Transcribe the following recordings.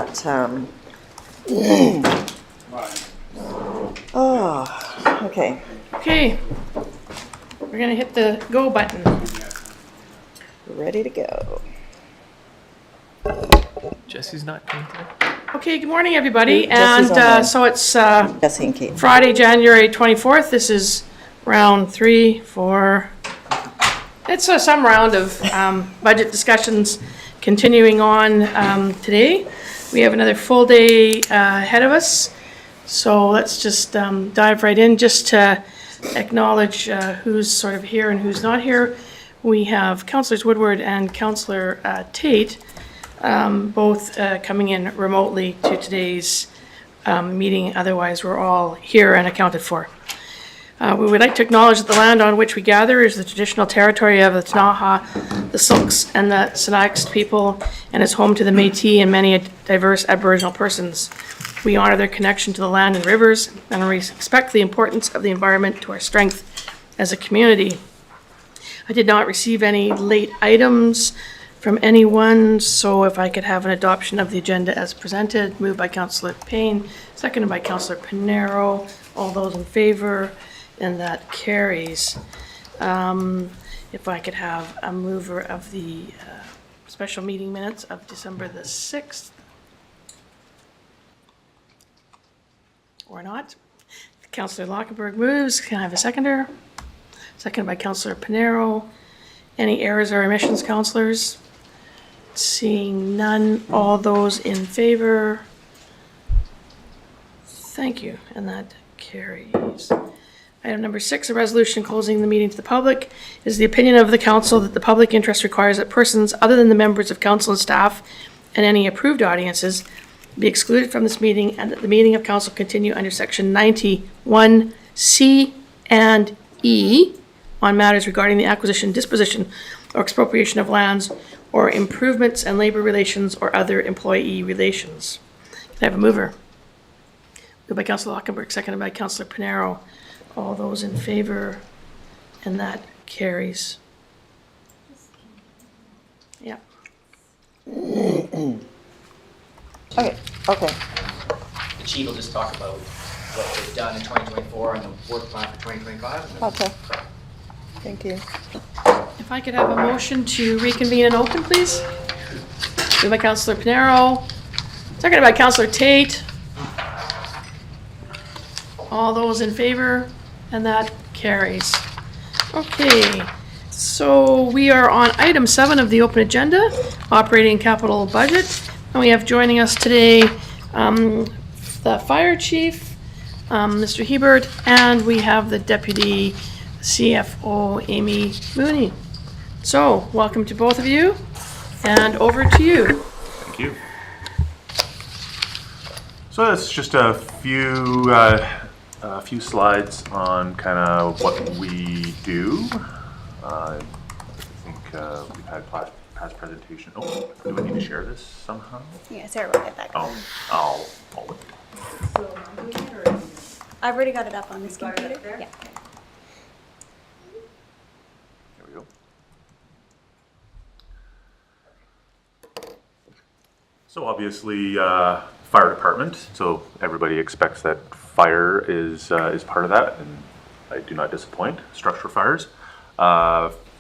that, oh, okay. Okay, we're gonna hit the go button. Ready to go. Jesse's not coming today. Okay, good morning, everybody. Jesse's And online. so it's Jesse and Kate. Friday, January 24th. This is round 3, 4. It's some round of budget discussions continuing on today. We have another full day ahead of us. So let's just dive right in just to acknowledge who's sort of here and who's not here. We have Councillors Woodward and Councillor Tate, both coming in remotely to today's meeting. Otherwise, we're all here and accounted for. We would like to acknowledge that the land on which we gather is the traditional territory of the Ktunaxa, the Silks, and the Sinixt people, and is home to the Métis and many diverse Aboriginal persons. We honor their connection to the land and rivers, and respect the importance of the environment to our strength as a community. I did not receive any late items from anyone, so if I could have an adoption of the agenda as presented, moved by Councillor Payne, seconded by Councillor Pinero. All those in favor, and that carries. If I could have a mover of the special meeting minutes of December the 6th. Or not. Councillor Lockenberg moves. Can I have a seconder? Seconded by Councillor Pinero. Any errors or omissions, councillors? Seeing none, all those in favor? Thank you, and that carries. Item number 6, a resolution closing the meeting to the public. It is the opinion of the council that the public interest requires that persons other than the members of council and staff and any approved audiences be excluded from this meeting, and that the meeting of council continue under section 91C and E on matters regarding the acquisition, disposition, or expropriation of lands, or improvements and labor relations or other employee relations. Can I have a mover? Moved by Councillor Lockenberg, seconded by Councillor Pinero. All those in favor, and that carries. Yeah. Okay, okay. The chief will just talk about what they've done in 2024 and the work plan for 2025. Okay. Thank you. If I could have a motion to reconvene and open, please. Moved by Councillor Pinero, seconded by Councillor Tate. All those in favor, and that carries. Okay, so we are on item 7 of the open agenda, operating capital budget. And we have joining us today the fire chief, Mr. Hebert, and we have the deputy CFO, Amy Mooney. So, welcome to both of you, and over to you. Thank you. So that's just a few slides on kind of what we do. I think we've had past presentation. Oh, do we need to share this somehow? Yeah, Sarah will get that going. I'll I've already got it up on this computer. Yeah. There we go. So obviously, fire department. So everybody expects that fire is part of that, and I do not disappoint. Structure fires,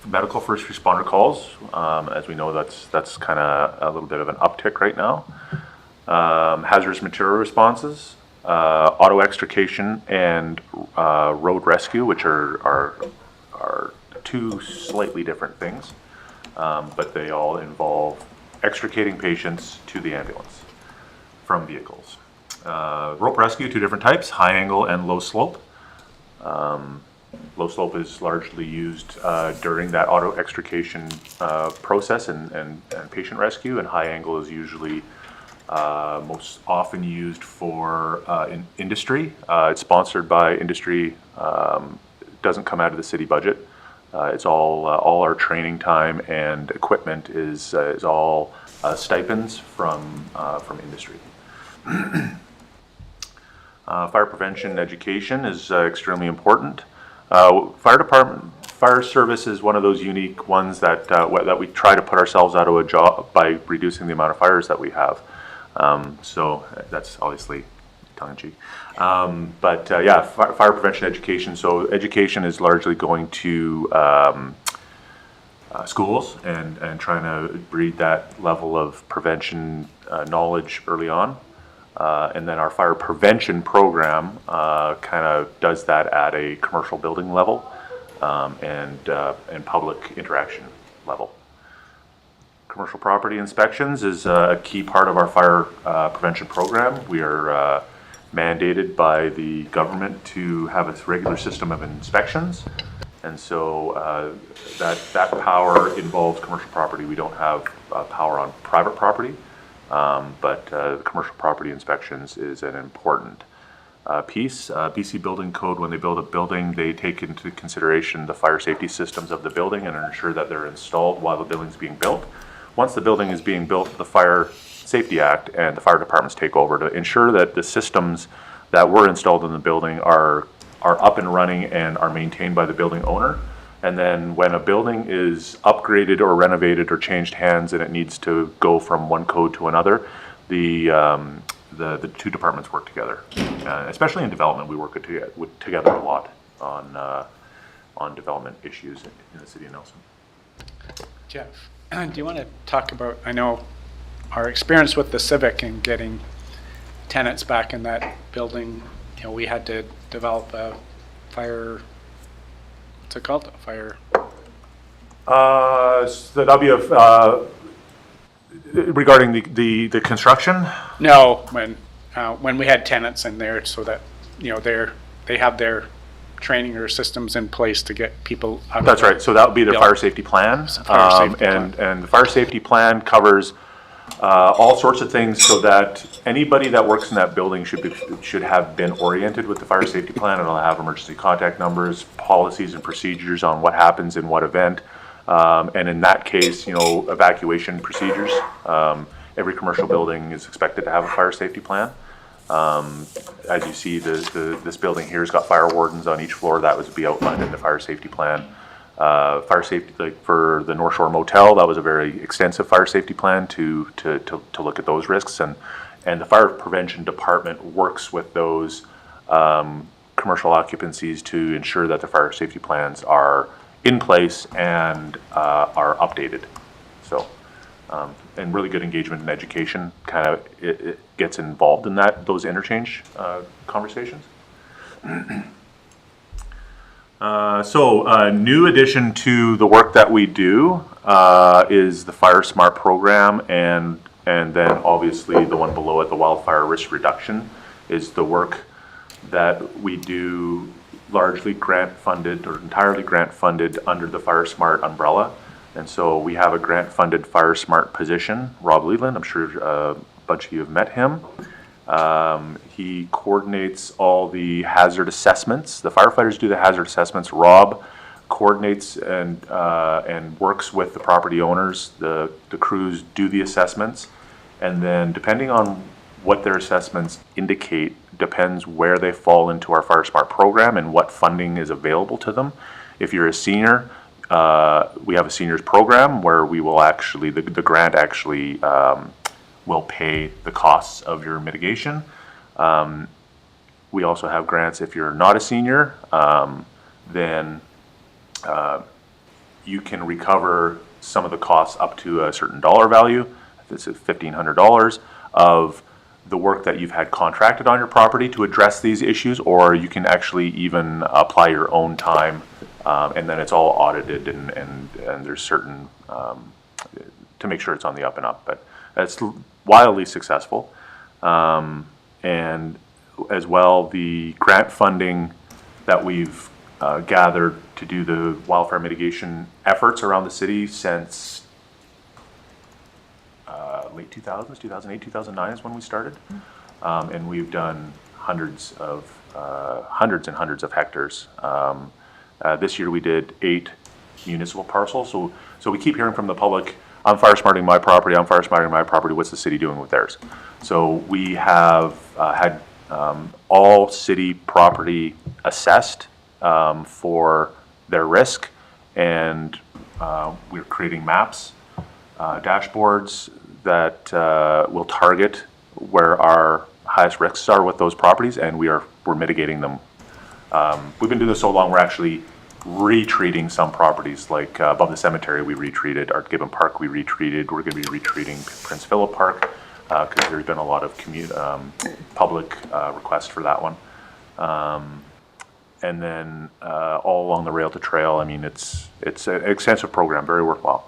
medical first responder calls. As we know, that's kind of a little bit of an uptick right now. Hazardous material responses, auto extrication, and road rescue, which are two slightly different things, but they all involve extricating patients to the ambulance from vehicles. Rope rescue, 2 different types, high angle and low slope. Low slope is largely used during that auto extrication process and patient rescue, and high angle is usually most often used for in industry. It's sponsored by industry, doesn't come out of the city budget. It's all our training time and equipment is all stipends from industry. Fire prevention education is extremely important. Fire service is one of those unique ones that we try to put ourselves out of a job by reducing the amount of fires that we have. So that's obviously tongue-in-cheek. Yeah, fire prevention education. So education is largely going to schools and trying to breed that level of prevention knowledge early on. And then our fire prevention program kind of does that at a commercial building level and public interaction level. Commercial property inspections is a key part of our fire prevention program. We are mandated by the government to have a regular system of inspections. And so that power involves commercial property. We don't have power on private property, but the commercial property inspections is an important piece. BC Building Code, when they build a building, they take into consideration the fire safety systems of the building and ensure that they're installed while the building's being built. Once the building is being built, the Fire Safety Act and the fire departments take over to ensure that the systems that were installed in the building are up and running and are maintained by the building owner. And then when a building is upgraded or renovated or changed hands and it needs to go from one code to another, the two departments work together. Especially in development, we work together a lot on development issues in the city of Nelson. Jeff, do you want to talk about, I know, our experience with the Civic and getting tenants back in that building? You know, we had to develop a fire, what's it called? A fire? So that'll be regarding the construction? No, when we had tenants in there, so that, you know, they have their training or systems in place to get people out. That's right. So that would be the fire safety plan. And the fire safety plan covers all sorts of things so that anybody that works in that building should have been oriented with the fire safety plan. It'll have emergency contact numbers, policies and procedures on what happens in what event. And in that case, you know, evacuation procedures. Every commercial building is expected to have a fire safety plan. As you see, this building here has got fire wardens on each floor. That would be outlined in the fire safety plan. Fire safety, like for the North Shore Motel, that was a very extensive fire safety plan to look at those risks. And the fire prevention department works with those commercial occupancies to ensure that the fire safety plans are in place and are updated. So, and really good engagement and education kind of it gets involved in those interchange conversations. New addition to the work that we do is the Fire Smart program, and then obviously the one below it, the wildfire risk reduction, is the work that we do largely grant funded or entirely grant funded under the Fire Smart umbrella. And so we have a grant funded Fire Smart position, Rob Leland. I'm sure a bunch of you have met him. He coordinates all the hazard assessments. The firefighters do the hazard assessments. Rob coordinates and works with the property owners. The crews do the assessments, and then depending on what their assessments indicate depends where they fall into our Fire Smart program and what funding is available to them. If you're a senior, we have a seniors program where we will actually, the grant actually will pay the costs of your mitigation. We also have grants if you're not a senior, then you can recover some of the costs up to a certain dollar value. This is $1,500 of the work that you've had contracted on your property to address these issues, or you can actually even apply your own time, and then it's all audited and there's certain, to make sure it's on the up and up, but it's wildly successful. And as well, the grant funding that we've gathered to do the wildfire mitigation efforts around the city since late 2000s, 2008, 2009 is when we started. And we've done hundreds and hundreds of hectares. This year we did 8 municipal parcels. So we keep hearing from the public, I'm fire smarting my property, I'm fire smarting my property, what's the city doing with theirs? So we have had all city property assessed for their risk, and we're creating maps, dashboards that will target where our highest risks are with those properties, and we're mitigating them. We've been doing this so long, we're actually retreating some properties, like above the cemetery we retreated, Art Gibbon Park we retreated, we're going to be retreating Prince Philip Park, because there's been a lot of public requests for that one. And then all along the rail to trail, I mean, it's an extensive program, very worthwhile.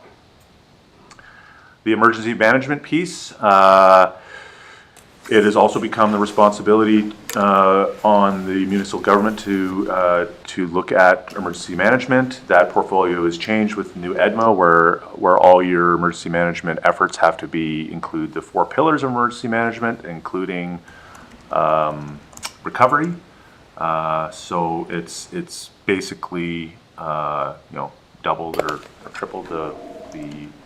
The emergency management piece, it has also become the responsibility on the municipal government to look at emergency management. That portfolio has changed with the new EDMA, where all your emergency management efforts have to include the 4 pillars of emergency management, including recovery. So it's basically doubled or tripled the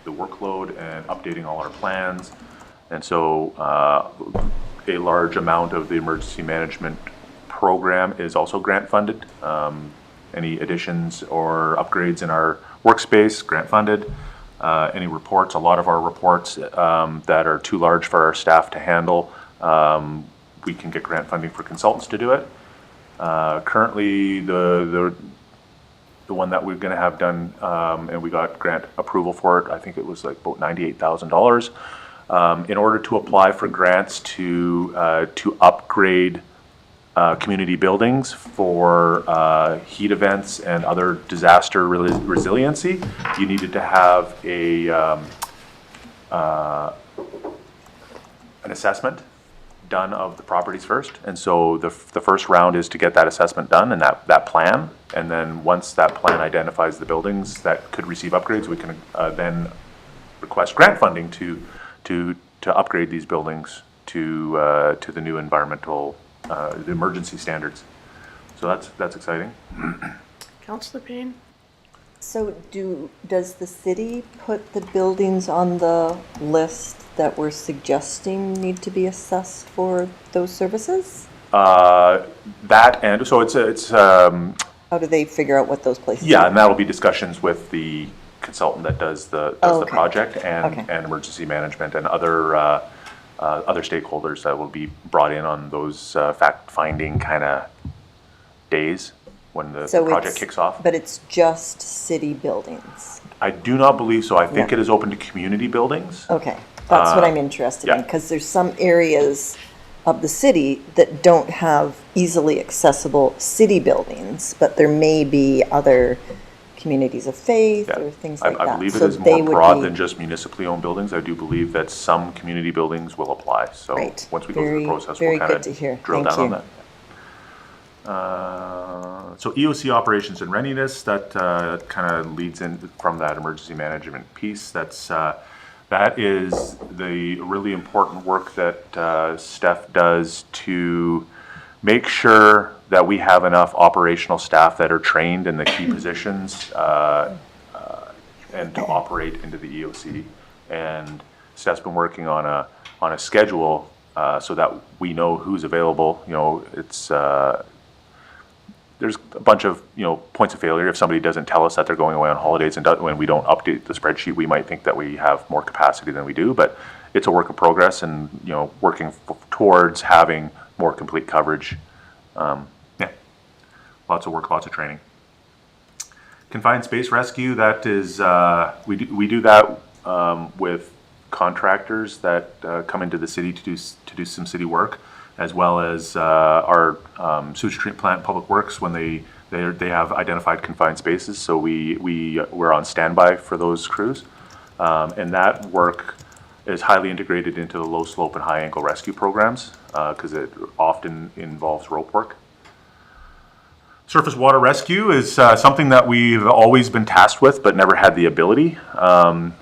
workload and updating all our plans. And so a large amount of the emergency management program is also grant funded. Any additions or upgrades in our workspace, grant funded. Any reports, a lot of our reports that are too large for our staff to handle, we can get grant funding for consultants to do it. Currently, the one that we're going to have done, and we got grant approval for it, I think it was like about $98,000. In order to apply for grants to upgrade community buildings for heat events and other disaster resiliency, you needed to have an assessment done of the properties first. And so the first round is to get that assessment done and that plan. And then once that plan identifies the buildings that could receive upgrades, we can then request grant funding to upgrade these buildings to the new environmental, the emergency standards. So that's exciting. Councillor Payne? So does the city put the buildings on the list that we're suggesting need to be assessed for those services? That and so it's How do they figure out what those places yeah, are? and that'll be discussions with the consultant that does the Okay. project and Okay. and emergency management and other stakeholders that will be brought in on those fact-finding kind of days when the So project it's- kicks off. But it's just city buildings? I do not believe so. I think Yeah. it is open to community buildings. Okay, that's what I'm interested in, yeah. because there's some areas of the city that don't have easily accessible city buildings, but there may be other communities of faith Yeah. or things like I that. believe it So is they more would broad be- than just municipally owned buildings. I do believe that some community buildings will apply. So Great. once we go through Very- the process, very we'll kind good to hear. of drill Thank down on you. that. So EOC operations and readiness, that kind of leads in from that emergency management piece. That is the really important work that Steph does to make sure that we have enough operational staff that are trained in the key positions and to operate into the EOC. And Steph's been working on a schedule so that we know who's available. You know, it's there's a bunch of points of failure. If somebody doesn't tell us that they're going away on holidays and when we don't update the spreadsheet, we might think that we have more capacity than we do. But it's a work in progress, and working towards having more complete coverage. Yeah, lots of work, lots of training. Confined space rescue. That is we do that with contractors that come into the city to do some city work, as well as our sewage treatment plant, Public Works, when they have identified confined spaces. So we're on standby for those crews, and that work is highly integrated into the low slope and high angle rescue programs because it often involves rope work. Surface water rescue is something that we've always been tasked with, but never had the ability.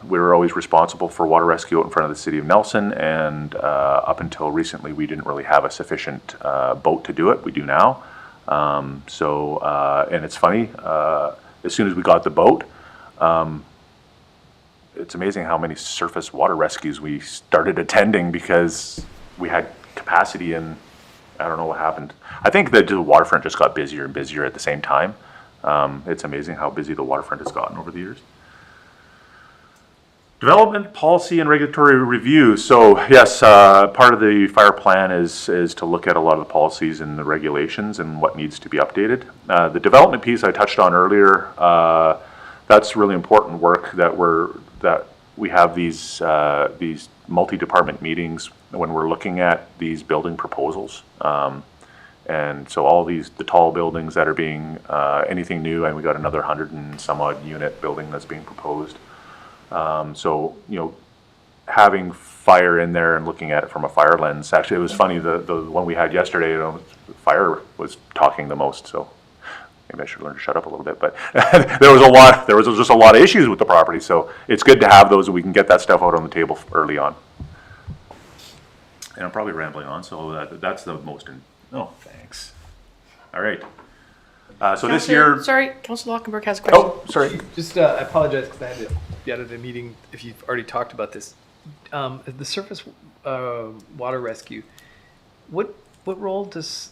We were always responsible for water rescue out in front of the city of Nelson, and up until recently, we didn't really have a sufficient boat to do it. We do now. And it's funny, as soon as we got the boat, it's amazing how many surface water rescues we started attending because we had capacity, and I don't know what happened. I think that the waterfront just got busier and busier at the same time. It's amazing how busy the waterfront has gotten over the years. Development, policy, and regulatory review. So yes, part of the fire plan is to look at a lot of the policies and the regulations and what needs to be updated. The development piece I touched on earlier, that's really important work that we have these multi-department meetings when we're looking at these building proposals. And so all the tall buildings that are being, anything new, and we got another 100 and some odd unit building that's being proposed. So, having fire in there and looking at it from a fire lens, actually it was funny, the one we had yesterday, fire was talking the most, so maybe I should learn to shut up a little bit, but there was just a lot of issues with the property, so it's good to have those and we can get that stuff out on the table early on. And I'm probably rambling on, so that's the most, thanks. All right. So this year. Sorry, Councillor Lockenberg has a question. Oh, sorry. Just, I apologize because I had to be out of the meeting if you've already talked about this. The surface water rescue, what role does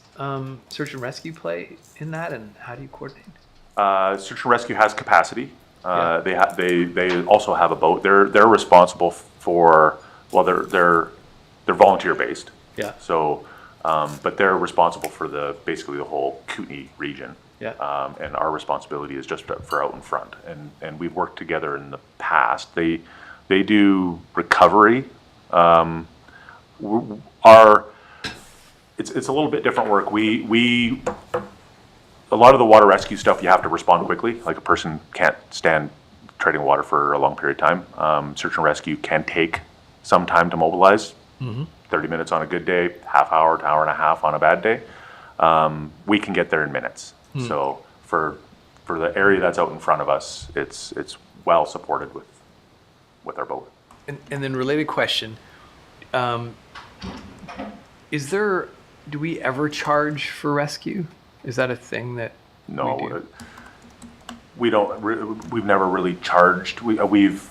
search and rescue play in that, and how do you coordinate? Search and rescue has capacity. They also have a boat. They're responsible for, well, they're volunteer based. Yeah. So, but they're responsible for basically the whole Kootenay region. Yeah. And our responsibility is just for out in front. And we've worked together in the past. They do recovery. It's a little bit different work. A lot of the water rescue stuff, you have to respond quickly. Like a person can't stand treading water for a long period of time. Search and rescue can take some time to mobilize. 30 minutes on a good day, half hour to hour and a half on a bad day. We can get there in minutes. So for the area that's out in front of us, it's well supported with our boat. And then related question, do we ever charge for rescue? Is that a thing that we do? We don't. We've never really charged. We've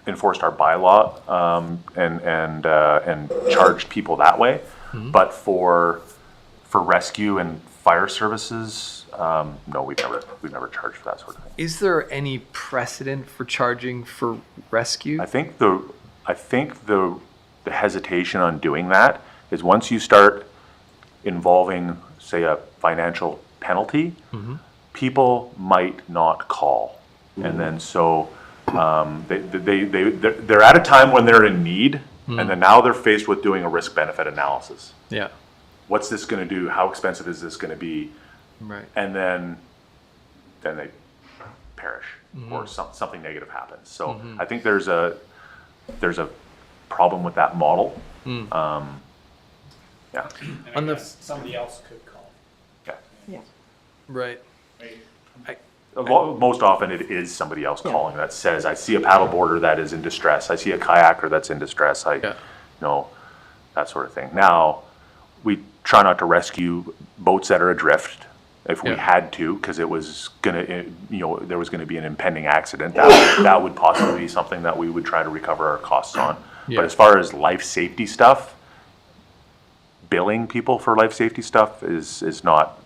enforced our bylaw and charged people that way. But for rescue and fire services, no, we've never charged for that sort of thing. Is there any precedent for charging for rescue? I think the hesitation on doing that is once you start involving, say, a financial penalty, people might not call, and then so they're at a time when they're in need, and then now they're faced with doing a risk-benefit analysis. Yeah. What's this going to do? How expensive is this going to be? Right. And then they perish, or something negative happens. So I think there's a problem with that model. Yeah. And I guess somebody else could call. Yeah. Yeah. Right. Most often it is somebody else calling that says, I see a paddleboarder that is in distress. I see a kayaker that's in distress. That sort of thing. Now, we try not to rescue boats that are adrift if we had to, because it was gonna, there was gonna be an impending accident. That would possibly be something that we would try to recover our costs on. But as far as life safety stuff, billing people for life safety stuff is not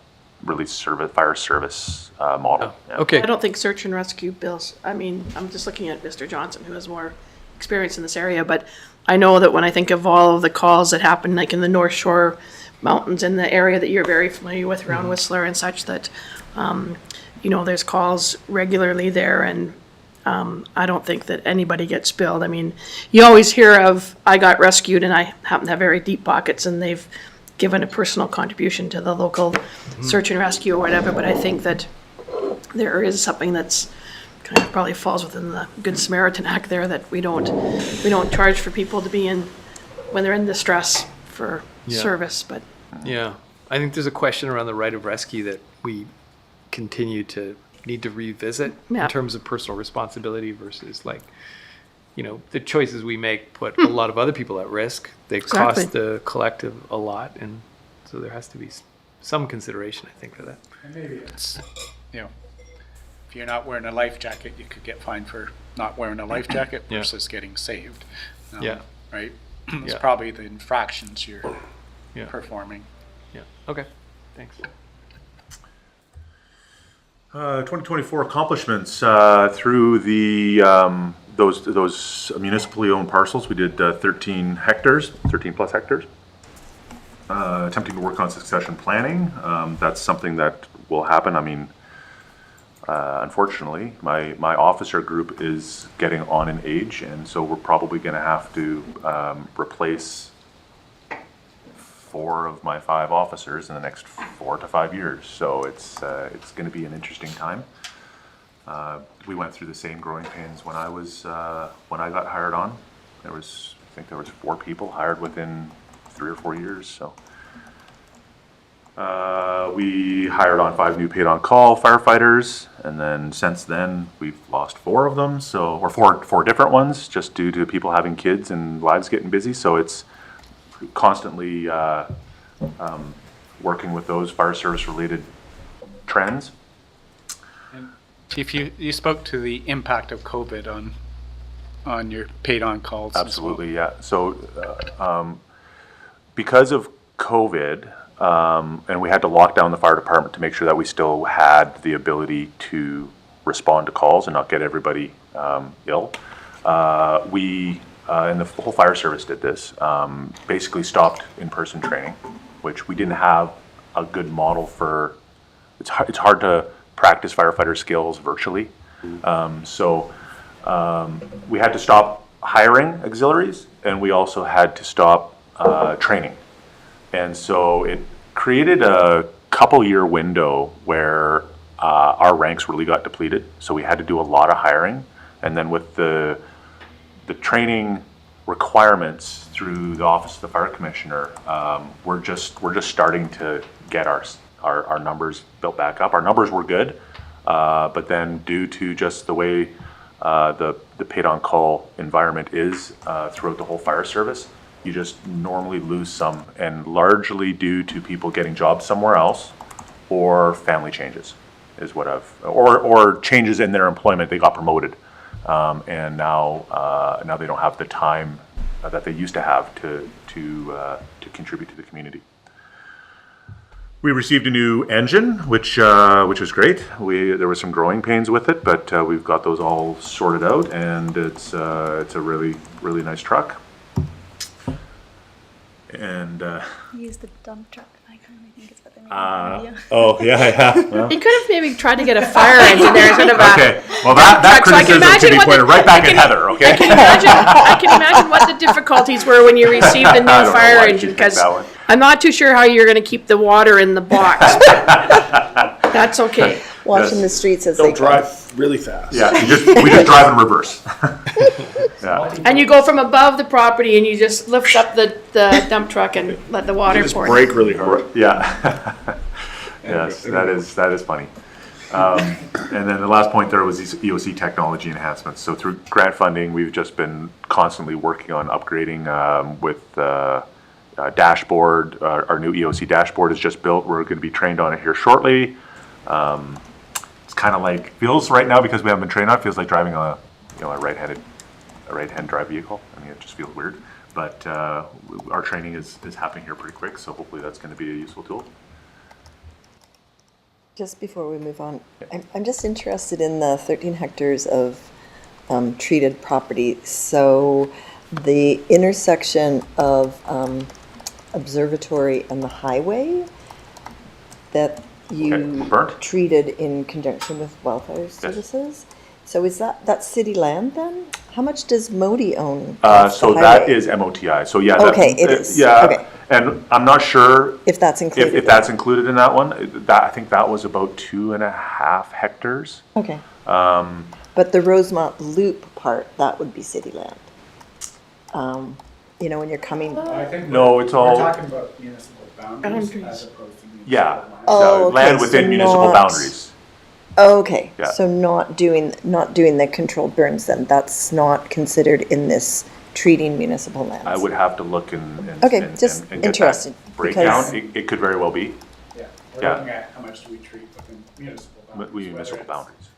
really fire service model. Yeah. Okay. I don't think search and rescue bills, I mean, I'm just looking at Mr. Johnson, who has more experience in this area, but I know that when I think of all of the calls that happen, like in the North Shore Mountains, in the area that you're very familiar with around Whistler and such, that, there's calls regularly there, and I don't think that anybody gets billed. I mean, you always hear of, I got rescued and I happen to have very deep pockets and they've given a personal contribution to the local search and rescue or whatever, but I think that there is something that's kind of probably falls within the Good Samaritan Act there, that we don't charge for people to be in, when they're in distress for service, but. Yeah. I think there's a question around the right of rescue that we continue to need to revisit in terms of personal responsibility versus the choices we make put a lot of other people at risk. They cost the collective a lot, and so there has to be some consideration, I think, for that. And maybe it's, if you're not wearing a life jacket, you could get fined for not wearing a life jacket versus getting saved. Right? It's probably the infractions you're performing. Yeah. Okay. Thanks. 2024 accomplishments through the those municipally owned parcels. We did 13 plus hectares. Attempting to work on succession planning. That's something that will happen. I mean, unfortunately, my officer group is getting on in age, and so we're probably going to have to replace 4 of my 5 officers in the next 4 to 5 years. So it's going to be an interesting time. We went through the same growing pains when I got hired on. I think there was 4 people hired within 3 or 4 years. So we hired on 5 new paid on call firefighters, and then since then we've lost 4 of them. So, or four different ones, just due to people having kids and lives getting busy. So it's constantly working with those fire service related trends. And Chief, you spoke to the impact of COVID on your paid on calls. Absolutely, yeah. So because of COVID, and we had to lock down the fire department to make sure that we still had the ability to respond to calls and not get everybody ill. And the whole fire service did this, basically stopped in-person training, which we didn't have a good model for. It's hard to practice firefighter skills virtually. So we had to stop hiring auxiliaries, and we also had to stop training. And so it created a couple-year window where our ranks really got depleted. So we had to do a lot of hiring, and then with the training requirements through the Office of the Fire Commissioner, we're just starting to get our numbers built back up. Our numbers were good, but then due to just the way the paid on call environment is throughout the whole fire service, you just normally lose some, and largely due to people getting jobs somewhere else or family changes is what or changes in their employment. They got promoted. And now they don't have the time that they used to have to contribute to the community. We received a new engine, which was great. There were some growing pains with it, but we've got those all sorted out, and it's a really, really nice truck. And Use the dump truck icon, I think is what they made. oh yeah. Well. You could have maybe tried to get a fire engine there instead of a. Okay, well that So I can criticism imagine should be what pointed right back at Heather, okay? I can imagine what the difficulties were when you received the I new don't know fire why you engine, picked because that one. I'm not too sure how you're going to keep the water in the box. That's okay. Watching the streets as they They'll go. drive really fast. Yeah, we just drive in reverse. Yeah. And you go from above the property and you just lift up the dump truck and let the water They just pour. brake really hard. Yeah. Yes, that is funny. And then the last point there was these EOC technology enhancements. So through grant funding, we've just been constantly working on upgrading with dashboard. Our new EOC dashboard is just built. We're going to be trained on it here shortly. It's kind of like, feels right now, because we haven't been trained on it, feels like driving a right-hand drive vehicle. I mean, it just feels weird. But our training is happening here pretty quick, so hopefully that's going to be a useful tool. Just before we move on, I'm just interested in the 13 hectares of treated property. So the intersection of Observatory and the highway that you burnt? treated in conjunction with welfare services. So is that's city land then? How much does Modi own? of So the that highway? is MOTI. So yeah. Okay, it is. Yeah. Okay. And I'm not sure If that's included. if that's included in that one. I think that was about 2.5 hectares. Okay. But the Rosemont Loop part, that would be city land. When you're coming. I think No, it's all. we're talking about municipal boundaries Boundaries. as opposed to municipal Yeah. land. Oh, okay, Land so within municipal not- boundaries. Okay, Yeah. so not doing the controlled burns then, that's not considered in this treating municipal lands? I would have to look and Okay, just and get that interested, breakdown. because- It could very well be Yeah, we're Yeah. looking at how much do we treat within municipal boundaries. whether municipal it's- boundaries.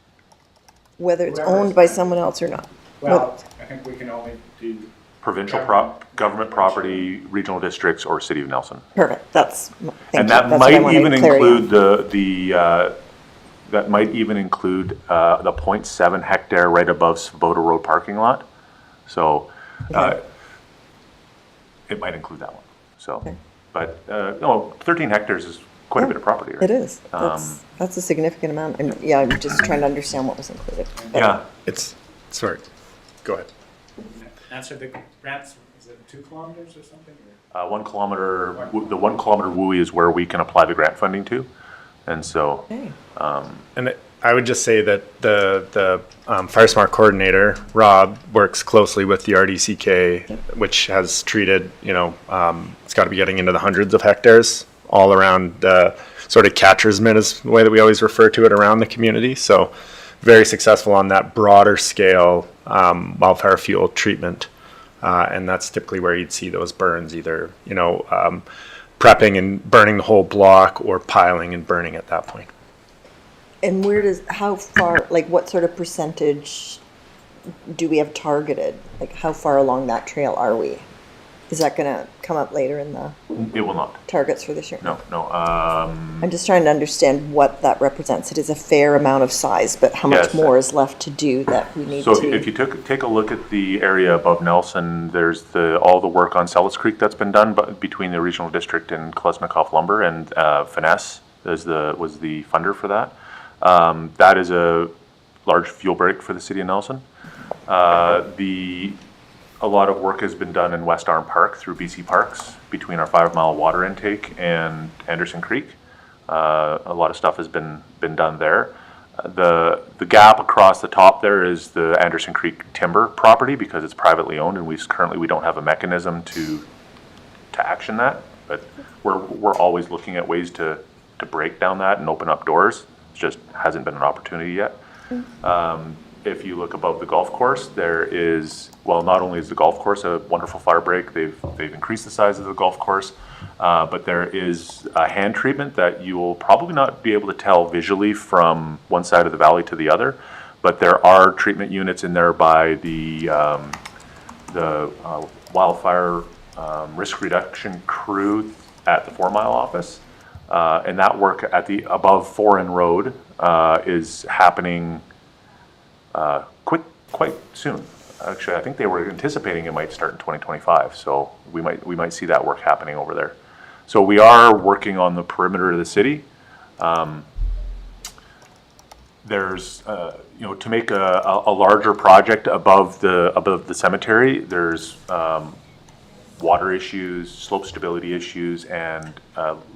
Whether it's Whoever owned is- by someone else or not? Well, I think we can only do. Provincial government property, regional districts, or city of Nelson. Perfect, that's, thank you, And that's that what I might wanted even clarity on. include that might even include the 0.7 hectare right above Svoboda Road parking lot. So it might include that one. So, but no, 13 hectares is quite a bit of property, right? It is. That's a significant amount. And yeah, I'm just trying to understand what was included. Yeah. Sorry, go ahead. Answer the grants, is it 2 kilometers or something? 1 kilometer, the 1 kilometer WUI is where we can apply the grant funding to. And so, Okay. And I would just say that the Fire Smart coordinator, Rob, works closely with the RDCK, which has treated, it's got to be getting into the hundreds of hectares all around sort of catcher's mitt is the way that we always refer to it around the community. So very successful on that broader scale wildfire fuel treatment. And that's typically where you'd see those burns, either, prepping and burning the whole block or piling and burning at that point. And how far, like what sort of percentage do we have targeted? Like how far along that trail are we? Is that going to come up later in the it will not. targets for this year? No. I'm just trying to understand what that represents. It is a fair amount of size, but how much Yes. more is left to do that we need So to? if you take a look at the area above Nelson, there's all the work on Sellis Creek that's been done between the regional district and Kolesnikoff Lumber, and Finesse was the funder for that. That is a large fuel break for the city of Nelson. A lot of work has been done in West Arm Park through BC Parks between our 5-mile water intake and Anderson Creek. A lot of stuff has been done there. The gap across the top there is the Anderson Creek timber property because it's privately owned, and we don't have a mechanism to action that. But we're always looking at ways to break down that and open up doors. It just hasn't been an opportunity yet. If you look above the golf course, there is, well, not only is the golf course a wonderful fire break, they've increased the size of the golf course, but there is a hand treatment that you will probably not be able to tell visually from one side of the valley to the other, but there are treatment units in there by the wildfire risk reduction crew at the 4-mile office. And that work at the above Foreign Road is happening quite soon. Actually, I think they were anticipating it might start in 2025, so we might see that work happening over there. So we are working on the perimeter of the city. There's to make a larger project above the cemetery, there's water issues, slope stability issues, and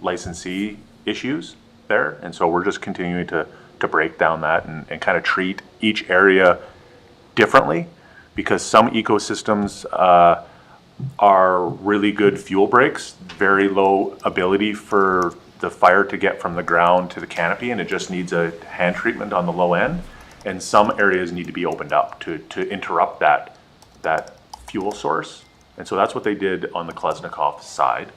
licensee issues there, and so we're just continuing to break down that and kind of treat each area differently, because some ecosystems are really good fuel breaks, very low ability for the fire to get from the ground to the canopy, and it just needs a hand treatment on the low end, and some areas need to be opened up to interrupt that fuel source. And so that's what they did on the Kolesnikoff side.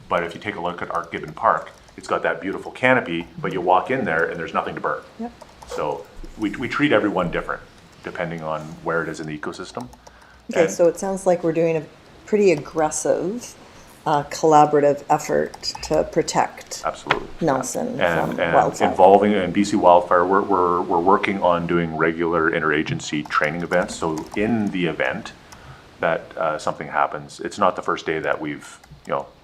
But if you take a look at Art Gibbon Park, it's got that beautiful canopy, but you walk in there and there's nothing to burn. Yep. So we treat everyone different depending on where it is in the ecosystem. Okay, And- so it sounds like we're doing a pretty aggressive collaborative effort to protect Absolutely. Nelson from And wildfire. involving in BC Wildfire, we're working on doing regular interagency training events. So in the event that something happens, it's not the first day that we've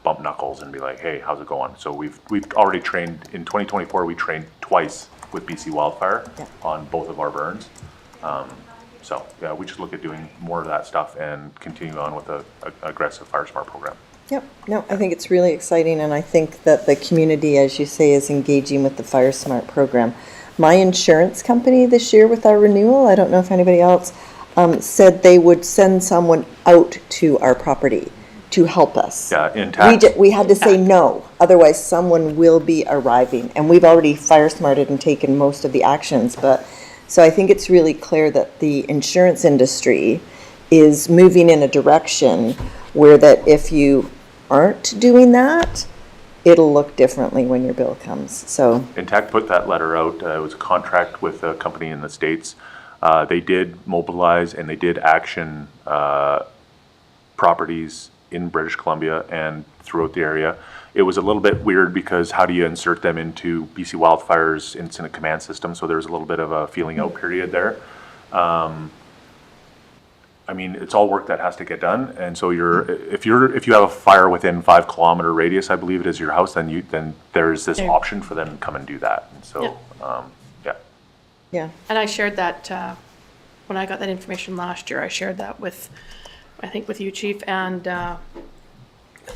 bump knuckles and be like, hey, how's it going? So we've already trained in 2024. We trained twice with BC Wildfire on both of our burns. So yeah, we just look at doing more of that stuff and continue on with a aggressive Fire Smart program. Yep, no, I think it's really exciting, and I think that the community, as you say, is engaging with the Fire Smart program. My insurance company this year with our renewal, I don't know if anybody else, said they would send someone out to our property to help us. Yeah, intact. We had to say no, otherwise someone will be arriving, and we've already Fire Smarted and taken most of the actions, but, so I think it's really clear that the insurance industry is moving in a direction where that if you aren't doing that, it'll look differently when your bill comes, so. Intact put that letter out. It was a contract with a company in the States. They did mobilize and they did action properties in British Columbia and throughout the area. It was a little bit weird because how do you insert them into BC Wildfires Incident Command System? So there's a little bit of a feeling out period there. I mean, it's all work that has to get done, and so if you have a fire within 5 kilometer radius, I believe it is your house, then there's this option for them to come and do that. And so, yeah. Yeah. And I shared that, when I got that information last year, I shared that with, I think with you, Chief, and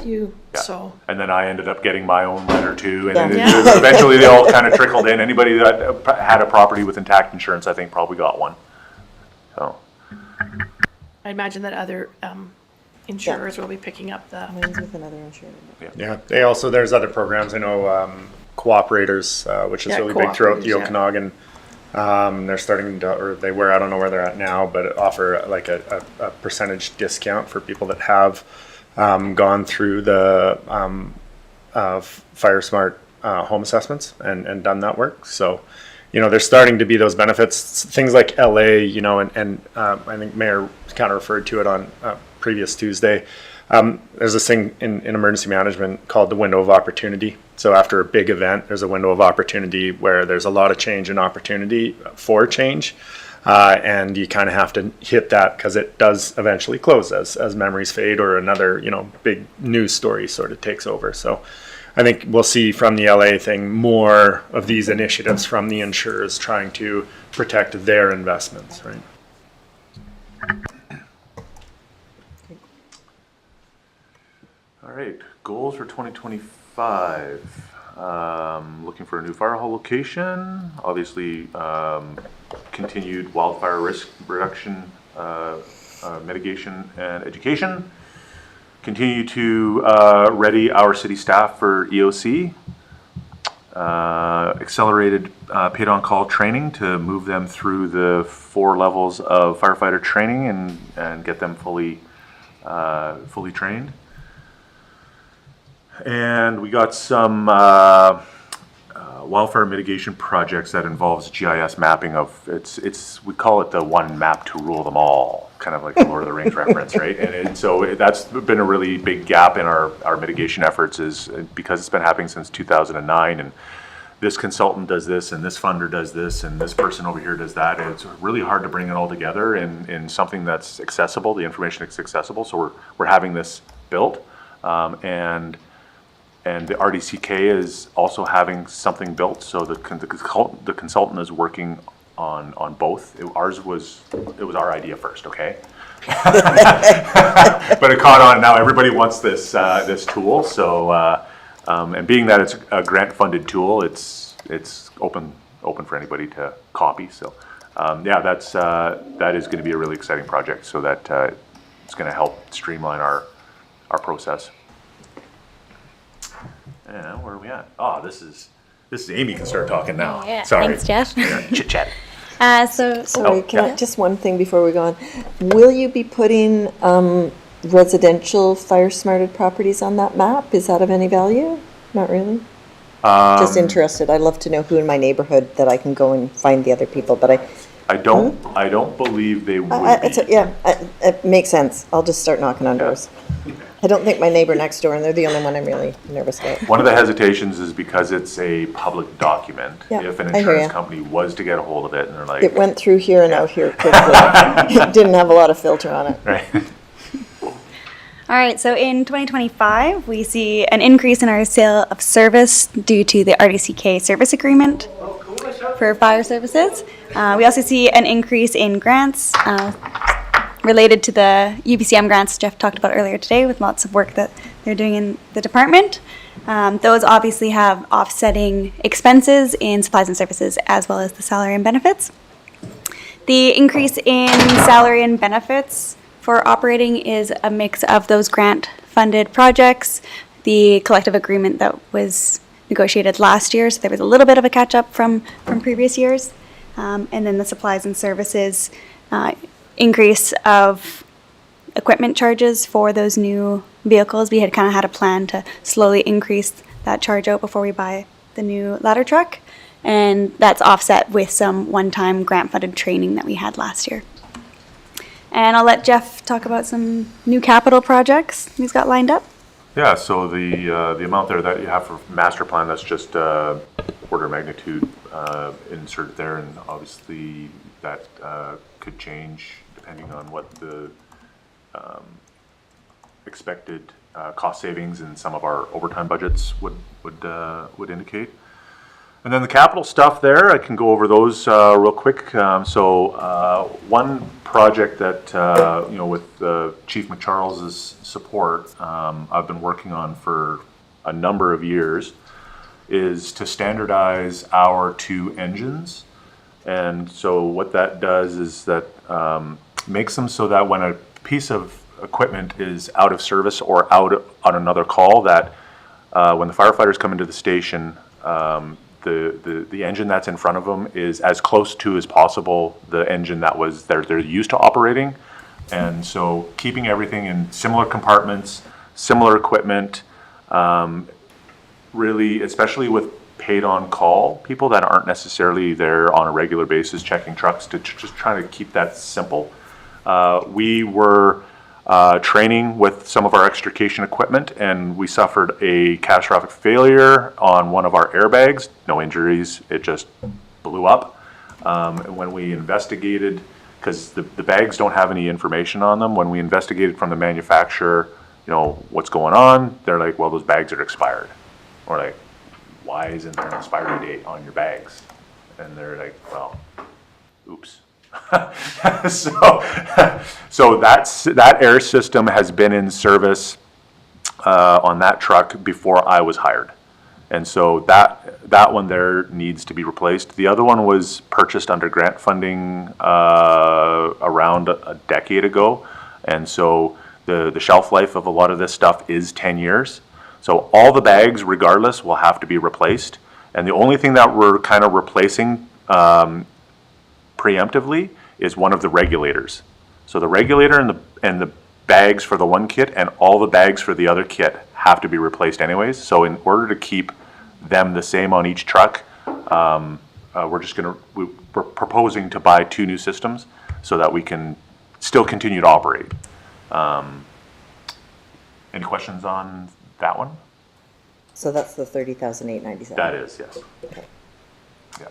you, Yeah. so. And then I ended up getting my own letter too, and then Yeah. eventually they all kind of trickled in. Anybody that had a property with intact insurance, I think, probably got one. So. I imagine that other insurers will be picking up the, Mine's with another insurer. Yeah, there's other programs, I know, cooperators, which is Yeah, really big throughout the cooperators, yeah. Okanagan. They're starting to, or they were, I don't know where they're at now, but offer like a percentage discount for people that have gone through the Fire Smart home assessments and done that work. So, there's starting to be those benefits. Things like LA, and I think Mayor kind of referred to it on previous Tuesday. There's this thing in emergency management called the window of opportunity. So after a big event, there's a window of opportunity where there's a lot of change and opportunity for change. And you kind of have to hit that because it does eventually close as memories fade or another, big news story sort of takes over. So I think we'll see from the LA thing more of these initiatives from the insurers trying to protect their investments, right? All right, goals for 2025. Looking for a new fire hall location, obviously continued wildfire risk reduction, mitigation and education. Continue to ready our city staff for EOC. Accelerated paid on call training to move them through the 4 levels of firefighter training and get them fully trained. And we got some wildfire mitigation projects that involves GIS mapping of we call it the one map to rule them all, kind of like the Lord of the Rings reference, right? And so that's been a really big gap in our mitigation efforts, is because it's been happening since 2009, and this consultant does this, and this funder does this, and this person over here does that. And it's really hard to bring it all together in something that's accessible. The information is accessible, so we're having this built, and the RDCK is also having something built. So the consultant is working on both. It was our idea first, okay? But it caught on. Now everybody wants this tool. So and being that it's a grant funded tool, it's open for anybody to copy. So that is going to be a really exciting project. So that it's going to help streamline our process. Yeah, where are we at? Oh, this is Amy can start talking now. Yeah, Sorry. thanks, Jeff. Chit chat. Sorry, just one thing before we go on. Will you be putting residential fire-smarted properties on that map? Is that of any value? Not really? Just interested. I'd love to know who in my neighborhood that I can go and find the other people, but I don't believe they would be. it makes sense. I'll just start knocking on doors. I don't think my neighbor next door, and they're the only one I'm really nervous about. One of the hesitations is because it's a public document. Yeah, If an I hear insurance ya. company was to get a hold of it, and they're like, It went through here and out here quickly. It didn't have a lot of filter on it. right. All right, so in 2025, we see an increase in our sale of service due to the RDCK service agreement for fire services. We also see an increase in grants related to the UBCM grants Jeff talked about earlier today, with lots of work that they're doing in the department. Those obviously have offsetting expenses in supplies and services, as well as the salary and benefits. The increase in salary and benefits for operating is a mix of those grant-funded projects, the collective agreement that was negotiated last year, so there was a little bit of a catch-up from previous years, and then the supplies and services increase of equipment charges for those new vehicles. We had kind of had a plan to slowly increase that charge out before we buy the new ladder truck, and that's offset with some one-time grant-funded training that we had last year. And I'll let Jeff talk about some new capital projects he's got lined up. Yeah, so the amount there that you have for master plan, that's just order of magnitude inserted there, and obviously that could change depending on what the expected cost savings in some of our overtime budgets would indicate. And then the capital stuff there, I can go over those real quick. One project that, with Chief McCharles's support, I've been working on for a number of years is to standardize our 2 engines. And so what that does is that makes them so that when a piece of equipment is out of service or out on another call, that when the firefighters come into the station, the engine that's in front of them is as close to as possible the engine that was they're used to operating. And so keeping everything in similar compartments, similar equipment, really, especially with paid on call people that aren't necessarily there on a regular basis checking trucks, to just trying to keep that simple. We were training with some of our extrication equipment, and we suffered a catastrophic failure on one of our airbags. No injuries, it just blew up. And when we investigated, because the bags don't have any information on them, when we investigated from the manufacturer, what's going on, they're like, well, those bags are expired. We're like, why isn't there an expiry date on your bags? And they're like, well, oops. So that air system has been in service on that truck before I was hired, and so that one there needs to be replaced. The other one was purchased under grant funding around a decade ago, and so the shelf life of a lot of this stuff is 10 years. So all the bags, regardless, will have to be replaced, and the only thing that we're kind of replacing preemptively is one of the regulators. So the regulator and the bags for the one kit and all the bags for the other kit have to be replaced anyways. So in order to keep them the same on each truck, we're proposing to buy 2 new systems so that we can still continue to operate. Any questions on that one? So that's the 30,897. That is, yes. Okay. Yeah.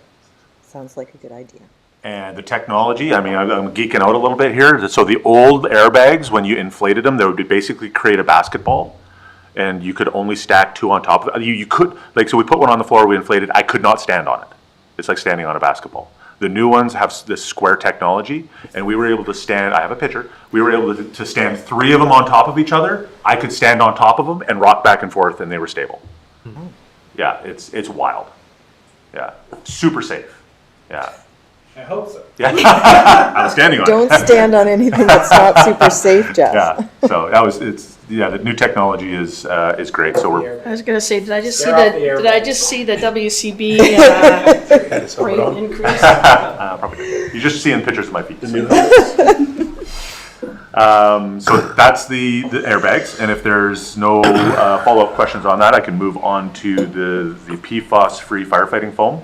Sounds like a good idea. And the technology, I'm geeking out a little bit here. So the old airbags, when you inflated them, they would basically create a basketball, and you could only stack 2 on top of it. You could, so we put one on the floor, we inflated, I could not stand on it. It's like standing on a basketball. The new ones have this square technology, and we were able to stand, I have a picture, we were able to stand 3 of them on top of each other. I could stand on top of them and rock back and forth, and they were stable. Yeah, it's wild. Yeah, super safe. Yeah. I hope so. Yeah, I was standing on it. Don't stand on anything that's not super safe, Jeff. Yeah, so the new technology is great. So we're I was gonna say, did I just see the WCB rate increase? probably you're just seeing pictures of my feet. So that's the airbags, and if there's no follow-up questions on that, I can move on to the PFAS-free firefighting foam.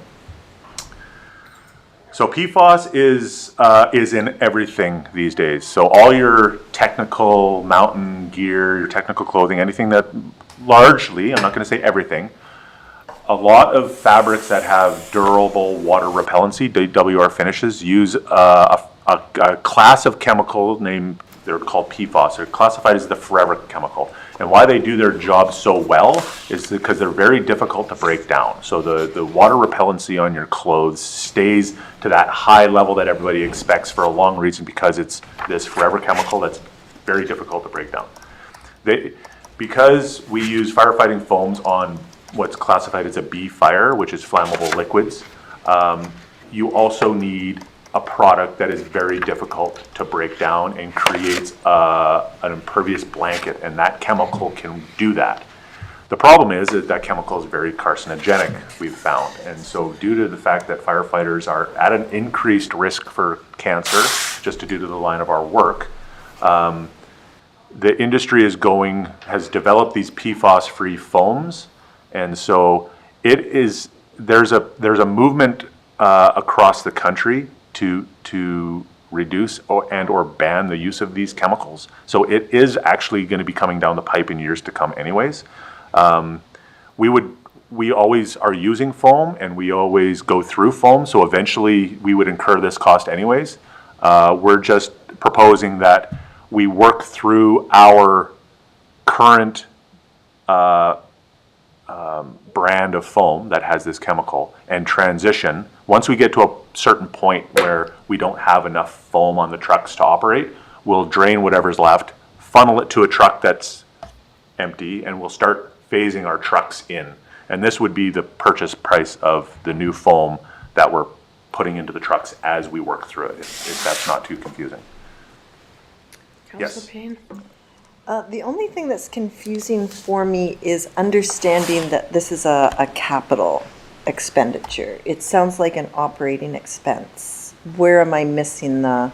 So PFAS is in everything these days. So all your technical mountain gear, your technical clothing, anything that largely, I'm not going to say everything, a lot of fabrics that have durable water repellency, WR finishes, use a class of chemical named, they're called PFAS. They're classified as the forever chemical. And why they do their job so well is because they're very difficult to break down. So the water repellency on your clothes stays to that high level that everybody expects for a long reason, because it's this forever chemical that's very difficult to break down. Because we use firefighting foams on what's classified as a B fire, which is flammable liquids, you also need a product that is very difficult to break down and creates an impervious blanket, and that chemical can do that. The problem is that chemical is very carcinogenic, we've found, and so due to the fact that firefighters are at an increased risk for cancer, just due to the line of our work, the industry has developed these PFAS-free foams, and so there's a movement across the country to reduce or ban the use of these chemicals. So it is actually going to be coming down the pipe in years to come anyways. We always are using foam and we always go through foam, so eventually we would incur this cost anyways. We're just proposing that we work through our current brand of foam that has this chemical and transition. Once we get to a certain point where we don't have enough foam on the trucks to operate, we'll drain whatever's left, funnel it to a truck that's empty, and we'll start phasing our trucks in. And this would be the purchase price of the new foam that we're putting into the trucks as we work through it, if that's not too confusing. Councillor Payne? The only thing that's confusing for me is understanding that this is a capital expenditure. It sounds like an operating expense. Where am I missing the,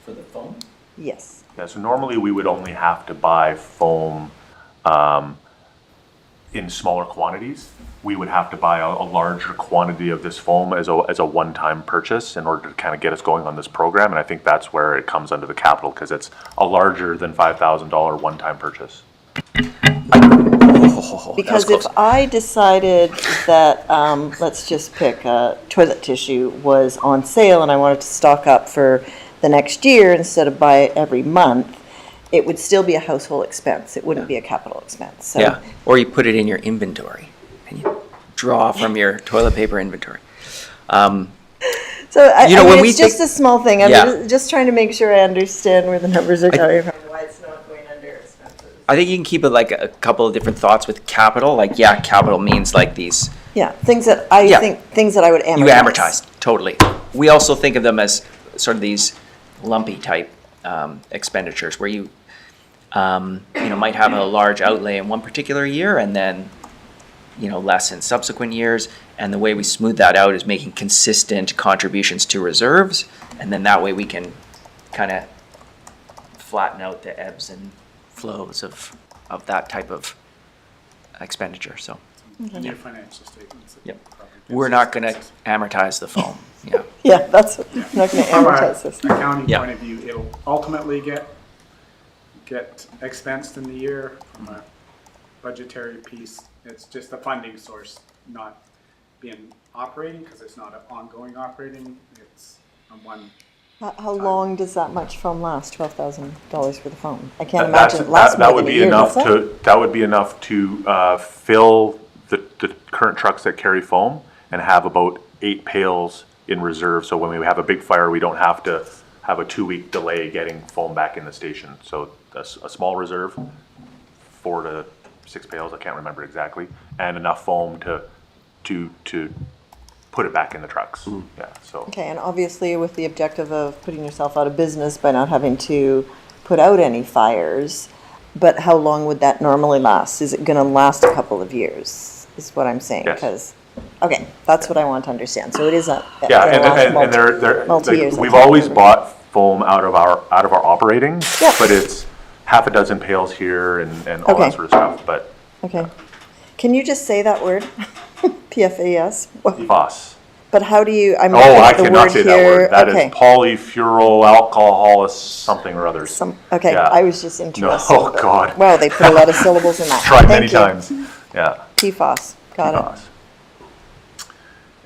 For the foam? yes? Yeah, so normally we would only have to buy foam in smaller quantities. We would have to buy a larger quantity of this foam as a one-time purchase in order to kind of get us going on this program. And I think that's where it comes under the capital, because it's a larger than $5,000 one-time purchase. Because if I decided that, let's just pick, toilet tissue was on sale and I wanted to stock up for the next year instead of buy it every month, it would still be a household expense. It wouldn't be a capital expense. So Yeah, or you put it in your inventory and you draw from your toilet paper inventory. So I You know, mean, when we it's just a small thing. I'm Yeah. just trying to make sure I understand where the numbers are coming from, why it's not going under expenses. I think you can keep it like a couple of different thoughts with capital. Like, yeah, capital means like these, Yeah, things that I Yeah. think, things that I would amortize. you amortize, totally. We also think of them as sort of these lumpy type expenditures where you might have a large outlay in one particular year and then, less in subsequent years. And the way we smooth that out is making consistent contributions to reserves. And then that way we can kind of flatten out the ebbs and flows of that type of expenditure. So In your financial statements. Yep. we're not going to amortize the foam. Yeah. Yeah, that's, I'm not gonna From amortize this. an accounting Yeah. point of view, it'll ultimately get expensed in the year. From a budgetary piece, it's just a funding source, not being operating, because it's not an ongoing operating, it's a one. How long does that much foam last? $12,000 for the foam? I can't That's- imagine it lasts that more would than a be year, enough does it? That would be enough to fill the current trucks that carry foam and have about 8 pails in reserve. So when we have a big fire, we don't have to have a 2-week delay getting foam back in the station. So a small reserve, 4 to 6 pails, I can't remember exactly, and enough foam to put it back in the trucks. Yeah, so. Okay, and obviously with the objective of putting yourself out of business by not having to put out any fires, but how long would that normally last? Is it gonna last a couple of years, is what I'm saying? Yes. 'Cause- okay, that's what I want to understand. So it is a. Yeah, gonna last and they're, multi-years, we've I'm always sure. bought foam out of our operating, Yeah. but it's half a dozen pails here and all Okay. that sort of stuff, but Okay. Can you just say that word? PFAS? What- PFAS. But how do you, I'm Oh, looking I at the cannot word say that here. word. That is Okay. polyfluoroalcohol something or others. Okay, Yeah. I was just interested. Oh, God. Wow, they put a lot of syllables in that. Tried Thank many you. times. Yeah. PFAS, got it. PFAS.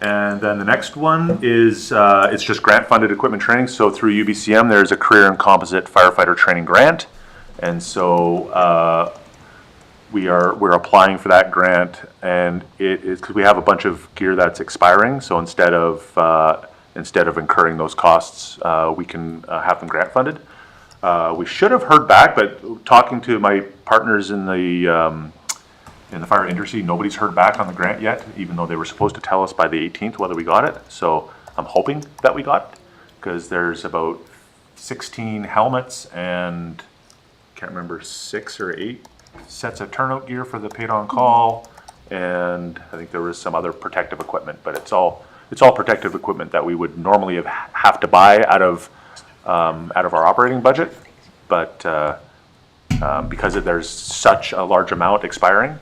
And then the next one is, it's just grant-funded equipment training. So through UBCM, there's a career and composite firefighter training grant. And so we're applying for that grant, and it is, because we have a bunch of gear that's expiring. So instead of incurring those costs, we can have them grant-funded. We should have heard back, but talking to my partners in the fire industry, nobody's heard back on the grant yet, even though they were supposed to tell us by the 18th whether we got it. So I'm hoping that we got it, because there's about 16 helmets and, can't remember, 6 or 8 sets of turnout gear for the paid on call, and I think there was some other protective equipment, but it's all protective equipment that we would normally have to buy out of our operating budget, but because there's such a large amount expiring.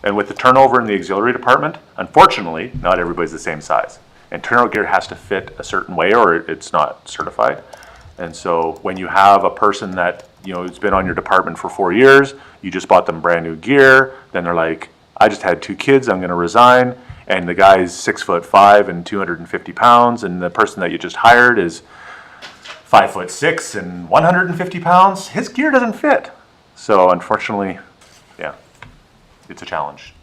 And with the turnover in the auxiliary department, unfortunately, not everybody's the same size. and turnout gear has to fit a certain way or it's not certified. And so when you have a person that, you know, has been on your department for 4 years, you just bought them brand new gear, then they're like, I just had 2 kids, I'm gonna resign, and the guy's 6'5" and 250 pounds, and the person that you just hired is 5'6" and 150 pounds, his gear doesn't fit. So unfortunately, yeah, it's a challenge.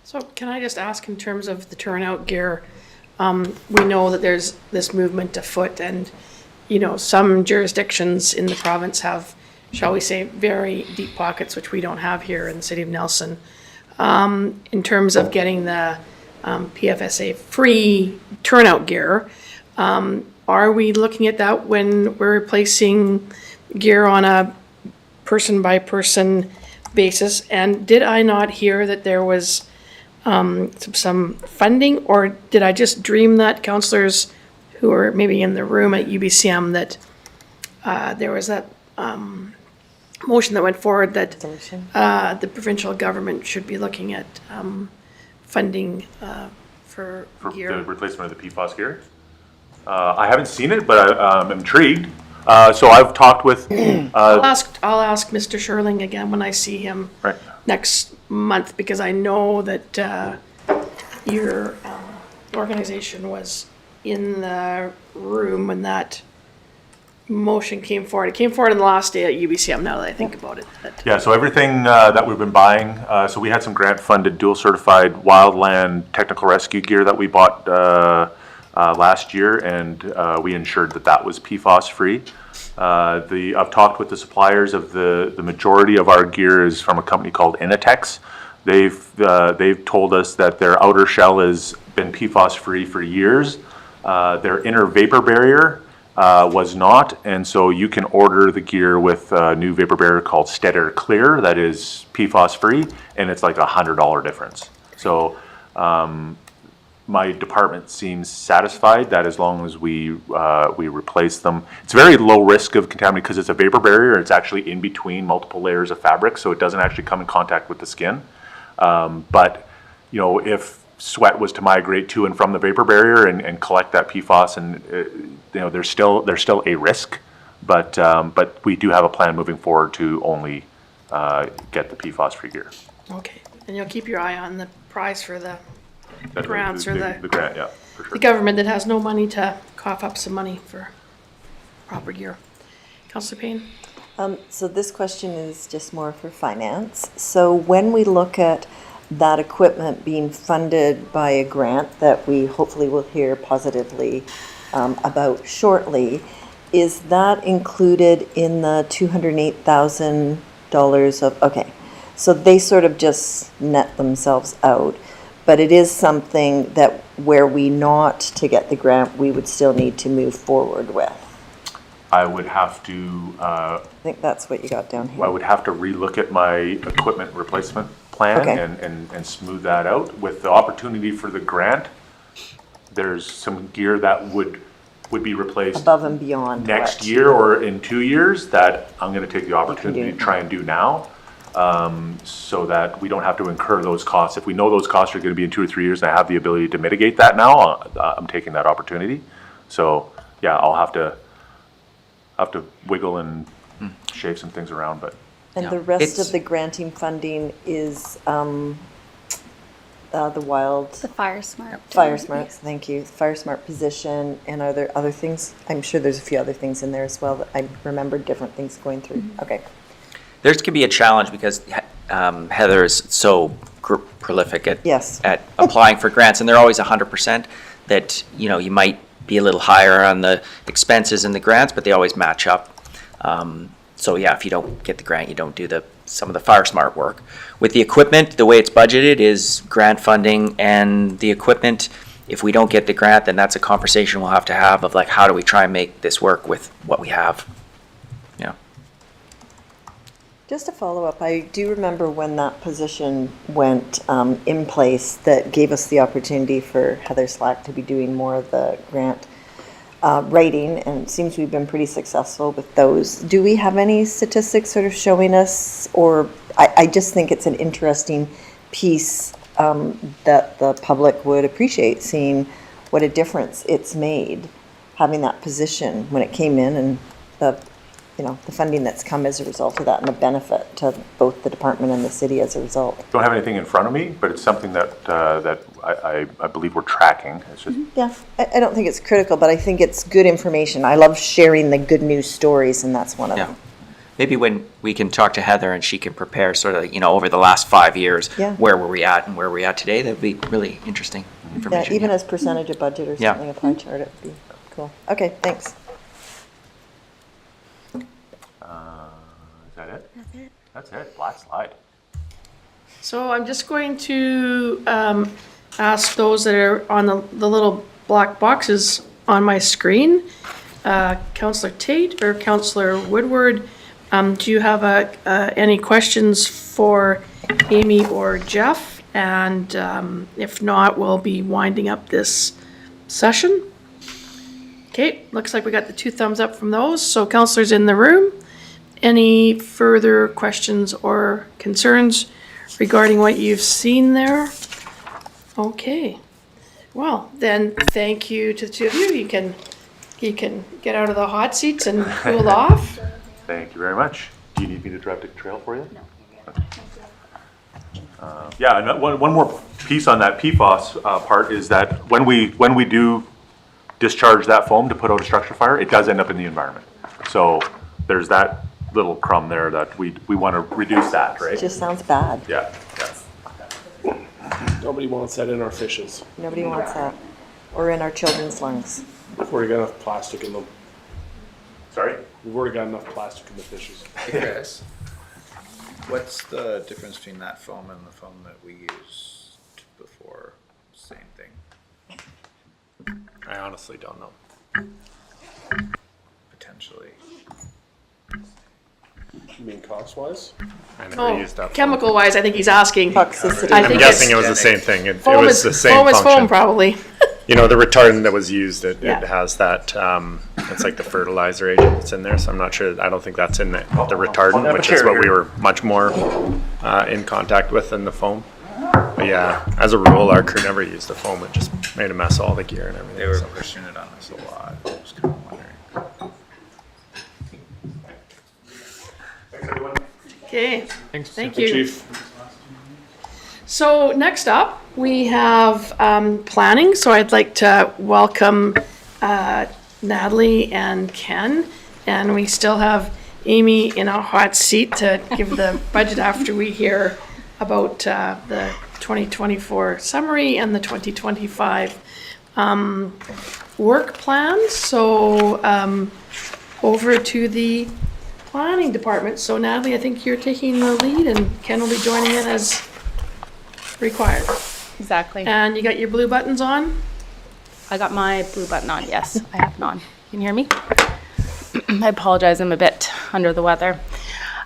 So can I just ask in terms of the turnout gear, we know that there's this movement afoot and, you know, some jurisdictions in the province have, shall we say, very deep pockets, which we don't have here in the city of Nelson. In terms of getting the PFSA free turnout gear, are we looking at that when we're replacing gear on a person by person basis? And did I not hear that there was some funding, or did I just dream that, councillors who are maybe in the room at UBCM, that there was that motion that went forward that the provincial government should be looking at funding for gear? The replacement of the PFAS gear? I haven't seen it, but I'm intrigued. So I've talked with. I'll ask Mr. Sherling again when I see him Right. next month, because I know that your organization was in the room when that motion came forward. It came forward on the last day at UBCM, now that I think about it. Yeah, so everything that we've been buying, so we had some grant-funded, dual-certified wildland technical rescue gear that we bought last year, and we ensured that that was PFAS-free. I've talked with the suppliers of the majority of our gear is from a company called Inatex. They've told us that their outer shell has been PFAS-free for years. Their inner vapor barrier was not, and so you can order the gear with a new vapor barrier called Steader Clear that is PFAS-free, and it's like $100 difference. So my department seems satisfied that as long as we replace them, it's very low risk of contamination because it's a vapor barrier. It's actually in between multiple layers of fabric, so it doesn't actually come in contact with the skin. But you know, if sweat was to migrate to and from the vapor barrier and collect that PFAS, and you know, there's still a risk. But we do have a plan moving forward to only get the PFAS-free gear. Okay, and you'll keep your eye on the prize for the grants or the grant, yeah, for sure. the government that has no money to cough up some money for proper gear. Councillor Payne? So this question is just more for finance. So when we look at that equipment being funded by a grant that we hopefully will hear positively about shortly, is that included in the $208,000 of, okay, so they sort of just net themselves out, but it is something that where we not to get the grant, we would still need to move forward with. I would have to. I think that's what you got down here. I would have to relook at my equipment replacement plan Okay. and smooth that out. With the opportunity for the grant, there's some gear that would be replaced Above and beyond. next what- year or in 2 years that I'm going to take the opportunity to try and do now, so that we don't have to incur those costs. If we know those costs are going to be in 2 or 3 years and I have the ability to mitigate that now, I'm taking that opportunity. So yeah, I'll have to wiggle and shave some things around, but. And Yeah. the rest It's- of the granting funding is the wild, The Fire Smart. Fire Smart, thank you, Fire Smart position, and are there other things? I'm sure there's a few other things in there as well that I remember different things going through. Okay. There can be a challenge because Heather is so prolific at Yes. at applying for grants, and they're always 100%. That you know, you might be a little higher on the expenses and the grants, but they always match up. So yeah, if you don't get the grant, you don't do some of the Fire Smart work. With the equipment, the way it's budgeted is grant funding, and the equipment, if we don't get the grant, then that's a conversation we'll have to have of like, how do we try and make this work with what we have? Yeah. Just to follow up, I do remember when that position went in place that gave us the opportunity for Heather Slack to be doing more of the grant writing, and it seems we've been pretty successful with those. Do we have any statistics sort of showing us, or I just think it's an interesting piece that the public would appreciate, seeing what a difference it's made, having that position when it came in, and the, you know, the funding that's come as a result of that, and the benefit to both the department and the city as a result. Don't have anything in front of me, but it's something that, that I believe we're tracking. It's just, Yeah, I don't think it's critical, but I think it's good information. I love sharing the good news stories, and that's one of Yeah. them. Maybe when we can talk to Heather and she can prepare sort of, over the last 5 years, Yeah. where were we at and where we're at today, that'd be really interesting Yeah, information. even as percentage of budget or Yeah. something, a pie chart, it would be cool. Okay, thanks. is that it? That's it. Last slide. So I'm just going to ask those that are on the little black boxes on my screen, Councillor Tate or Councillor Woodward, do you have any questions for Amy or Jeff? And if not, we'll be winding up this session. Okay, looks like we got the 2 thumbs up from those. So councillors in the room, any further questions or concerns regarding what you've seen there? Okay. Well, then, thank you to the 2 of you. You can get out of the hot seats and cool off. Thank you very much. Do you need me to drive the trail for you? No. Yeah, and one more piece on that PFAS part is that when we do discharge that foam to put out a structure fire, it does end up in the environment. So there's that little crumb there that we want to reduce that, right? It just sounds bad. Yeah. Nobody wants that in our fishes. Nobody wants that. Or in our children's lungs. We've already got enough plastic in them. Sorry? We've already got enough plastic in the fishes. Hey Chris, what's the difference between that foam and the foam that we used before? Same thing, I honestly don't know. potentially. You mean cost-wise? I never used that. Chemical wise, I think he's asking. Toxicity. I I'm think guessing it it's- was the same thing. It Foam was is, the same foam is function. foam, probably. You know, the retardant that was used, it Yeah. has that, it's like the fertilizer agent that's in there, so I'm not sure, I don't think that's in the retardant, which is what we were much more in contact with than the foam. But yeah, as a rule, our crew never used the foam, it just made a mess of all the gear and everything. They were so. pushing it on us a lot. I was kind of wondering. Okay, Thanks. thank Hey, you. Chief. So next up, we have planning. So I'd like to welcome Natalie and Ken. And we still have Amy in a hot seat to give the budget after we hear about the 2024 summary and the 2025 work plans. So over to the planning department. So Natalie, I think you're taking the lead and Ken will be joining in as required. Exactly. And you got your blue buttons on? I got my blue button on. Yes, I have it on. Can you hear me? I apologize. I'm a bit under the weather.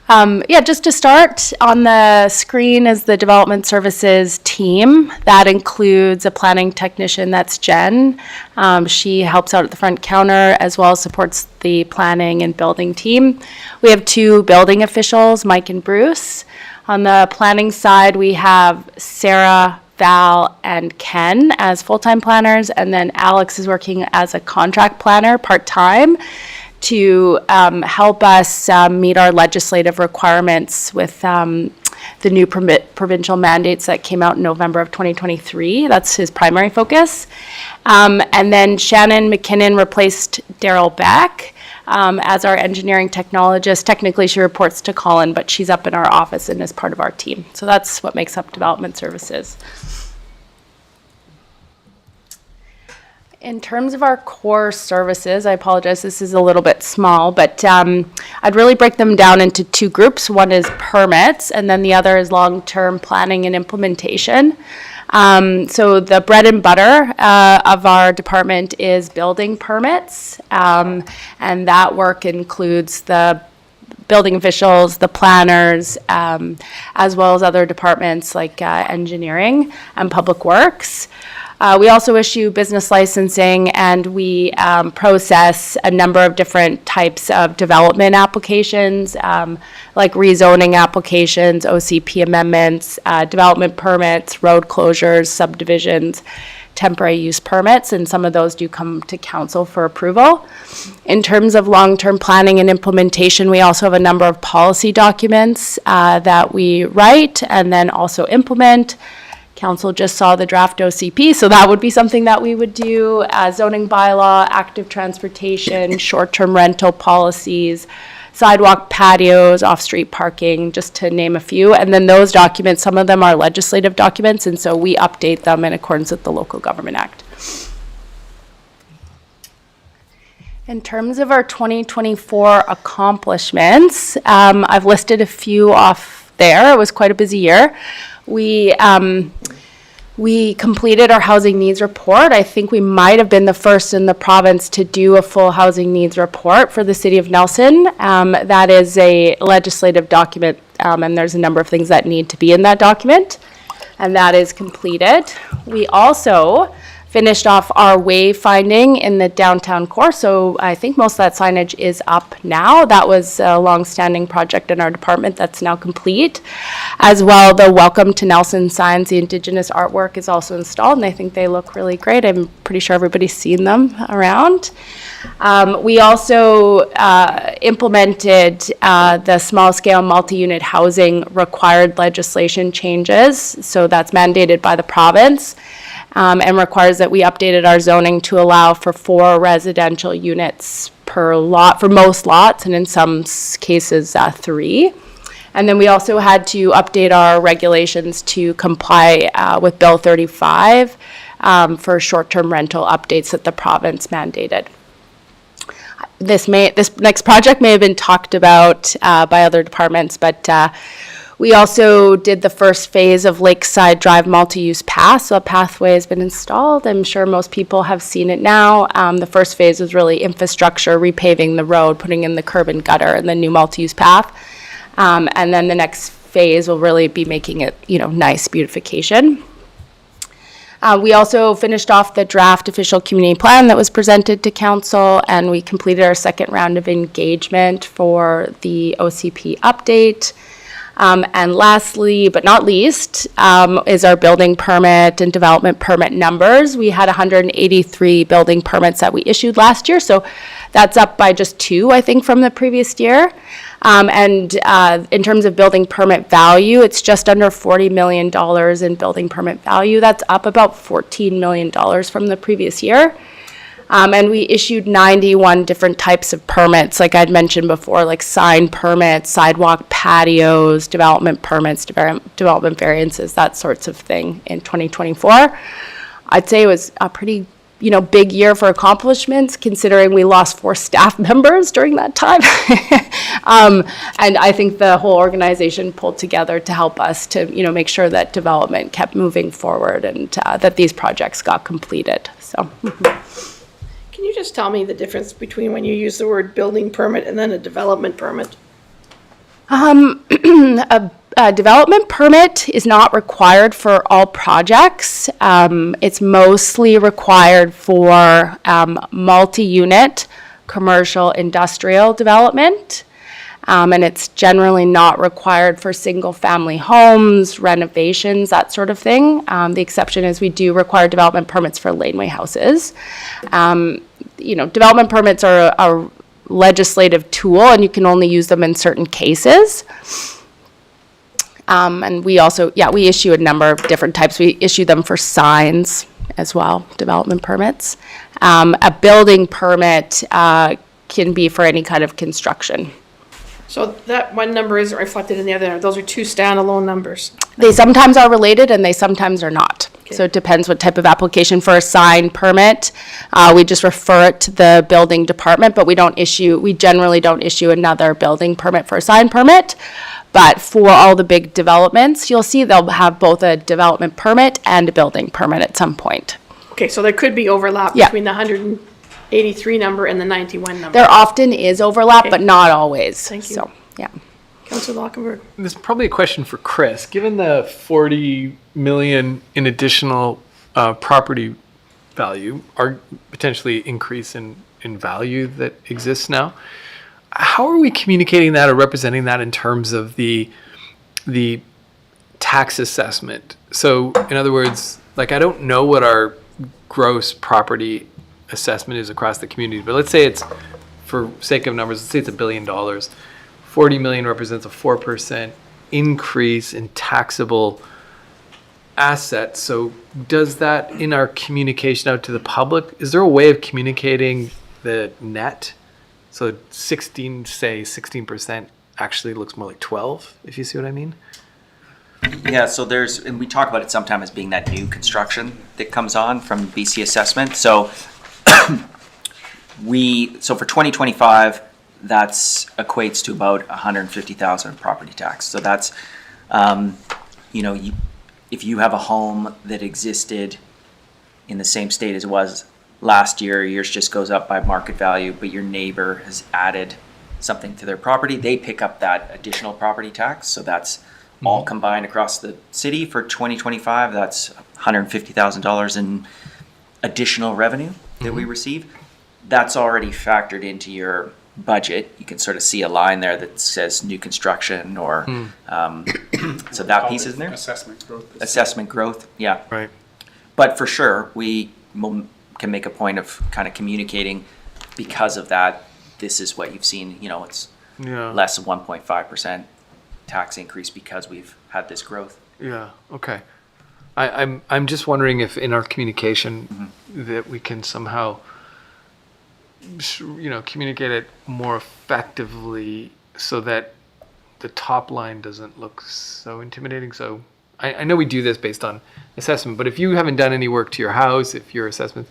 Yeah, just to start, on the screen is the development services team. That includes a planning technician, that's Jen. She helps out at the front counter as well as supports the planning and building team. We have 2 building officials, Mike and Bruce. On the planning side, we have Sarah, Val, and Ken as full-time planners, and then Alex is working as a contract planner part-time to help us meet our legislative requirements with the new provincial mandates that came out in November of 2023. That's his primary focus. And then Shannon McKinnon replaced Daryl Beck as our engineering technologist. Technically, she reports to Colin, but she's up in our office and is part of our team. So that's what makes up development services. In terms of our core services, I apologize, this is a little bit small, but I'd really break them down into 2 groups. One is permits, and then the other is long-term planning and implementation. So the bread and butter of our department is building permits, and that work includes the building officials, the planners, as well as other departments like engineering and public works. We also issue business licensing, and we process a number of different types of development applications, like rezoning applications, OCP amendments, development permits, road closures, subdivisions, temporary use permits, and some of those do come to council for approval. In terms of long-term planning and implementation, we also have a number of policy documents that we write and then also implement. Council just saw the draft OCP, so that would be something that we would do. Zoning bylaw, active transportation, short-term rental policies, sidewalk patios, off-street parking, just to name a few. And then those documents, some of them are legislative documents, and so we update them in accordance with the Local Government Act. In terms of our 2024 accomplishments, I've listed a few off there. It was quite a busy year. We completed our housing needs report. I think we might have been the first in the province to do a full housing needs report for the City of Nelson. That is a legislative document, and there's a number of things that need to be in that document, and that is completed. We also finished off our wayfinding in the downtown core, so I think most of that signage is up now. That was a long-standing project in our department that's now complete. As well, the Welcome to Nelson signs, the Indigenous artwork is also installed, and I think they look really great. I'm pretty sure everybody's seen them around. We also implemented the small-scale multi-unit housing required legislation changes, so that's mandated by the province. And requires that we updated our zoning to allow for 4 residential units per lot for most lots, and in some cases 3. And then we also had to update our regulations to comply with Bill 35 for short-term rental updates that the province mandated. This next project may have been talked about by other departments, but we also did the first phase of Lakeside Drive multi-use path, so a pathway has been installed. I'm sure most people have seen it now. The first phase was really infrastructure, repaving the road, putting in the curb and gutter, and the new multi-use path. And then the next phase will really be making it, nice beautification. We also finished off the draft official community plan that was presented to council, and we completed our second round of engagement for the OCP update. And lastly, but not least, is our building permit and development permit numbers. We had 183 building permits that we issued last year, so that's up by just 2, I think, from the previous year. And in terms of building permit value, it's just under $40 million in building permit value. That's up about $14 million from the previous year. And we issued 91 different types of permits, like I'd mentioned before, like sign permits, sidewalk patios, development permits, development variances, that sorts of thing in 2024. I'd say it was a pretty, big year for accomplishments, considering we lost 4 staff members during that time. And I think the whole organization pulled together to help us to, make sure that development kept moving forward and that these projects got completed. So. Can you just tell me the difference between when you use the word building permit and then a development permit? A development permit is not required for all projects. It's mostly required for multi-unit commercial industrial development. And it's generally not required for single-family homes, renovations, that sort of thing. The exception is we do require development permits for laneway houses. Development permits are a legislative tool, and you can only use them in certain cases. And we also, we issue a number of different types. We issue them for signs as well, development permits. A building permit can be for any kind of construction. So that one number isn't reflected in the other. Those are 2 standalone numbers. They sometimes are related and they sometimes are not. Okay. So it depends what type of application. For a sign permit, we just refer it to the building department, but we generally don't issue another building permit for a sign permit. But for all the big developments, you'll see they'll have both a development permit and a building permit at some point. Okay, so there could be overlap between the 183 number and the 91 number. There often is overlap, but not always. Thank you. So, yeah. Councilor Lockenberg. This is probably a question for Chris. Given the $40 million in additional property value, or potentially increase in value that exists now, how are we communicating that or representing that in terms of the tax assessment? So, in other words, I don't know what our gross property assessment is across the community, but let's say it's, for sake of numbers, let's say it's $1 billion. 40 million represents a 4% increase in taxable assets. So does that, in our communication out to the public, is there a way of communicating the net? So 16% actually looks more like 12, if you see what I mean? Yeah, so and we talk about it sometimes as being that new construction that comes on from BC assessment. So for 2025, that's equates to about 150,000 property tax. So that's, if you have a home that existed in the same state as it was last year, yours just goes up by market value, but your neighbor has added something to their property, they pick up that additional property tax. So that's all combined across the city for 2025. That's $150,000 in additional revenue that we receive. That's already factored into your budget. You can sort of see a line there that says new construction or so that piece is in there. Assessment growth. Assessment growth, yeah. Right. But for sure, we can make a point of kind of communicating because of that. This is what you've seen. It's less than 1.5% tax increase because we've had this growth. Yeah. Okay. I'm just wondering if in our communication that we can somehow communicate it more effectively so that the top line doesn't look so intimidating. So I know we do this based on assessment, but if you haven't done any work to your house, if your assessment,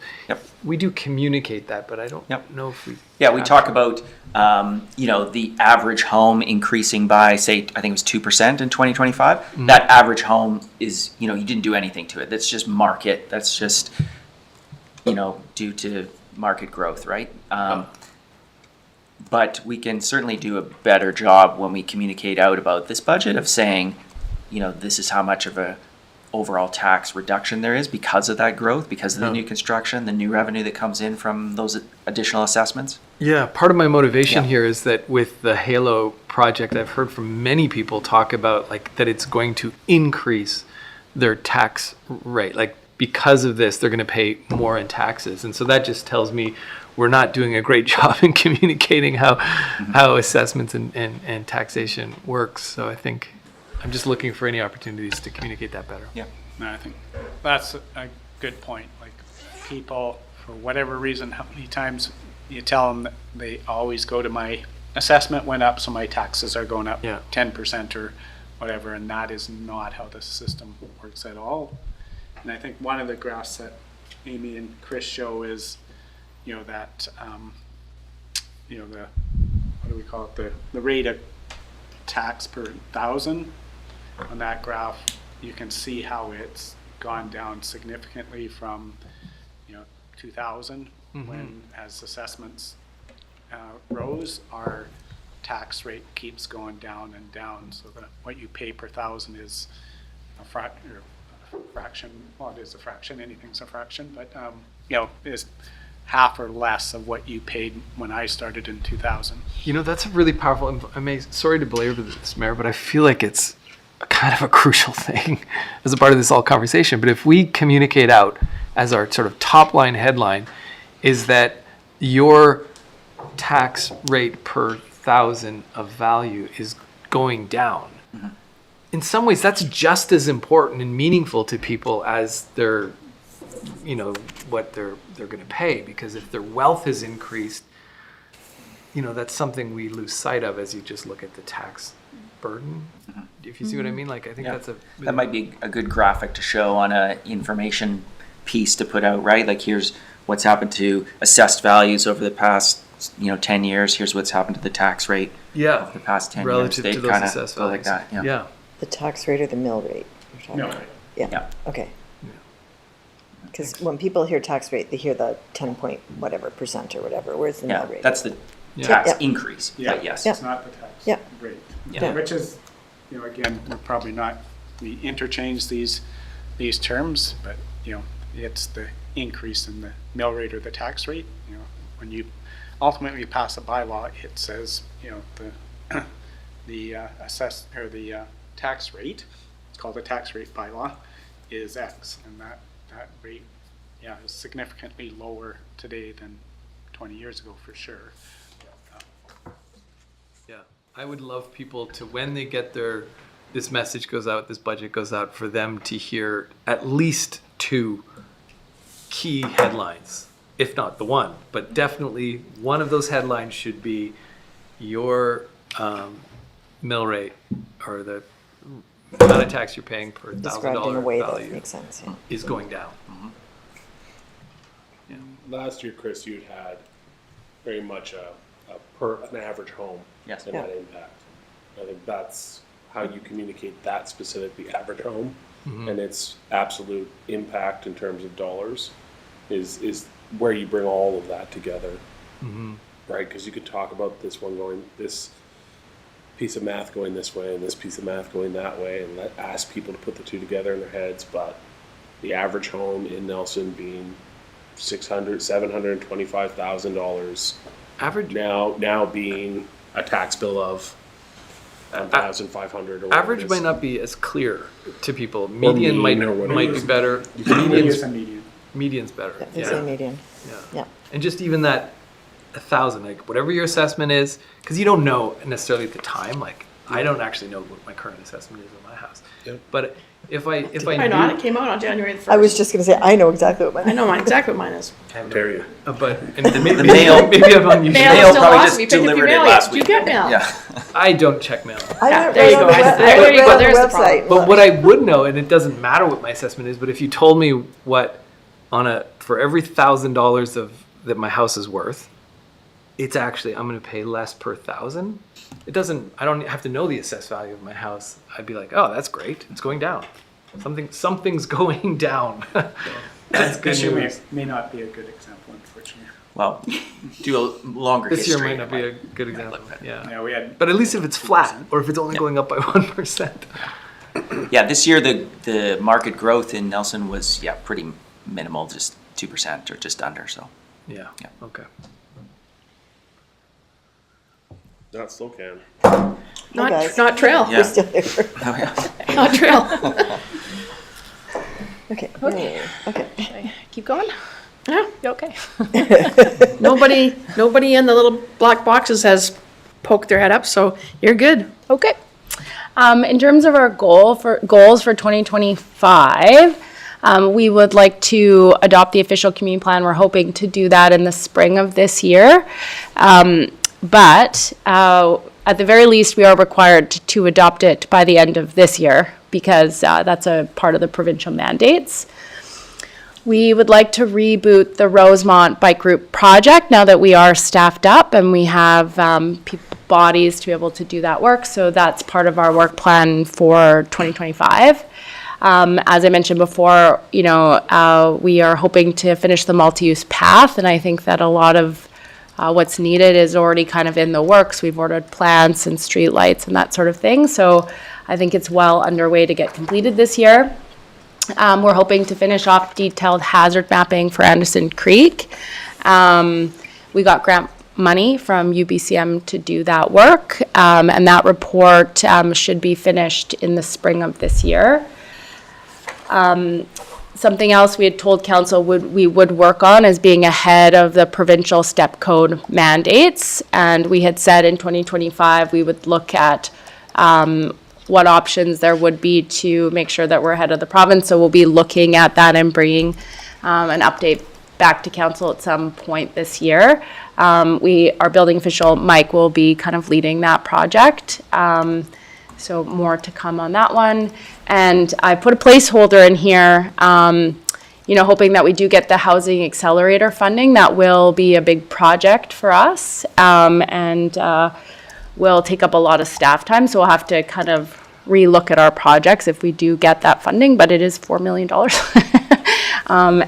we do communicate that, but I don't know if we. Yeah, we talk about, the average home increasing by, say, I think it was 2% in 2025. That average home is, you didn't do anything to it. That's just market. That's just, due to market growth, right? But we can certainly do a better job when we communicate out about this budget of saying, this is how much of a overall tax reduction there is because of that growth, because of the new construction, the new revenue that comes in from those additional assessments. Yeah, part of my motivation here is that with the Halo project, I've heard from many people talk about that it's going to increase their tax rate. Because of this, they're going to pay more in taxes. And so that just tells me we're not doing a great job in communicating how assessments and taxation works. So I think I'm just looking for any opportunities to communicate that better. Yeah. No, I think that's a good point. People, for whatever reason, how many times you tell them that they always go to my assessment went up, so my taxes are going up 10% or whatever, and that is not how the system works at all. And I think one of the graphs that Amy and Chris show is, that, the, what do we call it, the rate of tax per thousand. On that graph, you can see how it's gone down significantly from, 2000, when as assessments rose, our tax rate keeps going down and down. So that what you pay per thousand is a fraction. Well, it is a fraction. Anything's a fraction, but is half or less of what you paid when I started in 2000. That's a really powerful. Sorry to belabor this, Mayor, but I feel like it's kind of a crucial thing as a part of this whole conversation. But if we communicate out as our sort of top line headline is that your tax rate per thousand of value is going down. In some ways, that's just as important and meaningful to people as their, what they're going to pay. Because if their wealth has increased, that's something we lose sight of as you just look at the tax burden. If you see what I mean, I think that's that might be a good graphic to show on a information piece to put out, right? Here's what's happened to assessed values over the past 10 years. Here's what's happened to the tax rate of the past 10 relative years. to those assessed values. Like that. Yeah. The tax rate or the mill rate? You're talking Mill about? rate. Yeah. Okay. Because when people hear tax rate, they hear the 10 point whatever percent or whatever. Where's the mill rate? That's the tax increase. But yes. It's not the tax rate. Yeah. Which is, again, we're probably not, we interchange these terms, but, it's the increase in the mill rate or the tax rate. When you ultimately pass a bylaw, it says, the tax rate, it's called the tax rate bylaw, is X, and that rate, yeah, it's significantly lower today than 20 years ago for sure. Yeah, I would love people to, when they get this message goes out, this budget goes out, for them to hear at least 2 key headlines, if not the one, but definitely one of those headlines should be your mill rate, or the amount of tax you're paying per Described in a $1,000 way that value makes sense, yeah. is going down. Last year, Chris, you'd had very much an average home. Yes. And that impact. I think that's how you communicate that specific, the average home, and its absolute impact in terms of dollars is where you bring all of that together, right? Because you could talk about this one going, this piece of math going this way and this piece of math going that way, and ask people to put the two together in their heads, but the average home in Nelson being $725,000 Average now being a tax bill of 1,500 or whatever average it is. might not be as clear to people. Median might mean or whatever. be better. Use a median. Median's better. They say median, Yeah. yeah. And just even that 1,000, like whatever your assessment is, because you don't know necessarily at the time. Like I don't actually know what my current assessment is on my house. Yep. But if I I not, knew, it came out on January the 1st. I was just gonna say, I know exactly what I mine. know exactly what mine is. How dare you? but and maybe, The mail- maybe I'm unusual. Mail Mail still probably lost just me. Pick up your delivered it mail. last Did you week. get mail? Yeah. I don't check mail. I Yeah, went there you right go. on the There you go. right on There's the website. But what I would know, and it doesn't matter what my assessment is, but if you told me what for every $1,000 of that my house is worth, it's actually, I'm going to pay less per 1,000. It doesn't, I don't have to know the assessed value of my house. I'd be like, oh, that's great. It's going down. Something's going down. That's good This year news. may not be a good example, unfortunately. Well, do a longer This year history. might not be a good example. Yeah. Yeah, we had. But at least if it's flat, or if it's only going up by 1%. Yeah, this year the market growth in Nelson was pretty minimal, just 2% or just under. So Yeah. Yeah. Okay. Not Slocan. guys. Not trail. Yeah. We're still here. oh yeah. Not trail. Okay, okay. Keep going? Yeah. Okay. Nobody in the little black boxes has poked their head up, so you're good. Okay. In terms of our goals for 2025, we would like to adopt the official community plan. We're hoping to do that in the spring of this year. But at the very least, we are required to adopt it by the end of this year because that's a part of the provincial mandates. We would like to reboot the Rosemont Bike Group project now that we are staffed up and we have bodies to be able to do that work. So that's part of our work plan for 2025. As I mentioned before, we are hoping to finish the multi-use path, and I think that a lot of what's needed is already kind of in the works. We've ordered plants and street lights and that sort of thing. So I think it's well underway to get completed this year. We're hoping to finish off detailed hazard mapping for Anderson Creek. We got grant money from UBCM to do that work, and that report should be finished in the spring of this year. Something else we had told council we would work on is being ahead of the provincial step code mandates, and we had said in 2025 we would look at what options there would be to make sure that we're ahead of the province. So we'll be looking at that and bringing an update back to council at some point this year. Our building official, Mike, will be kind of leading that project. So more to come on that one. And I put a placeholder in here, hoping that we do get the housing accelerator funding. That will be a big project for us. And will take up a lot of staff time, so we'll have to kind of relook at our projects if we do get that funding, but it is $4 million.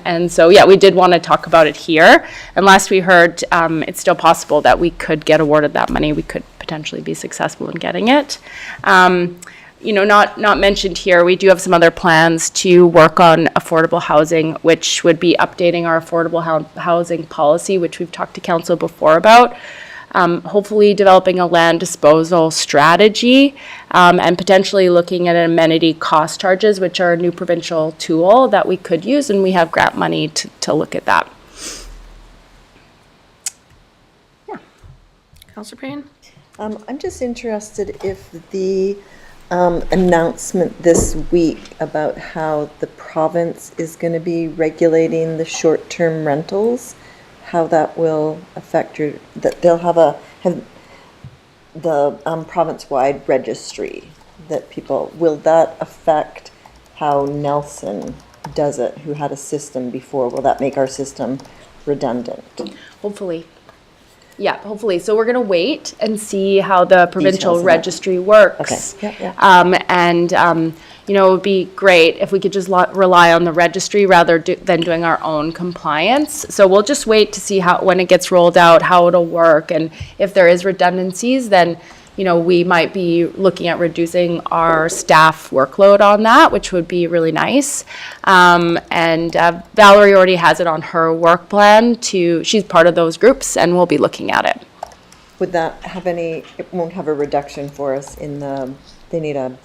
And so, we did want to talk about it here. And last we heard, it's still possible that we could get awarded that money. We could potentially be successful in getting it. Not mentioned here, we do have some other plans to work on affordable housing, which would be updating our affordable housing policy, which we've talked to council before about. hopefully developing a land disposal strategy, and potentially looking at amenity cost charges, which are a new provincial tool that we could use, and we have grant money to look at that. Councillor Payne? I'm just interested if the announcement this week about how the province is going to be regulating the short-term rentals, how that will affect that they'll have the province-wide registry that will that affect how Nelson does it, who had a system before? Will that make our system redundant? Hopefully. Yeah, hopefully. So we're going to wait and see how the provincial Details of that. registry works. Okay. Yeah. It would be great if we could just rely on the registry rather than doing our own compliance. So we'll just wait to see when it gets rolled out, how it'll work. And if there is redundancies, then, we might be looking at reducing our staff workload on that, which would be really nice. Valerie already has it on her work plan she's part of those groups, and we'll be looking at it. Would that have it won't have a reduction for us they need a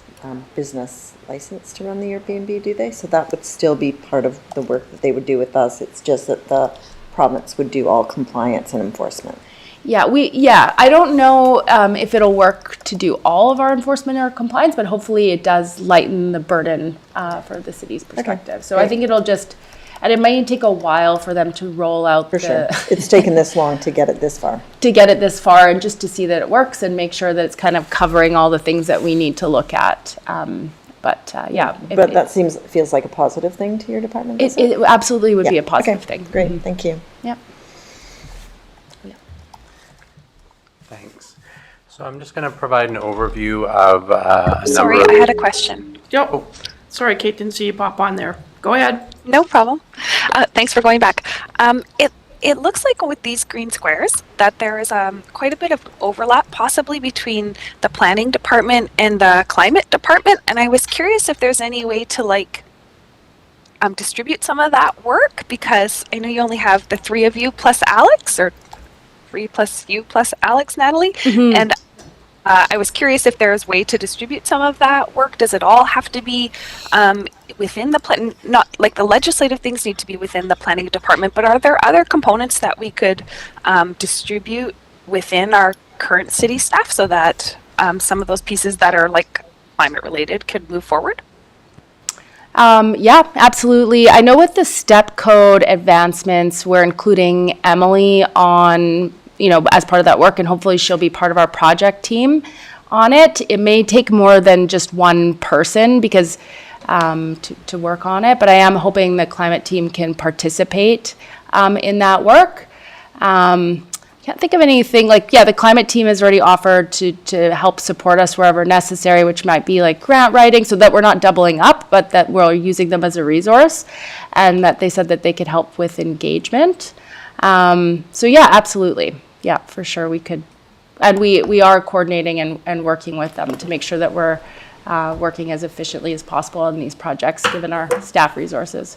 business license to run the Airbnb, do they? So that would still be part of the work that they would do with us. It's just that the province would do all compliance and enforcement. Yeah, I don't know if it'll work to do all of our enforcement or compliance, but hopefully it does lighten the burden for the city's perspective. Okay, so great. I think it'll and it might take a while for them to roll out For sure. It's taken this long to get it this far. And just to see that it works and make sure that it's kind of covering all the things that we need to look at. But that feels like a positive thing to your department, does it? It absolutely would be a positive thing. Great, thank you. Yep. Thanks. So I'm just going to provide an overview of Sorry, I had a question. Yep. Sorry, Kate, didn't see you pop on there. Go ahead. No problem. Thanks for going back. It looks like with these green squares that there is quite a bit of overlap possibly between the planning department and the climate department, and I was curious if there's any way to distribute some of that work, because I know you only have the three of you plus Alex, or 3 plus you plus Alex, Natalie, and I was curious if there's a way to distribute some of that work. Does it all have to be within the plan? Not like the legislative things need to be within the planning department, but are there other components that we could distribute within our current city staff so that some of those pieces that are climate related could move forward? Yeah, absolutely. I know with the step code advancements, we're including Emily on, as part of that work, and hopefully she'll be part of our project team on it. It may take more than just one person because to work on it, but I am hoping the climate team can participate in that work. Can't think of anything the climate team has already offered to help support us wherever necessary, which might be grant writing, so that we're not doubling up, but that we're using them as a resource, and that they said that they could help with engagement. So yeah, absolutely. Yeah, for sure we could. And we are coordinating and working with them to make sure that we're working as efficiently as possible on these projects, given our staff resources.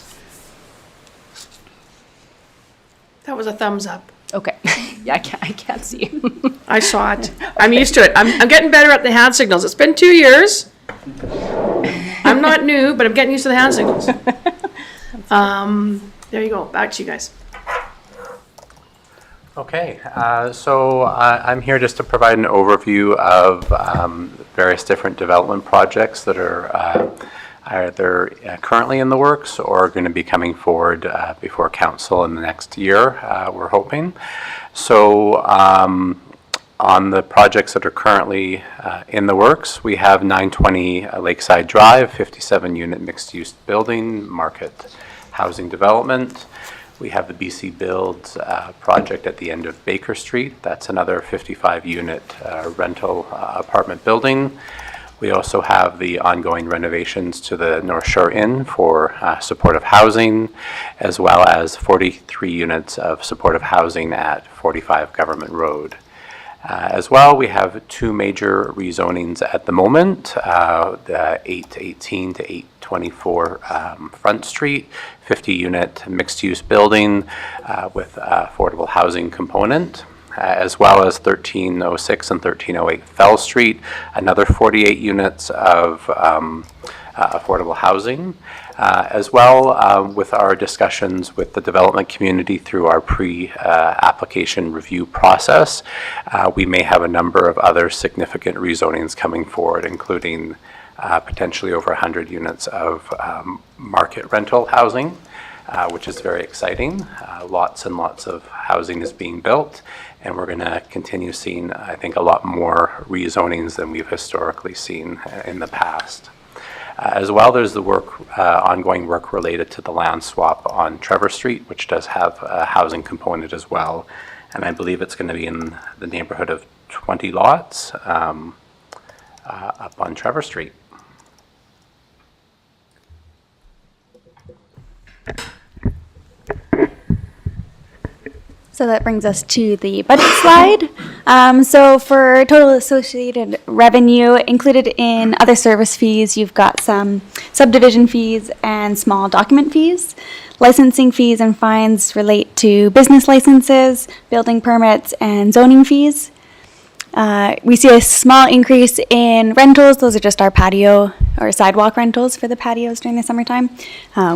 That was a thumbs up. Okay. Yeah, I can't see. I saw it. I'm used to it. I'm getting better at the hand signals. It's been 2 years. I'm not new, but I'm getting used to the hand signals. There you go. Back to you guys. Okay, so I'm here just to provide an overview of various different development projects that are either currently in the works or going to be coming forward before council in the next year, we're hoping. So on the projects that are currently in the works, we have 920 Lakeside Drive, 57-unit mixed-use building, market housing development. We have the BC Builds project at the end of Baker Street. That's another 55-unit rental apartment building. We also have the ongoing renovations to the North Shore Inn for supportive housing, as well as 43 units of supportive housing at 45 Government Road. As well, we have 2 major rezonings at the moment, the 818 to 824 Front Street, 50-unit mixed-use building with affordable housing component. as well as 1306 and 1308 Fell Street, another 48 units of affordable housing. As well, with our discussions with the development community through our pre-application review process, we may have a number of other significant rezonings coming forward, including potentially over 100 units of market rental housing, which is very exciting. Lots and lots of housing is being built, and we're going to continue seeing, I think, a lot more rezonings than we've historically seen in the past. As well, there's the ongoing work related to the land swap on Trevor Street, which does have a housing component as well. And I believe it's going to be in the neighborhood of 20 lots up on Trevor Street. So that brings us to the budget slide. So for total associated revenue included in other service fees, you've got some subdivision fees and small document fees. Licensing fees and fines relate to business licenses, building permits, and zoning fees. We see a small increase in rentals. Those are just our patio or sidewalk rentals for the patios during the summertime.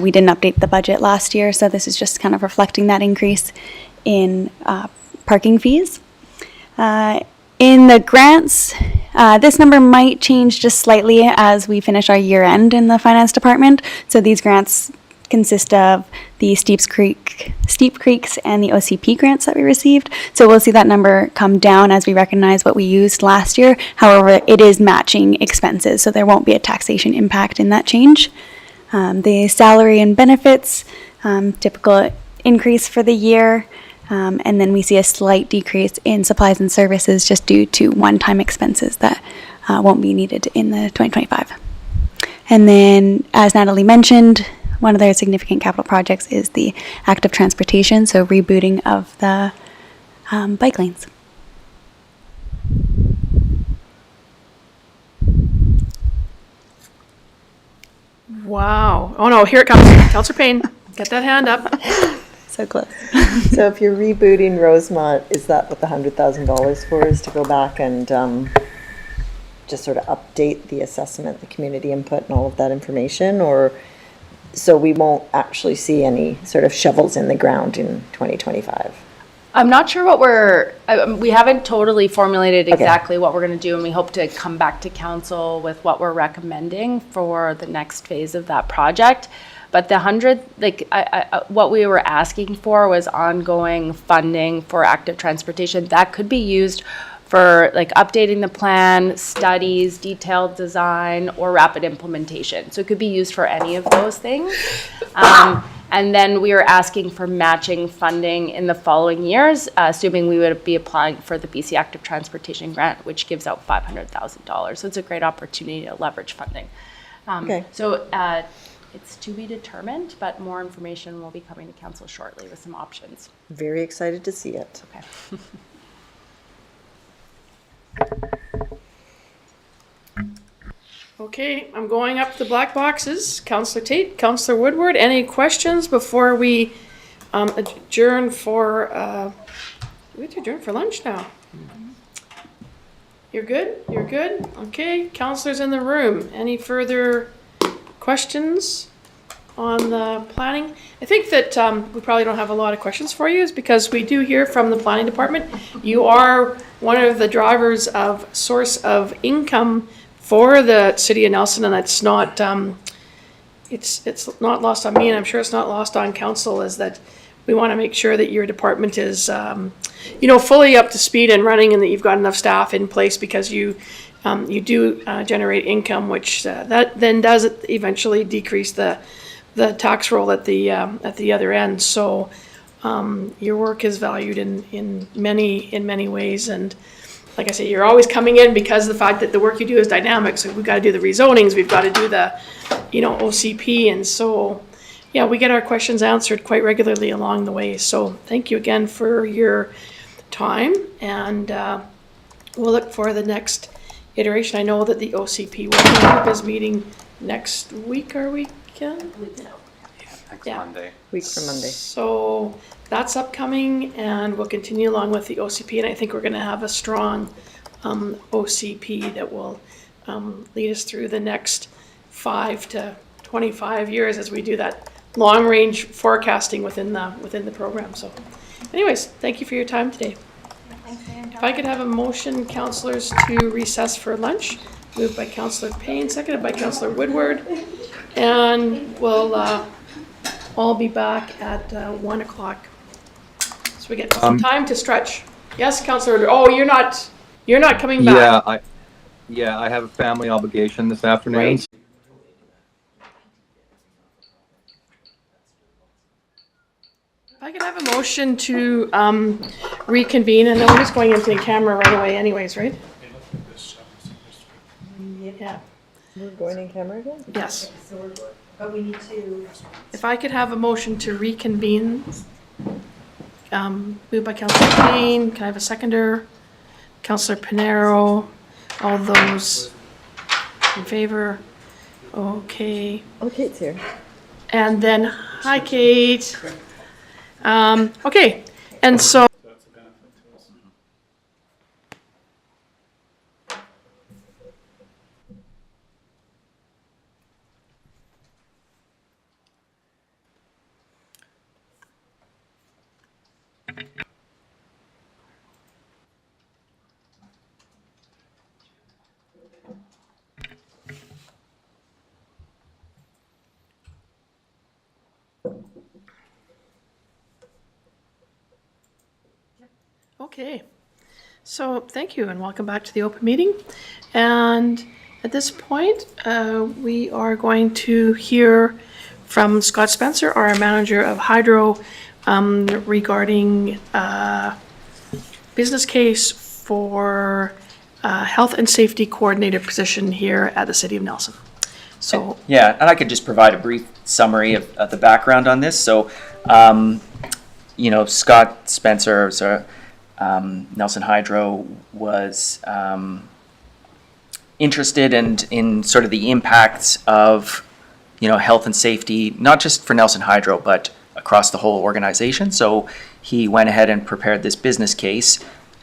We didn't update the budget last year, so this is just kind of reflecting that increase in parking fees. In the grants, this number might change just slightly as we finish our year end in the finance department. So these grants consist of the Steep Creeks and the OCP grants that we received. So we'll see that number come down as we recognize what we used last year. However, it is matching expenses, so there won't be a taxation impact in that change. The salary and benefits, typical increase for the year. And then we see a slight decrease in supplies and services just due to one-time expenses that won't be needed in the 2025. And then, as Natalie mentioned, one of their significant capital projects is the active transportation, so rebooting of the bike lanes. Wow. Oh no, here it comes. Councillor Payne, get that hand up. So close. So if you're rebooting Rosemont, is that what the $100,000 for, is to go back and just sort of update the assessment, the community input and all of that information? Or so we won't actually see any sort of shovels in the ground in 2025? I'm not sure we haven't totally formulated exactly what we're going to do, and we hope to come back to council with what we're recommending for the next phase of that project. But the 100, what we were asking for was ongoing funding for active transportation. That could be used for updating the plan, studies, detailed design, or rapid implementation. So it could be used for any of those things. And then we were asking for matching funding in the following years, assuming we would be applying for the BC Active Transportation Grant, which gives out $500,000. So it's a great opportunity to leverage funding. So it's to be determined, but more information will be coming to council shortly with some options. Very excited to see it. Okay, I'm going up the black boxes. Councillor Tate, Councillor Woodward, any questions before we adjourn for, we have to adjourn for lunch now. You're good? You're good? Okay, councillors in the room, any further questions on the planning? I think that we probably don't have a lot of questions for you, is because we do hear from the planning department. You are one of the drivers of source of income for the city of Nelson, and it's not it's not lost on me, and I'm sure it's not lost on council, is that we want to make sure that your department is fully up to speed and running, and that you've got enough staff in place, because you do generate income, which that then does eventually decrease the tax roll at the other end. So your work is valued in many ways, and like I say, you're always coming in because of the fact that the work you do is dynamic. So we've got to do the rezonings, we've got to do the OCP, and so yeah, we get our questions answered quite regularly along the way. So thank you again for your time, and we'll look for the next iteration. I know that the OCP working group is meeting next week or weekend. Next Yeah. Monday. Week from Monday. So that's upcoming, and we'll continue along with the OCP, and I think we're gonna have a strong OCP that will lead us through the next 5 to 25 years as we do that long-range forecasting within the program. So anyways, thank you for your time today. If I could have a motion, councillors, to recess for lunch. Moved by Councillor Payne, seconded by Councillor Woodward. And we'll all be back at 1 o'clock. So we get some time to stretch. Yes, Councillor Woodward. Oh, you're not coming back. I have a family obligation this afternoon. Right. If I could have a motion to reconvene, and then we're just going into camera right away anyways, right? Yeah. We're going in camera again? Yes. But we need to. If I could have a motion to reconvene, moved by Councillor Payne, can I have a seconder? Councillor Pinero, all those in favor? Okay. Oh, Kate's here. And then, hi Kate. Okay, and so. Okay, so thank you and welcome back to the open meeting. And at this point, we are going to hear from Scott Spencer, our manager of Hydro, regarding business case for health and safety coordinator position here at the City of Nelson. So yeah, and I could just provide a brief summary of the background on this. So, Scott Spencer, Nelson Hydro was interested in sort of the impacts of, health and safety, not just for Nelson Hydro, but across the whole organization. So he went ahead and prepared this business case,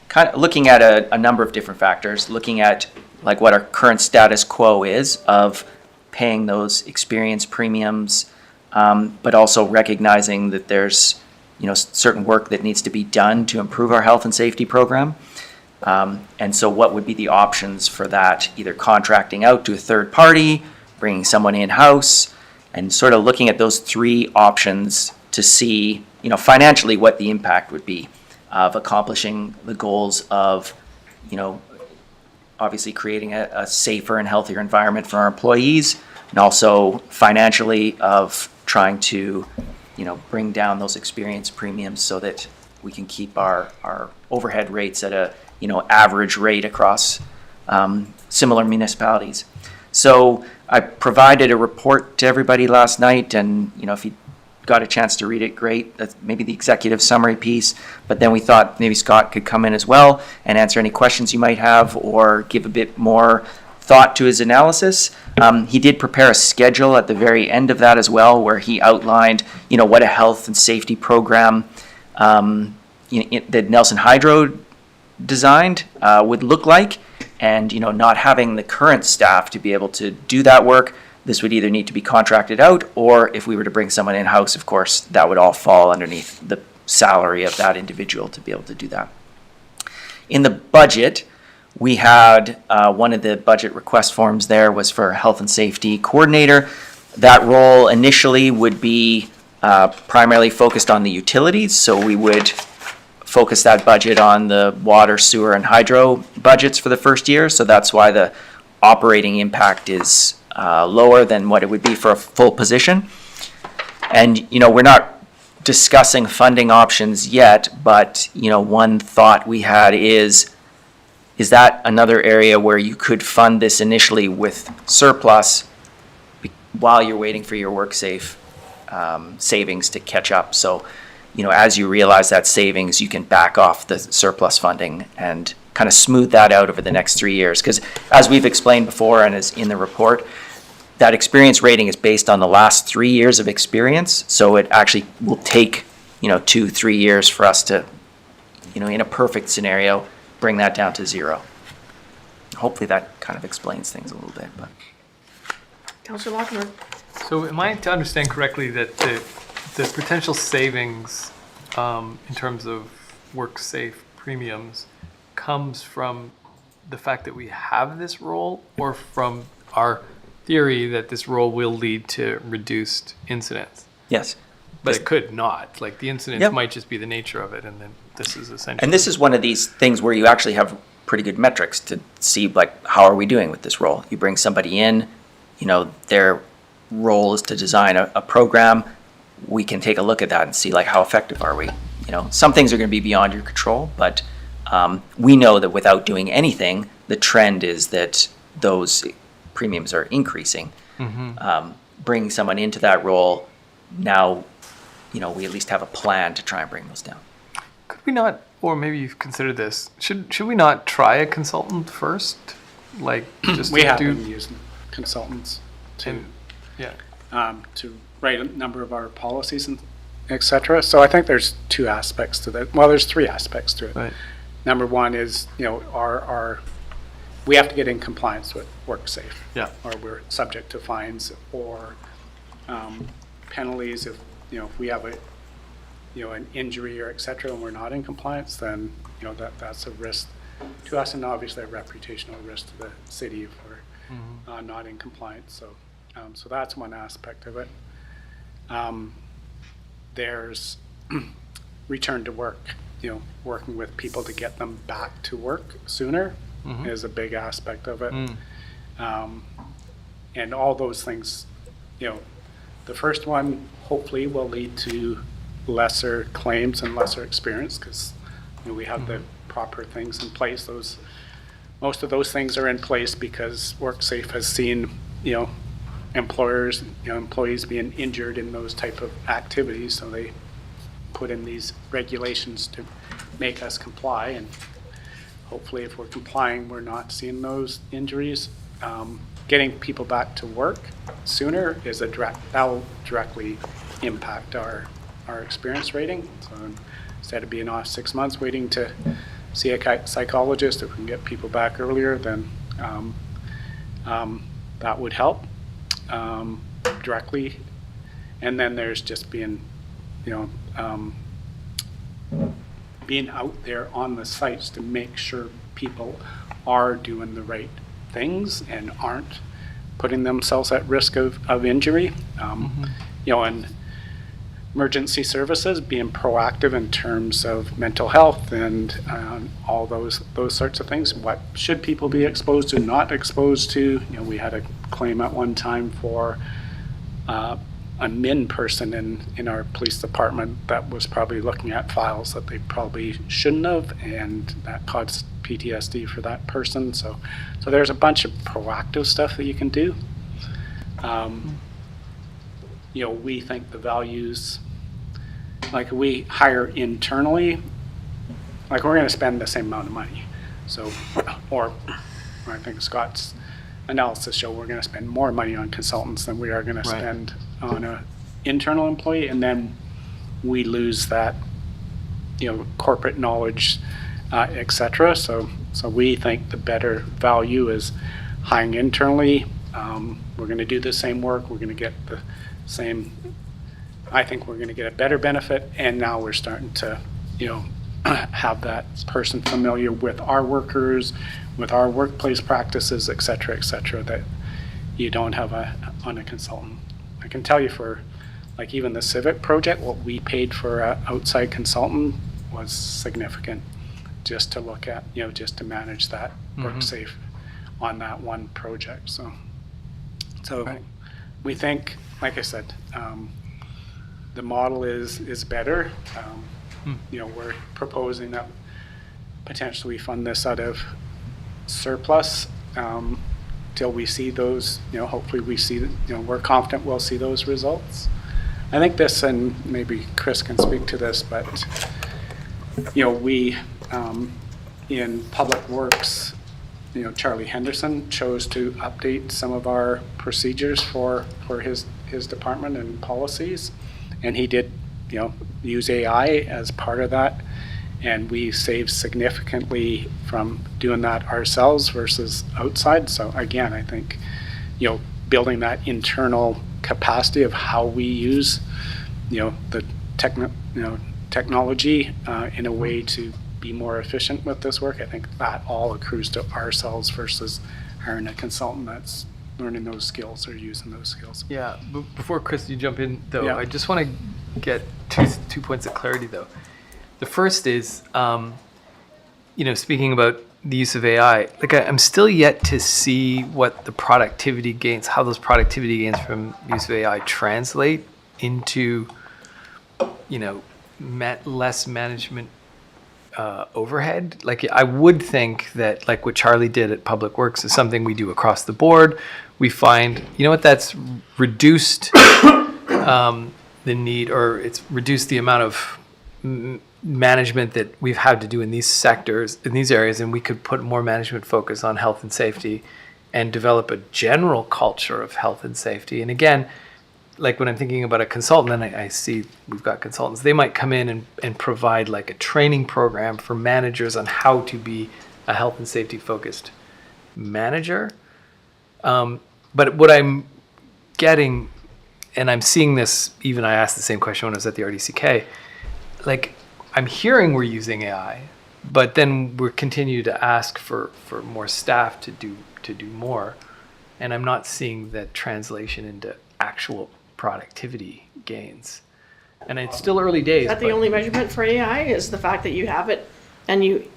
kind of looking at a number of different factors, looking at like what our current status quo is of paying those experience premiums, but also recognizing that there's certain work that needs to be done to improve our health and safety program. And so what would be the options for that? Either contracting out to a third party, bringing someone in-house, and sort of looking at those three options to see, financially what the impact would be of accomplishing the goals of, obviously creating a safer and healthier environment for our employees, and also financially of trying to bring down those experience premiums so that we can keep our overhead rates at a, average rate across similar municipalities. So I provided a report to everybody last night, and, if you got a chance to read it, great. That's maybe the executive summary piece, but then we thought maybe Scott could come in as well and answer any questions you might have or give a bit more thought to his analysis. He did prepare a schedule at the very end of that as well, where he outlined, what a health and safety program that Nelson Hydro designed would look like, and not having the current staff to be able to do that work. This would either need to be contracted out, or if we were to bring someone in-house, of course, that would all fall underneath the salary of that individual to be able to do that. In the budget, we had one of the budget request forms there was for health and safety coordinator. That role initially would be primarily focused on the utilities, so we would focus that budget on the water, sewer, and hydro budgets for the first year. So that's why the operating impact is lower than what it would be for a full position. And, we're not discussing funding options yet, but, one thought we had is that another area where you could fund this initially with surplus while you're waiting for your WorkSafe savings to catch up? So, as you realize that savings, you can back off the surplus funding and kind of smooth that out over the next 3 years. Because as we've explained before and is in the report, that experience rating is based on the last 3 years of experience. So it actually will take, 2-3 years for us to, in a perfect scenario, bring that down to 0. Hopefully that kind of explains things a little bit, but. Councillor Lochner. So am I to understand correctly that the potential savings in terms of WorkSafe premiums comes from the fact that we have this role, or from our theory that this role will lead to reduced incidents? Yes. But it could not. Like, the incidents Yep. might just be the nature of it, and then this is essentially. And this is one of these things where you actually have pretty good metrics to see, like, how are we doing with this role? You bring somebody in, their role is to design a program. We can take a look at that and see, like, how effective are we? Some things are going to be beyond your control, but we know that without doing anything, the trend is that those premiums are increasing. Bringing someone into that role, now, we at least have a plan to try and bring those down. Could we not, or maybe you've considered this, should we not try a consultant first? Like, just We to have do. been using consultants to Yeah. to write a number of our policies and et cetera. So I think there's 2 aspects to that. Well, there's 3 aspects to it. Right. Number one is, we have to get in compliance with WorkSafe. Yeah. Or we're subject to fines or penalties if we have an injury or et cetera, and we're not in compliance, then, that's a risk to us, and obviously a reputational risk to the city if we're not in compliance. So that's one aspect of it. There's return to work, working with people to get them back to work sooner is a big aspect of it. And all those things, the first one hopefully will lead to lesser claims and lesser experience because we have the proper things in place. Most of those things are in place because WorkSafe has seen, employers, employees being injured in those type of activities, so they put in these regulations to make us comply, and hopefully if we're complying, we're not seeing those injuries. Getting people back to work sooner is that'll directly impact our experience rating. So instead of being off 6 months waiting to see a psychologist, if we can get people back earlier, then that would help directly. And then there's just being out there on the sites to make sure people are doing the right things and aren't putting themselves at risk of injury. And emergency services being proactive in terms of mental health and all those sorts of things. What should people be exposed to, not exposed to? We had a claim at one time for a min person in our police department that was probably looking at files that they probably shouldn't have, and that caused PTSD for that person. So there's a bunch of proactive stuff that you can do. We think the values, like we hire internally, like we're going to spend the same amount of money. So, or I think Scott's analysis show we're going to spend more money on consultants than we are going to spend on an internal employee, and then we lose that, corporate knowledge, et cetera. So we think the better value is hiring internally. We're going to do the same work. We're going to get the same. I think we're going to get a better benefit, and now we're starting to, have that person familiar with our workers, with our workplace practices, et cetera, that you don't have on a consultant. I can tell you for, like, even the Civic project, what we paid for an outside consultant was significant, just to look at, just to manage that WorkSafe on that one project. So we think, like I said, the model is better. We're proposing that potentially we fund this out of surplus till we see those, hopefully we see, we're confident we'll see those results. I think this, and maybe Chris can speak to this, but, we in Public Works, Charlie Henderson chose to update some of our procedures for his department and policies. And he did, use AI as part of that. And we saved significantly from doing that ourselves versus outside. So again, I think, building that internal capacity of how we use, the technology in a way to be more efficient with this work. I think that all accrues to ourselves versus hiring a consultant that's learning those skills or using those skills. Yeah, before Chris, you jump in though, Yeah. I just want to get two points of clarity though. The first is, speaking about the use of AI, like I'm still yet to see what the productivity gains, how those productivity gains from use of AI translate into, less management overhead. Like I would think that like what Charlie did at Public Works is something we do across the board. We find, that's reduced the need, or it's reduced the amount of management that we've had to do in these sectors, in these areas, and we could put more management focus on health and safety and develop a general culture of health and safety. And again, like when I'm thinking about a consultant, and I see we've got consultants, they might come in and provide like a training program for managers on how to be a health and safety focused manager. But what I'm getting, and I'm seeing this, even I asked the same question when I was at the RDCK, like I'm hearing we're using AI, but then we're continue to ask for more staff to do more. And I'm not seeing that translation into actual productivity gains. And it's still early days. Is that the only measurement for AI, is the fact that you have it and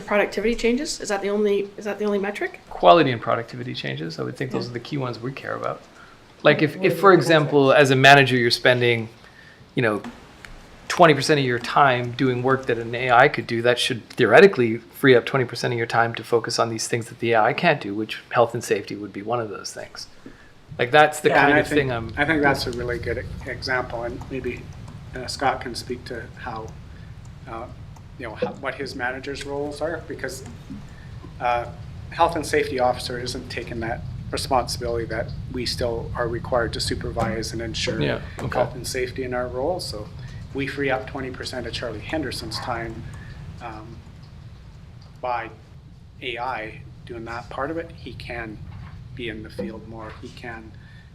productivity changes? Is that the only metric? Quality and productivity changes. I would think those are the key ones we care about. Like if for example, as a manager, you're spending, 20% of your time doing work that an AI could do, that should theoretically free up 20% of your time to focus on these things that the AI can't do, which health and safety would be one of those things. Like that's the kind of thing I think that's a really good example, and maybe Scott can speak to how, what his manager's roles are, because health and safety officer isn't taking that responsibility that we still are required to supervise and ensure health and safety in our role. So we free up 20% of Charlie Henderson's time by AI doing that part of it. He can be in the field more. He can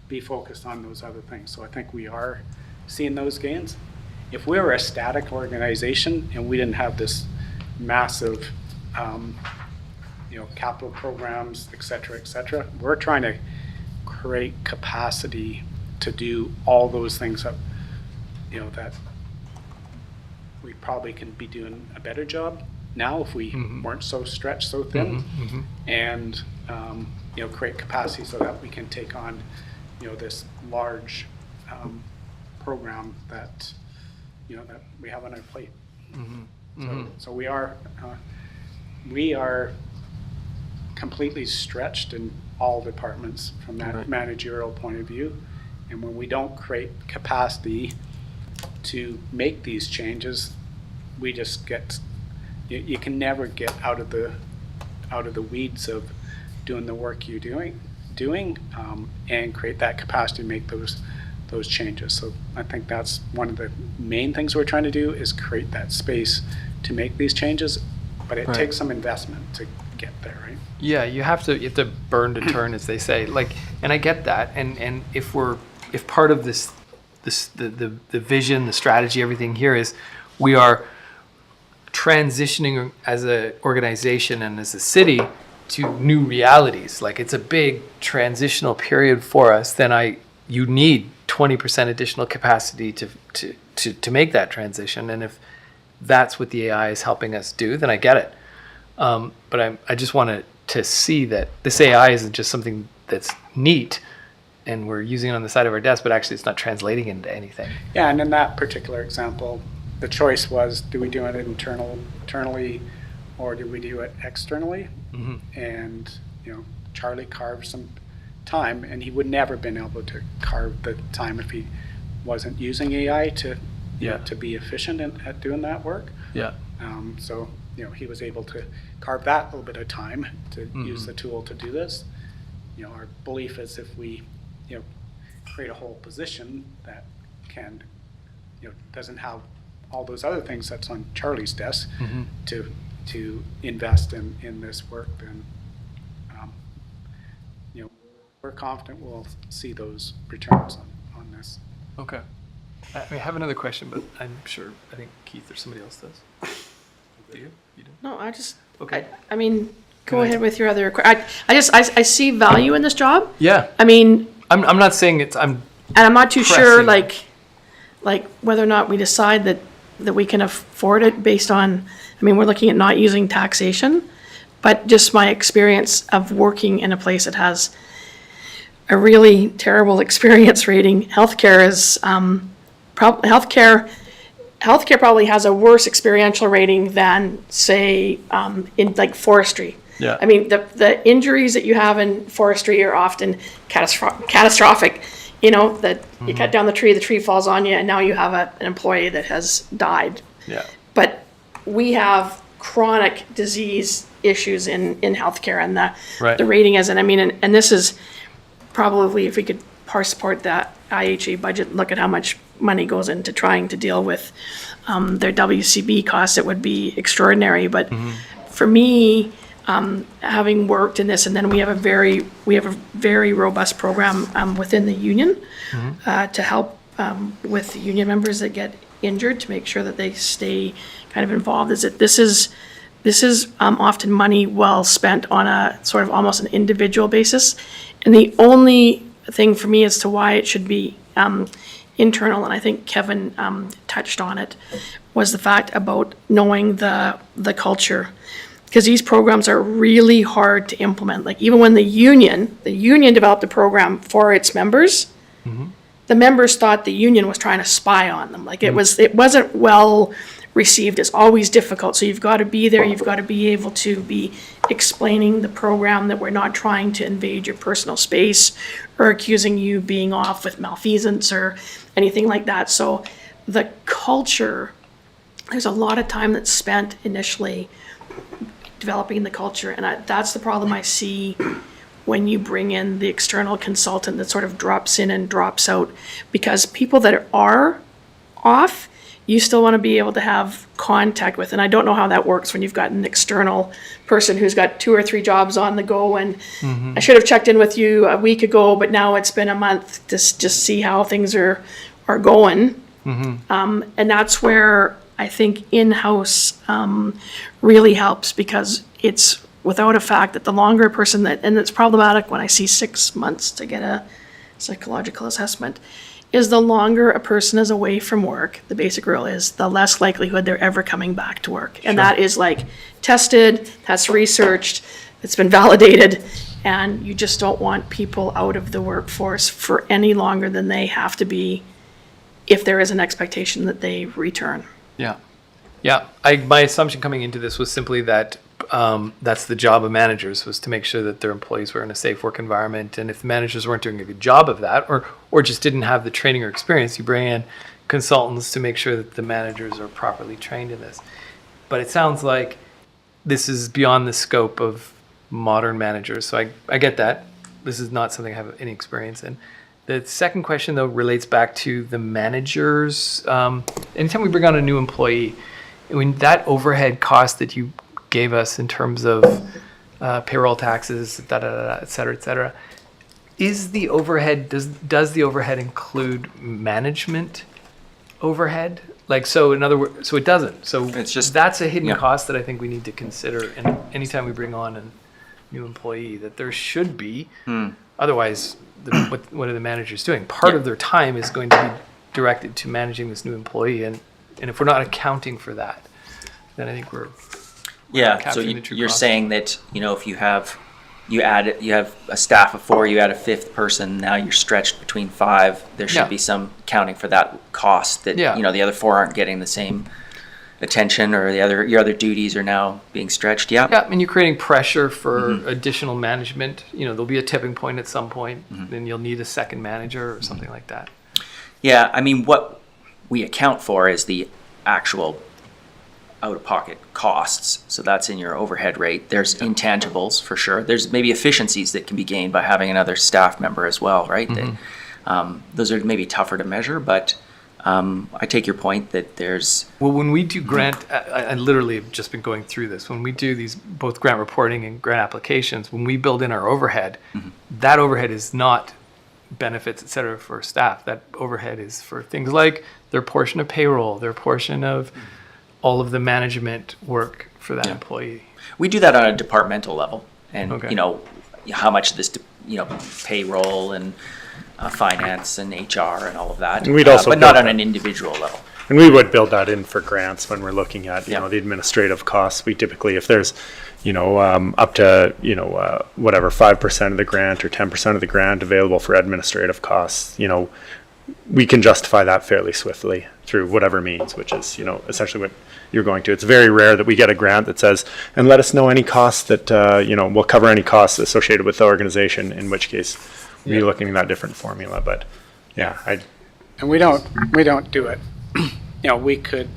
be focused on those other things. So I think we are seeing those gains. If we were a static organization and we didn't have this massive, capital programs, et cetera, we're trying to create capacity to do all those things that, that we probably can be doing a better job now if we weren't so stretched, so thin, and create capacity so that we can take on, this large program that, that we have on our plate. So we are completely stretched in all departments from that managerial point of view, and when we don't create capacity to make these changes, we just get, you can never get out of the weeds of doing the work you're doing and create that capacity to make those changes. So I think that's one of the main things we're trying to do, is create that space to make these changes, but it takes some investment to get there, right? Yeah, you have to burn to turn, as they say. Like, and I get that. And if part of the vision, the strategy, everything here is we are transitioning as an organization and as a city to new realities. Like it's a big transitional period for us. Then you need 20% additional capacity to make that transition. And if that's what the AI is helping us do, then I get it. But I just wanted to see that this AI isn't just something that's neat and we're using it on the side of our desk, but actually it's not translating into anything. Yeah, and in that particular example, the choice was, do we do it internally or do we do it externally? And, Charlie carved some time, and he would never been able to carve the time if he wasn't using AI to be efficient at doing that work. Yeah. So he was able to carve that little bit of time to use the tool to do this. Our belief is if we, create a whole position that can, doesn't have all those other things that's on Charlie's desk to invest in this work, then, we're confident we'll see those returns on this. Okay. I have another question, but I think Keith or somebody else does. Do you? You do? No, I just, Okay. I mean, go ahead with your other, I see value in this job. Yeah. I mean, I'm not saying and I'm not too sure, pressing. like whether or not we decide that we can afford it based on, we're looking at not using taxation, but just my experience of working in a place that has a really terrible experience rating. Healthcare is, healthcare probably has a worse experiential rating than, say, in like forestry. Yeah. The injuries that you have in forestry are often catastrophic. That you cut down the tree falls on you, and now you have an employee that has died. Yeah. But we have chronic disease issues in healthcare, and the rating isn't. And this is probably, if we could parse apart that IHA budget, look at how much money goes into trying to deal with their WCB costs, it would be extraordinary. But for me, having worked in this, and then we have a very robust program within the union to help with the union members that get injured, to make sure that they stay kind of involved. This is often money well spent on a sort of almost an individual basis. And the only thing for me as to why it should be internal, and I think Kevin touched on it, was the fact about knowing the culture. Because these programs are really hard to implement. Like even when the union developed a program for its members, the members thought the union was trying to spy on them. Like it wasn't well received. It's always difficult. So you've got to be there. You've got to be able to be explaining the program, that we're not trying to invade your personal space or accusing you being off with malfeasance or anything like that. So the culture, there's a lot of time that's spent initially developing the culture. And that's the problem I see when you bring in the external consultant that sort of drops in and drops out. Because people that are off, you still want to be able to have contact with. And I don't know how that works when you've got an external person who's got 2 or 3 jobs on the go. And I should have checked in with you a week ago, but now it's been a month to just see how things are going. And that's where I think in-house really helps, because it's without a fact that the longer a person and it's problematic when I see 6 months to get a psychological assessment, is the longer a person is away from work, the basic rule is, the less likelihood they're ever coming back to work. And that is like tested, that's researched, it's been validated, and you just don't want people out of the workforce for any longer than they have to be if there is an expectation that they return. Yeah. Yeah. My assumption coming into this was simply that that's the job of managers, was to make sure that their employees were in a safe work environment. And if the managers weren't doing a good job of that, or just didn't have the training or experience, you bring in consultants to make sure that the managers are properly trained in this. But it sounds like this is beyond the scope of modern managers. So I get that. This is not something I have any experience in. The second question, though, relates back to the managers. Anytime we bring on a new employee, when that overhead cost that you gave us in terms of payroll taxes, et cetera, is the overhead, does the overhead include management overhead? Like, so in other words, so it doesn't. So it's just, that's a hidden cost that I think we need to consider anytime we bring on a new employee, that there should be. Otherwise, what are the managers doing? Part of their time is going to be directed to managing this new employee, and if we're not accounting for that, then I think we're so capturing the true you're cost. saying that, if you have a staff of 4, you add a 5th person, now you're stretched between 5. There should be some accounting for that cost, that the other 4 aren't getting the same attention, or your other duties are now being stretched. And you're creating pressure for additional management. There'll be a tipping point at some point, then you'll need a second manager or something like that. What we account for is the actual out-of-pocket costs, so that's in your overhead rate. There's intangibles for sure. There's maybe efficiencies that can be gained by having another staff member as well, right? Those are maybe tougher to measure, but I take your point that there's... Well, when we do grant, I literally have just been going through this. When we do these, both grant reporting and grant applications, when we build in our overhead, that overhead is not benefits, et cetera, for staff. That overhead is for things like their portion of payroll, their portion of all of the management work for that employee. We do that on a departmental level, and Okay. you know how much this, you know, payroll and finance and HR and all of that. And we'd also but not build on that. an individual level. And we would build that in for grants when we're looking at, you know, the administrative costs. We typically, if there's, you know, up to, you know, whatever, 5% of the grant or 10% of the grant available for administrative costs, you know, we can justify that fairly swiftly through whatever means, which is, you know, essentially what you're going to. It's very rare that we get a grant that says, and let us know any costs that, you know, we'll cover any costs associated with the organization, in which case we'll be looking at that different formula. But yeah, And we don't do it. You know, we could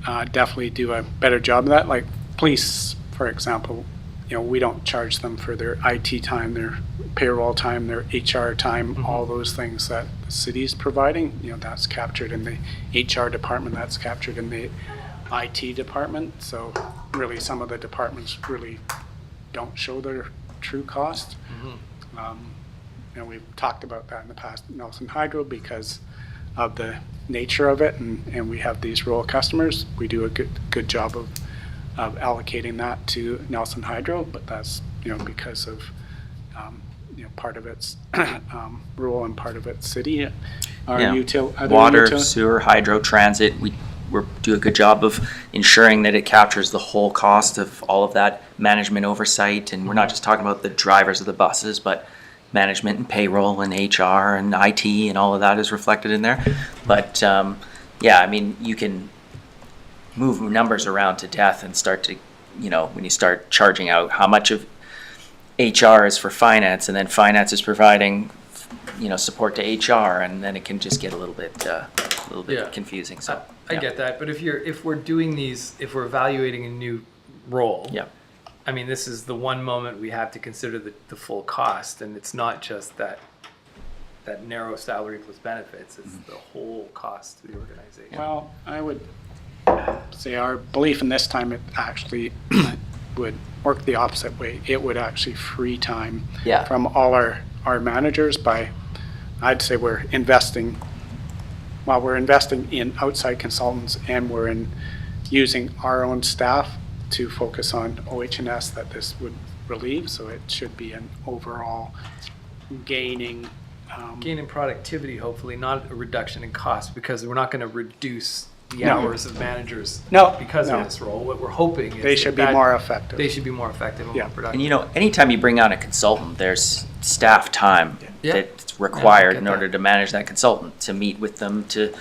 definitely do a better job of that. Like police, for example, you know, we don't charge them for their IT time, their payroll time, their HR time, all those things that the city's providing. You know, that's captured in the HR department, that's captured in the IT department. So really, some of the departments really don't show their true cost. You know, we've talked about that in the past, Nelson Hydro, because of the nature of it, and we have these rural customers. We do a good job of allocating that to Nelson Hydro, but that's, you know, because of you know, part of it's rural and part of it's city. Our Water, sewer, hydro, transit. We do a good job of ensuring that it captures the whole cost of all of that management oversight, and we're not just talking about the drivers of the buses, but management and payroll and HR and IT and all of that is reflected in there. But yeah, I mean, you can move numbers around to death and start to, you know, when you start charging out how much of HR is for finance, and then finance is providing, you know, support to HR, and then it can just get a little bit confusing. So I get that, but if we're doing these, if we're evaluating a new role, I mean, this is the one moment we have to consider the full cost, and it's not just that narrow salary plus benefits, it's the whole cost to the organization. Well, I would say our belief in this time, it actually would work the opposite way. It would actually free time from all our managers by, I'd say we're investing in outside consultants, and we're using our own staff to focus on OH&S that this would relieve. So it should be an overall gaining productivity, hopefully, not a reduction in cost, because we're not going to reduce the hours of managers because of this role. What we're hoping is they should be more effective. They should be more effective and more productive. And you know, anytime you bring on a consultant, there's staff time that's required in order to manage that consultant, to meet with them, to,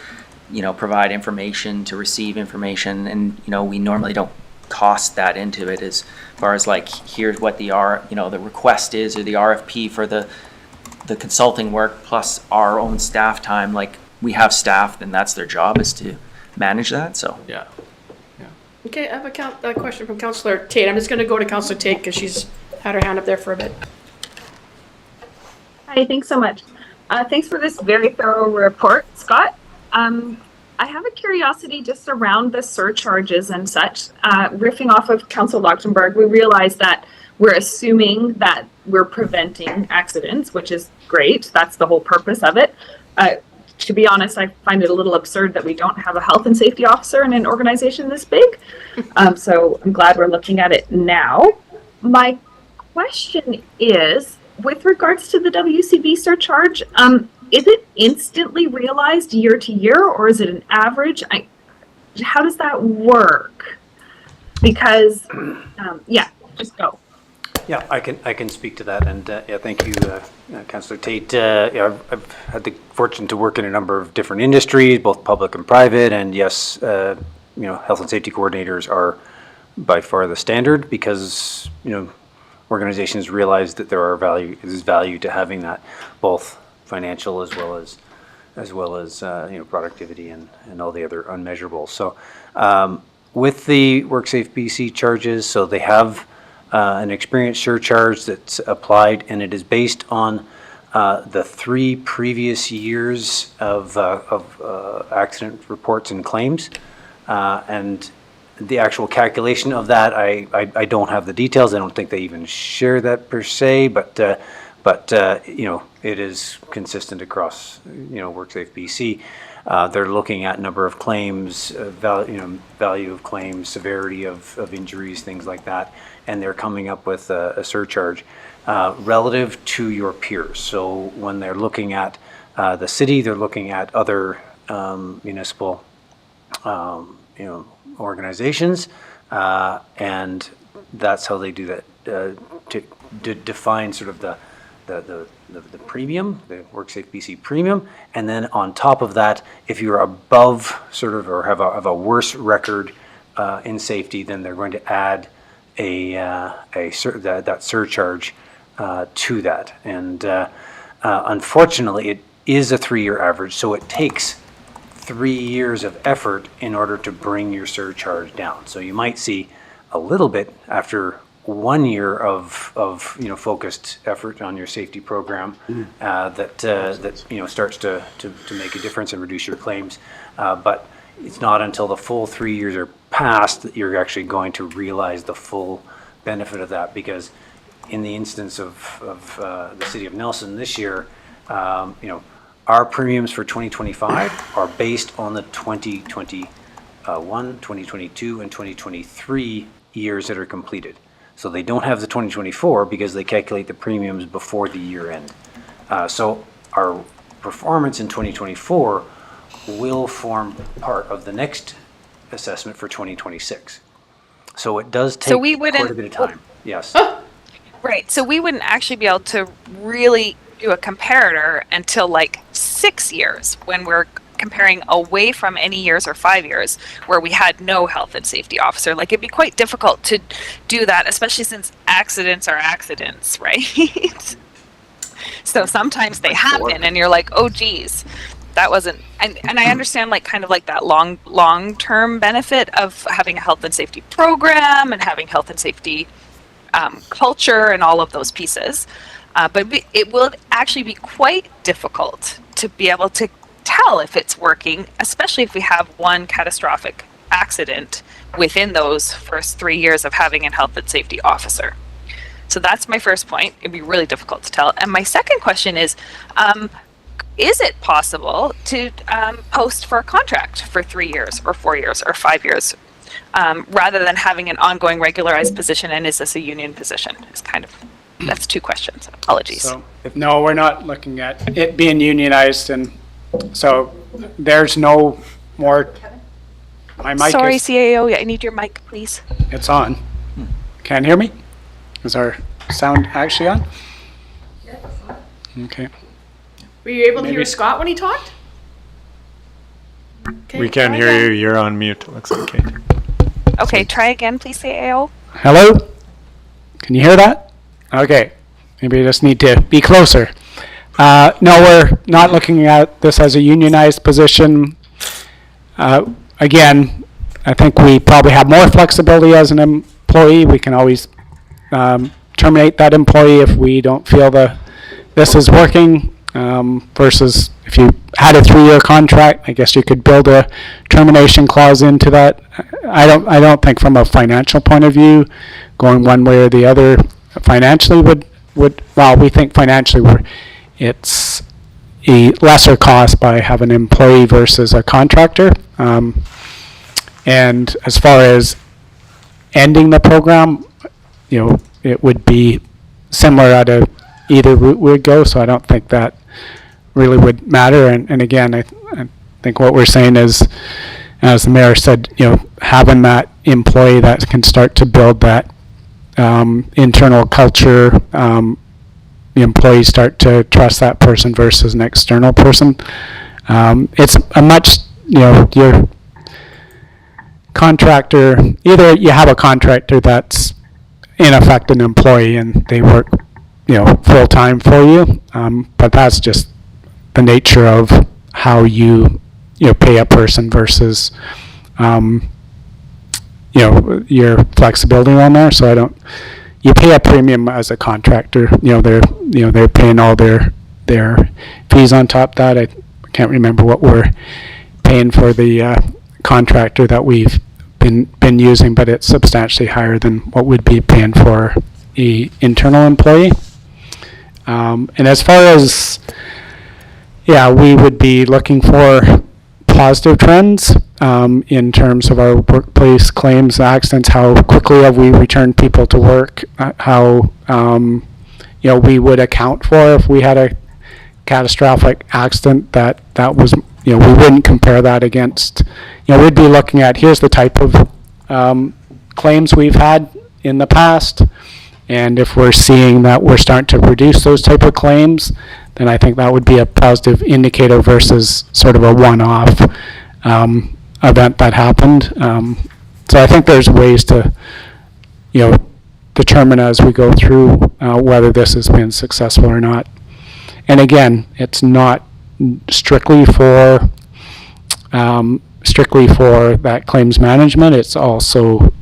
you know, provide information, to receive information, and you know, we normally don't cost that into it as far as like, here's what the request is, or the RFP for the consulting work plus our own staff time. Like, we have staff, and that's their job, is to manage that. So Okay, I have a question from Councillor Tate. I'm just going to go to Councillor Tate because she's had her hand up there for a bit. Hi, thanks so much. Thanks for this very thorough report, Scott. I have a curiosity just around the surcharges and such. Riffing off of Councillor Lochtenberg, we realize that we're assuming that we're preventing accidents, which is great. That's the whole purpose of it. To be honest, I find it a little absurd that we don't have a health and safety officer in an organization this big. So I'm glad we're looking at it now. My question is, with regards to the WCB surcharge, is it instantly realized year to year, or is it an average? How does that work? Because, just go. Yeah, I can speak to that, and thank you, Councillor Tate. I've had the fortune to work in a number of different industries, both public and private, and yes, health and safety coordinators are by far the standard, because organizations realize that there is value to having that, both financial as well as as well as, productivity and all the other unmeasurables. So with the WorkSafe BC charges, so they have an experience surcharge that's applied, and it is based on the 3 previous years of accident reports and claims. And the actual calculation of that, I don't have the details. I don't think they even share that per se, but it is consistent across, WorkSafe BC. They're looking at number of claims, value of claims, severity of injuries, things like that, and they're coming up with a surcharge relative to your peers. So when they're looking at the city, they're looking at other municipal, organizations, and that's how they do that to define sort of the premium, the WorkSafe BC premium, and then on top of that, if you're above sort of or have a worse record in safety, then they're going to add that surcharge to that. And unfortunately, it is a 3-year average, so it takes 3 years of effort in order to bring your surcharge down. So you might see a little bit after 1 year of focused effort on your safety program that starts to make a difference and reduce your claims. But it's not until the full 3 years are passed that you're actually going to realize the full benefit of that, because in the instance of the city of Nelson this year, our premiums for 2025 are based on the 2021, 2022, and 2023 years that are completed. So they don't have the 2024 because they calculate the premiums before the year end. So our performance in 2024 will form part of the next assessment for 2026. So it does take quite a bit of time. Yes. Right. So we wouldn't actually be able to really do a comparator until like 6 years, when we're comparing away from any years or 5 years where we had no health and safety officer. Like, it'd be quite difficult to do that, especially since accidents are accidents, right? So sometimes they happen and you're like, oh geez, that wasn't, and I understand like kind of like that long-term benefit of having a health and safety program and having health and safety culture and all of those pieces. But it will actually be quite difficult to be able to tell if it's working, especially if we have one catastrophic accident within those first 3 years of having a health and safety officer. So that's my first point. It'd be really difficult to tell. And my second question is it possible to post for a contract for 3 years or 4 years or 5 years rather than having an ongoing regularized position? And is this a union position? It's kind of, that's 2 questions. Apologies. So, no, we're not looking at it being unionized, and so there's no more. My mic Sorry, is, CAO, I need your mic, please. it's on. Can't hear me? Is our sound actually on? Okay. Were you able to hear Maybe. Scott when he talked? Okay, We can't try hear again. you. You're on mute. It looks like, Kate. Okay, try again, please, CAO. Hello? Can you hear that? Okay. Maybe I just need to be closer. No, we're not looking at this as a unionized position. Again, I think we probably have more flexibility as an employee. We can always terminate that employee if we don't feel this is working, versus if you had a 3-year contract, I guess you could build a termination clause into that. I don't think from a financial point of view, going one way or the other financially would well, we think financially it's a lesser cost by having an employee versus a contractor. And as far as ending the program, it would be similar at either route would go, so I don't think that really would matter. And again, I think what we're saying is, as the mayor said, having that employee that can start to build that internal culture, the employees start to trust that person versus an external person. It's a much, your contractor, either you have a contractor that's in effect an employee and they work, full time for you, but that's just the nature of how you pay a person versus your flexibility on there. So you pay a premium as a contractor. They're paying all their fees on top of that. I can't remember what we're paying for the contractor that we've been using, but it's substantially higher than what we'd be paying for the internal employee. And as far as, we would be looking for positive trends in terms of our workplace claims, accidents, how quickly have we returned people to work, how we would account for if we had a catastrophic accident that was, we wouldn't compare that against, we'd be looking at, here's the type of claims we've had in the past, and if we're seeing that we're starting to reduce those type of claims, then I think that would be a positive indicator versus sort of a one-off event that happened. So I think there's ways to, determine as we go through whether this has been successful or not. And again, it's not strictly for that claims management. It's also,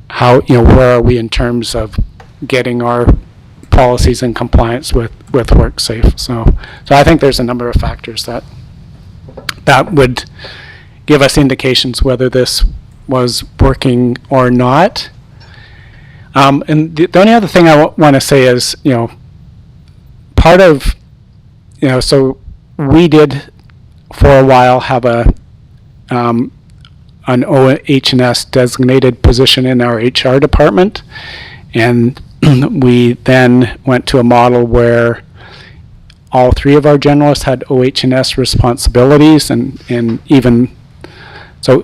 how, where are we in terms of getting our policies in compliance with WorkSafe. So I think there's a number of factors that would give us indications whether this was working or not. And the only other thing I want to say is, part of, so we did for a while have an OH&S designated position in our HR department, and we then went to a model where all three of our generalists had OH&S responsibilities, and even so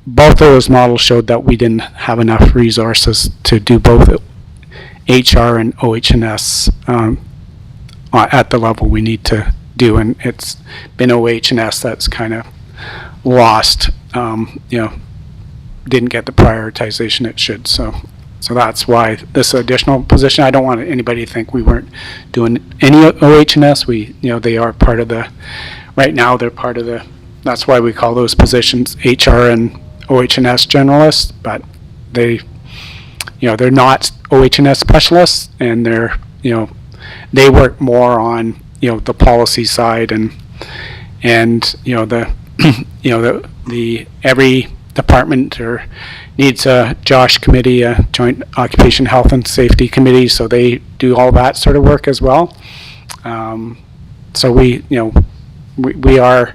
both of those models showed that we didn't have enough resources to do both HR and OH&S at the level we need to do, and it's been OH&S that's kind of lost, didn't get the prioritization it should. So that's why this additional position. I don't want anybody to think we weren't doing any OH&S. They are part of the, right now they're part of the, that's why we call those positions HR and OH&S generalists, but they're not OH&S specialists, and they work more on, the policy side and the every department needs a JOSH committee, a Joint Occupation Health and Safety Committee, so they do all that sort of work as well. So we are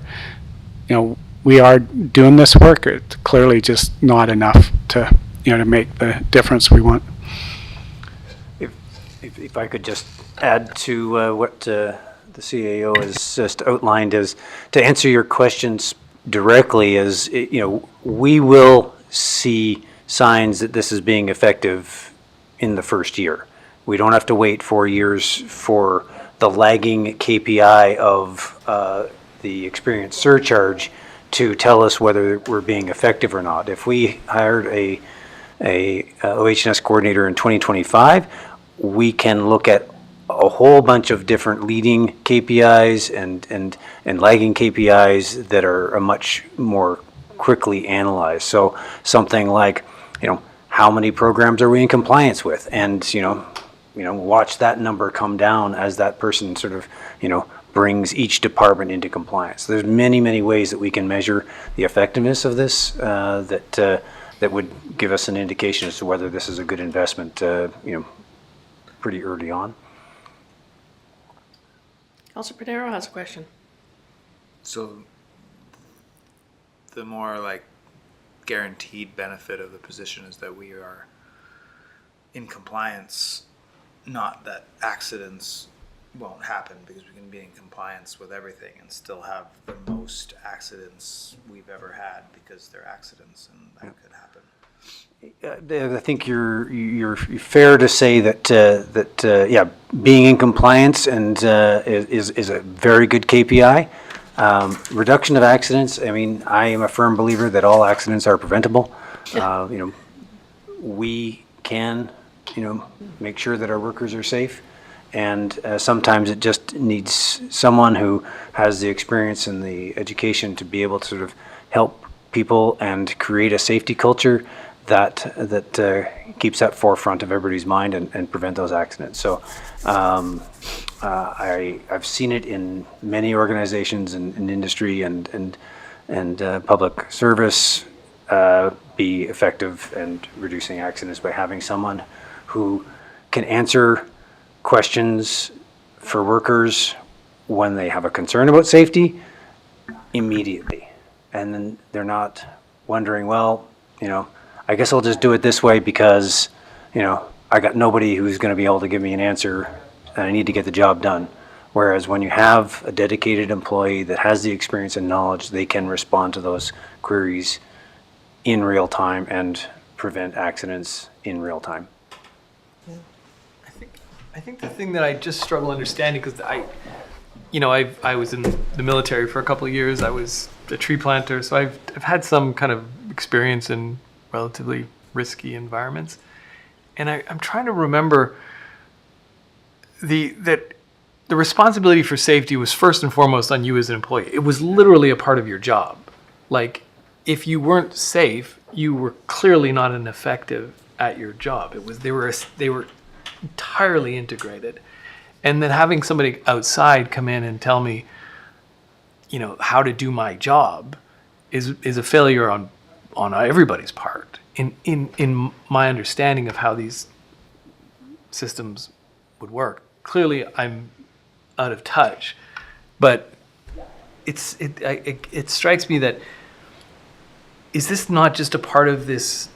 doing this work. It's clearly just not enough to make the difference we want. If I could just add to what the CAO has just outlined, is to answer your questions directly, is we will see signs that this is being effective in the first year. We don't have to wait 4 years for the lagging KPI of the experience surcharge to tell us whether we're being effective or not. If we hired a OH&S coordinator in 2025, we can look at a whole bunch of different leading KPIs and lagging KPIs that are much more quickly analyzed. So something like, how many programs are we in compliance with? And, watch that number come down as that person sort of, brings each department into compliance. There's many, many ways that we can measure the effectiveness of this that would give us an indication as to whether this is a good investment, pretty early on. Councilor Pinero has a question. So the more guaranteed benefit of the position is that we are in compliance, not that accidents won't happen, because we can be in compliance with everything and still have the most accidents we've ever had because they're accidents, and that could happen. I think you're fair to say that being in compliance and is a very good KPI. Reduction of accidents. I mean, I am a firm believer that all accidents are preventable. We can, make sure that our workers are safe, And sometimes it just needs someone who has the experience and the education to be able to sort of help people and create a safety culture that keeps that forefront of everybody's mind and prevent those accidents. So I've seen it in many organizations and in industry and public service be effective and reducing accidents by having someone who can answer questions for workers when they have a concern about safety immediately. And then they're not wondering, well, I guess I'll just do it this way because, I got nobody who's going to be able to give me an answer and I need to get the job done. Whereas when you have a dedicated employee that has the experience and knowledge, they can respond to those queries in real time and prevent accidents in real time. I think the thing that I just struggle understanding, because I was in the military for a couple of years. I was a tree planter, so I've had some kind of experience in relatively risky environments. And I'm trying to remember that the responsibility for safety was first and foremost on you as an employee. It was literally a part of your job. Like, if you weren't safe, you were clearly not an effective at your job. They were entirely integrated. And then having somebody outside come in and tell me, how to do my job is a failure on everybody's part in my understanding of how these systems would work. Clearly, I'm out of touch, but it strikes me that, is this not just a part of this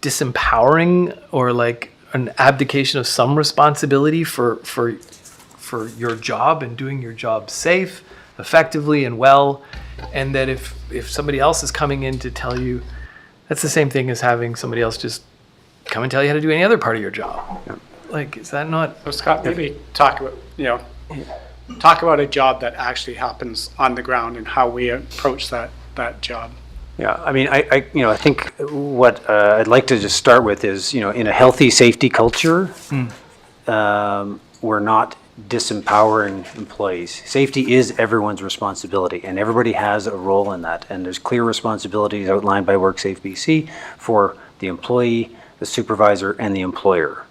disempowering or like an abdication of some responsibility for your job and doing your job safe, effectively, and well, and that if somebody else is coming in to tell you, that's the same thing as having somebody else just come and tell you how to do any other part of your job. Yeah. Like, is that not? So Scott, maybe talk about a job that actually happens on the ground and how we approach that job. Yeah, I mean, I think what I'd like to just start with is, in a healthy safety culture, we're not disempowering employees. Safety is everyone's responsibility, and everybody has a role in that. And there's clear responsibilities outlined by WorkSafe BC for the employee, the supervisor, and the employer.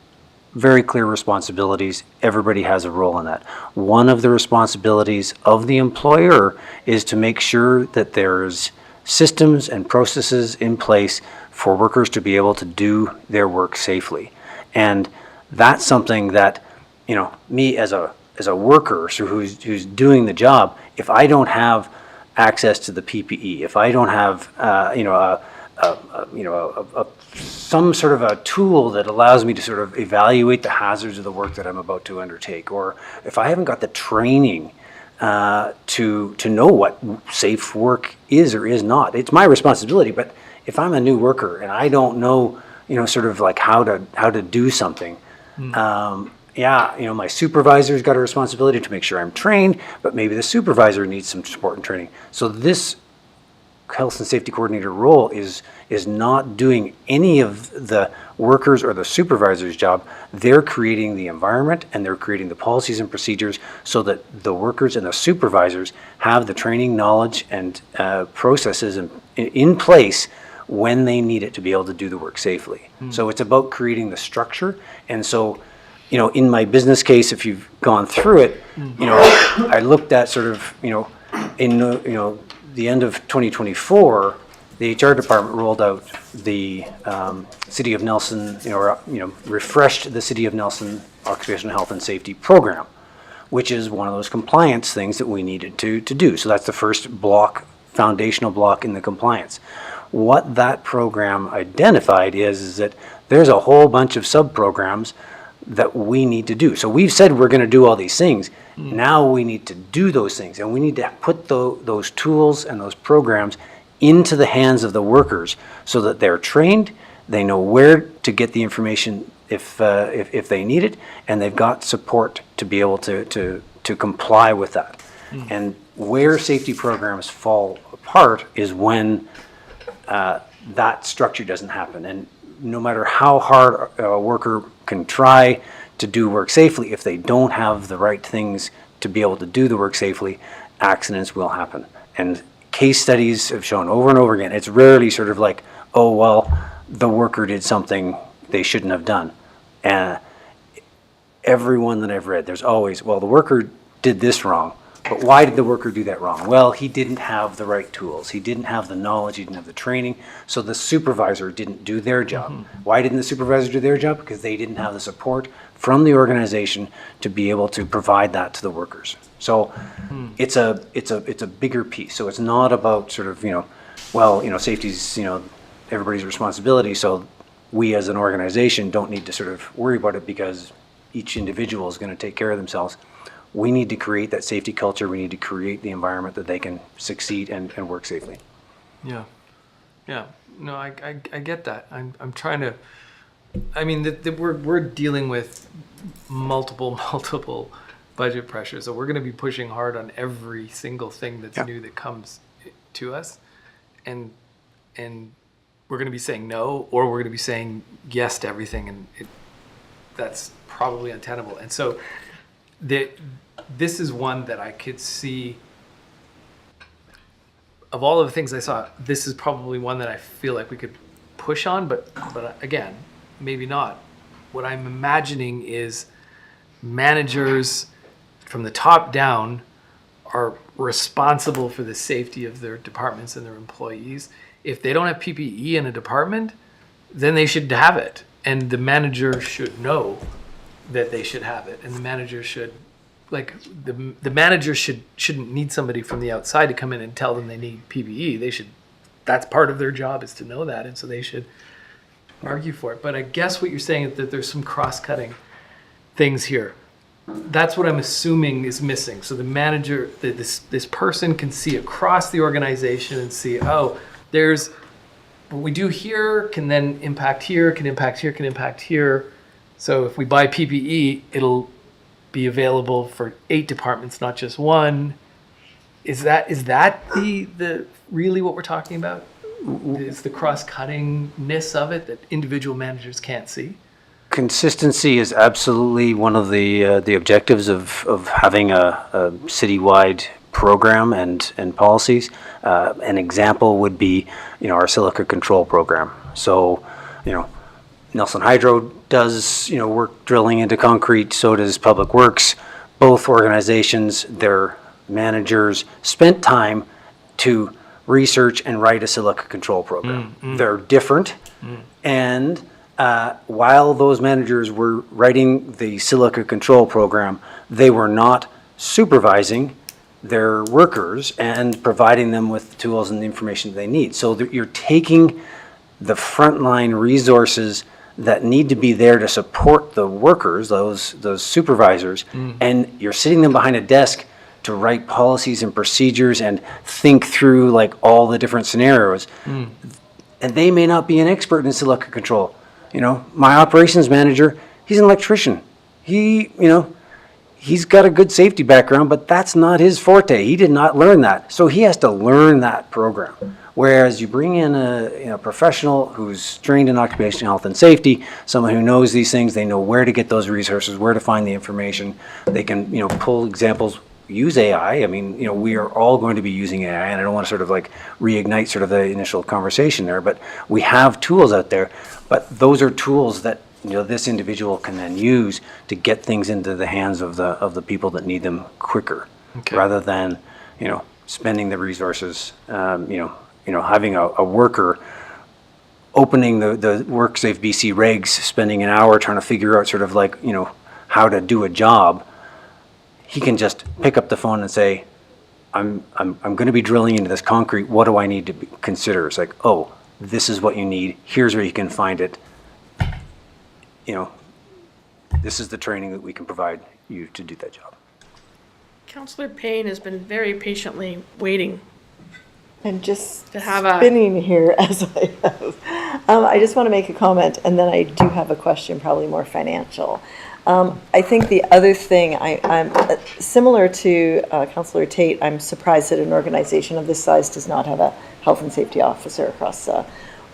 Very clear responsibilities. Everybody has a role in that. One of the responsibilities of the employer is to make sure that there's systems and processes in place for workers to be able to do their work safely. And that's something that, me as a worker who's doing the job, if I don't have access to the PPE, if I don't have some sort of a tool that allows me to sort of evaluate the hazards of the work that I'm about to undertake, or if I haven't got the training to know what safe work is or is not, it's my responsibility. But if I'm a new worker and I don't know, sort of like how to do something, my supervisor's got a responsibility to make sure I'm trained, but maybe the supervisor needs some support and training. So this health and safety coordinator role is not doing any of the workers or the supervisor's job. They're creating the environment and they're creating the policies and procedures so that the workers and the supervisors have the training, knowledge, and processes in place when they need it to be able to do the work safely. So it's about creating the structure. And so, in my business case, if you've gone through it, I looked at sort of, in the end of 2024, the HR department rolled out the City of Nelson, refreshed the City of Nelson Occupational Health and Safety Program, which is one of those compliance things that we needed to do. So that's the first block, foundational block in the compliance. What that program identified is that there's a whole bunch of sub-programs that we need to do. So we've said we're going to do all these things. Now we need to do those things, and we need to put those tools and those programs into the hands of the workers so that they're trained, they know where to get the information if they need it, and they've got support to be able to comply with that. And where safety programs fall apart is when that structure doesn't happen. And no matter how hard a worker can try to do work safely. If they don't have the right things to be able to do the work safely, accidents will happen. And case studies have shown over and over again, it's rarely sort of like, oh, well, the worker did something they shouldn't have done. And everyone that I've read, there's always, well, the worker did this wrong, but why did the worker do that wrong? Well, he didn't have the right tools. He didn't have the knowledge. He didn't have the training. So the supervisor didn't do their job. Why didn't the supervisor do their job? Because they didn't have the support from the organization to be able to provide that to the workers. So it's a bigger piece. So it's not about sort of, well, safety's, everybody's responsibility. So we as an organization don't need to sort of worry about it because each individual is going to take care of themselves. We need to create that safety culture. We need to create the environment that they can succeed and work safely. Yeah. No, I get that. I'm trying to. I mean, we're dealing with multiple budget pressures, so we're going to be pushing hard on every single thing that's new that comes to us, and we're going to be saying no, or we're going to be saying yes to everything, and that's probably untenable. And so, this is one that I could see. Of all of the things I saw, this is probably one that I feel like we could push on, but again, maybe not. What I'm imagining is managers from the top down are responsible for the safety of their departments and their employees. If they don't have PPE in a department, then they should have it. And the manager should know that they should have it. And the manager should, the manager shouldn't need somebody from the outside to come in and tell them they need PPE. That's part of their job, is to know that. And so they should argue for it. But I guess what you're saying is that there's some cross-cutting things here. That's what I'm assuming is missing. So the manager, this person can see across the organization and see, oh, there's what we do here can then impact here, can impact here, can impact here. So if we buy PPE, it'll be available for 8 departments, not just one. Is that the really what we're talking about? Is the cross-cuttingness of it that individual managers can't see? Consistency is absolutely one of the objectives of having a citywide program and policies. An example would be, our silica control program. So, Nelson Hydro does, work drilling into concrete, so does Public Works. Both organizations, their managers spent time to research and write a silica control program. They're different, and while those managers were writing the silica control program, they were not supervising their workers and providing them with the tools and the information they need. So you're taking the frontline resources that need to be there to support the workers, those supervisors, and you're sitting them behind a desk to write policies and procedures and think through all the different scenarios. And they may not be an expert in silica control. My operations manager, he's an electrician. He's got a good safety background, but that's not his forte. He did not learn that. So he has to learn that program. Whereas you bring in a professional who's trained in occupational health and safety, someone who knows these things, they know where to get those resources, where to find the information. They can, pull examples, use AI. I mean, we are all going to be using AI, and I don't want to sort of reignite sort of the initial conversation there, but we have tools out there. But those are tools that this individual can then use to get things into the hands of the people that need them quicker, rather than spending the resources. Having a worker opening the WorkSafe BC regs, spending an hour trying to figure out sort of how to do a job. He can just pick up the phone and say, I'm going to be drilling into this concrete. What do I need to consider? It's like, oh, this is what you need. Here's where you can find it. This is the training that we can provide you to do that job. Councillor Payne has been very patiently waiting. And just to have spinning here as I have. I just want to make a comment, and then I do have a question, probably more financial. I think the other thing, I'm similar to Councillor Tate, I'm surprised that an organization of this size does not have a health and safety officer across the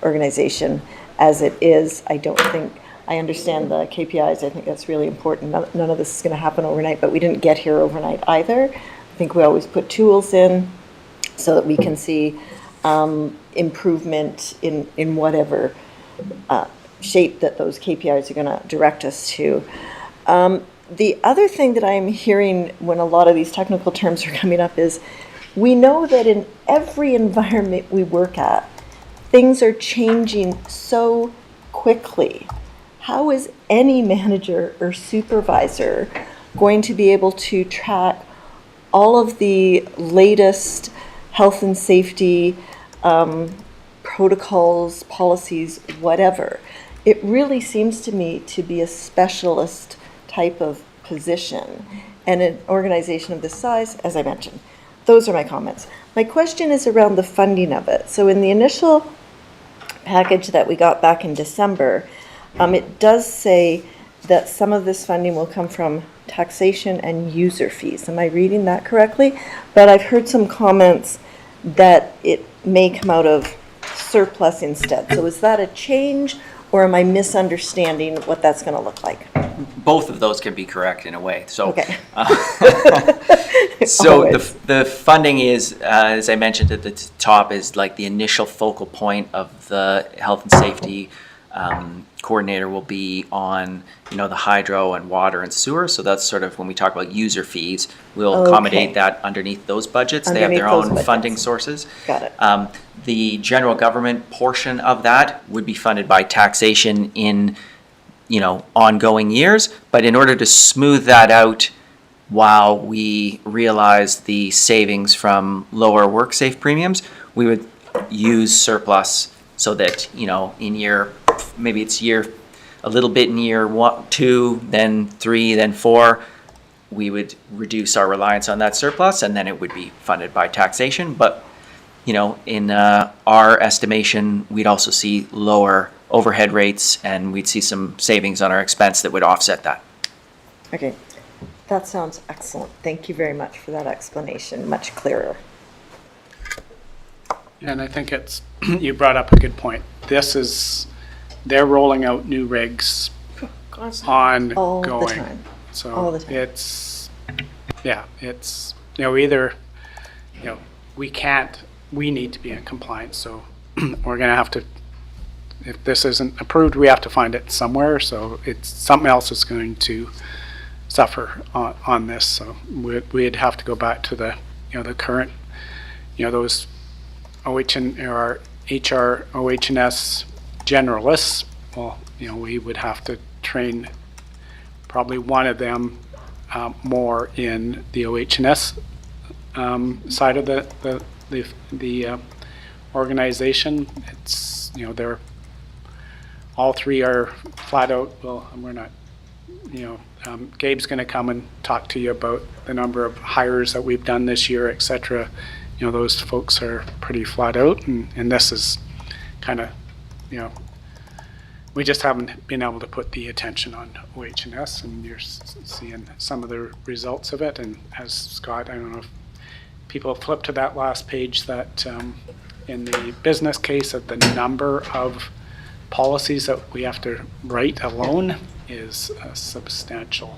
organization. As it is, I don't think I understand the KPIs. I think that's really important. None of this is going to happen overnight, but we didn't get here overnight either. I think we always put tools in so that we can see improvement in whatever shape that those KPIs are going to direct us to. The other thing that I'm hearing when a lot of these technical terms are coming up is we know that in every environment we work at, things are changing so quickly. How is any manager or supervisor going to be able to track all of the latest health and safety protocols, policies, whatever? It really seems to me to be a specialist type of position, and an organization of this size, as I mentioned. Those are my comments. My question is around the funding of it. So in the initial package that we got back in December, it does say that some of this funding will come from taxation and user fees. Am I reading that correctly? But I've heard some comments that it may come out of surplus instead. So is that a change, or am I misunderstanding what that's going to look like? Both of those can be correct in a way. So, Okay. So the funding is, as I mentioned at the top, is like the initial focal point of the health and safety coordinator will be on, the hydro and water and sewer. So that's sort of when we talk about user fees, we'll accommodate that underneath those budgets. They have their own funding sources. Got it. The general government portion of that would be funded by taxation in, ongoing years. But in order to smooth that out while we realize the savings from lower WorkSafe premiums, we would use surplus so that, in year, maybe it's a little bit in year 1, 2, then 3, then 4, we would reduce our reliance on that surplus, and then it would be funded by taxation. But, in our estimation, we'd also see lower overhead rates, and we'd see some savings on our expense that would offset that. Okay. That sounds excellent. Thank you very much for that explanation. Much clearer. And I think you brought up a good point. They're rolling out new rigs ongoing. All the time. So All the time. it's we need to be in compliance. So we're going to have to, if this isn't approved, we have to find it somewhere. So it's something else is going to suffer on this. So we'd have to go back to the current, those HR, OH&S generalists. Well, we would have to train probably one of them more in the OH&S side of the organization. It's they're all three are flat out. Well, we're not. Gabe's going to come and talk to you about the number of hires that we've done this year, etc. Those folks are pretty flat out, and this is kind of, we just haven't been able to put the attention on OH&S, and you're seeing some of the results of it. And as Scott, I don't know if people flip to that last page, that in the business case of the number of policies that we have to write alone is a substantial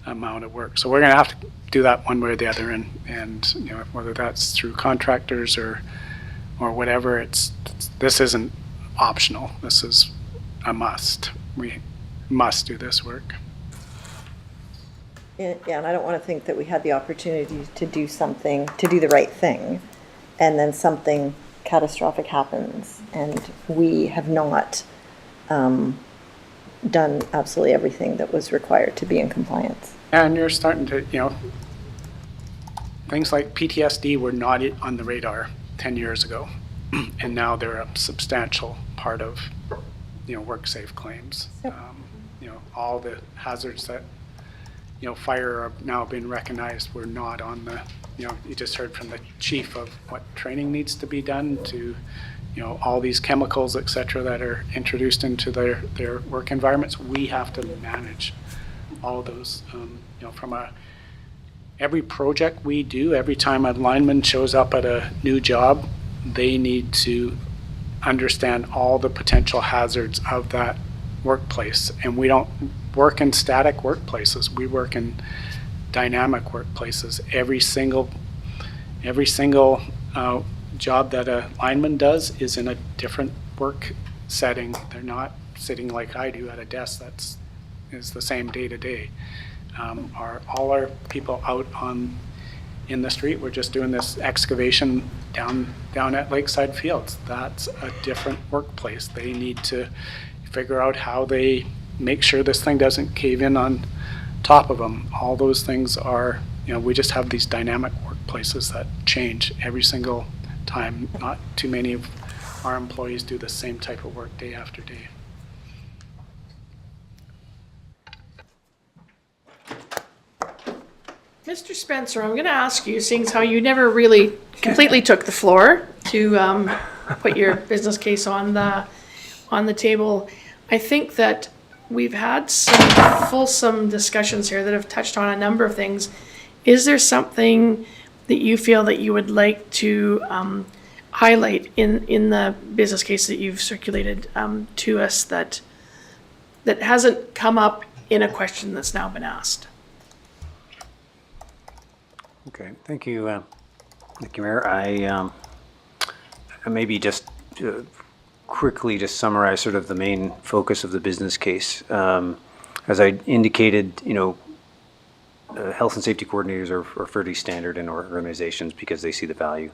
amount of work. So we're going to have to do that one way or the other, and whether that's through contractors or whatever. This isn't optional. This is a must. We must do this work. Yeah, and I don't want to think that we had the opportunity to do something, to do the right thing, and then something catastrophic happens, and we have not done absolutely everything that was required to be in compliance. And you're starting to, things like PTSD were not on the radar 10 years ago, and now they're a substantial part of, WorkSafe claims. Yep. All the hazards that, fire are now being recognized were not on the, you just heard from the chief of what training needs to be done to, all these chemicals, et cetera, that are introduced into their work environments. We have to manage all of those, from every project we do, every time a lineman shows up at a new job, they need to understand all the potential hazards of that workplace, and we don't work in static workplaces. We work in dynamic workplaces. Every single job that a lineman does is in a different work setting. They're not sitting like I do at a desk is the same day to day. All our people out in the street, we're just doing this excavation down at Lakeside Fields. That's a different workplace. They need to figure out how they make sure this thing doesn't cave in on top of them. All those things are, we just have these dynamic workplaces that change every single time. Not too many of our employees do the same type of work day after day. Mr. Spencer, I'm going to ask you, seeing as how you never really completely took the floor to put your business case on the table. I think that we've had some fulsome discussions here that have touched on a number of things. Is there something that you feel that you would like to highlight in the business case that you've circulated to us that hasn't come up in a question that's now been asked? Okay, thank you, Mayor. I maybe just quickly just summarize sort of the main focus of the business case. As I indicated, health and safety coordinators are fairly standard in organizations because they see the value.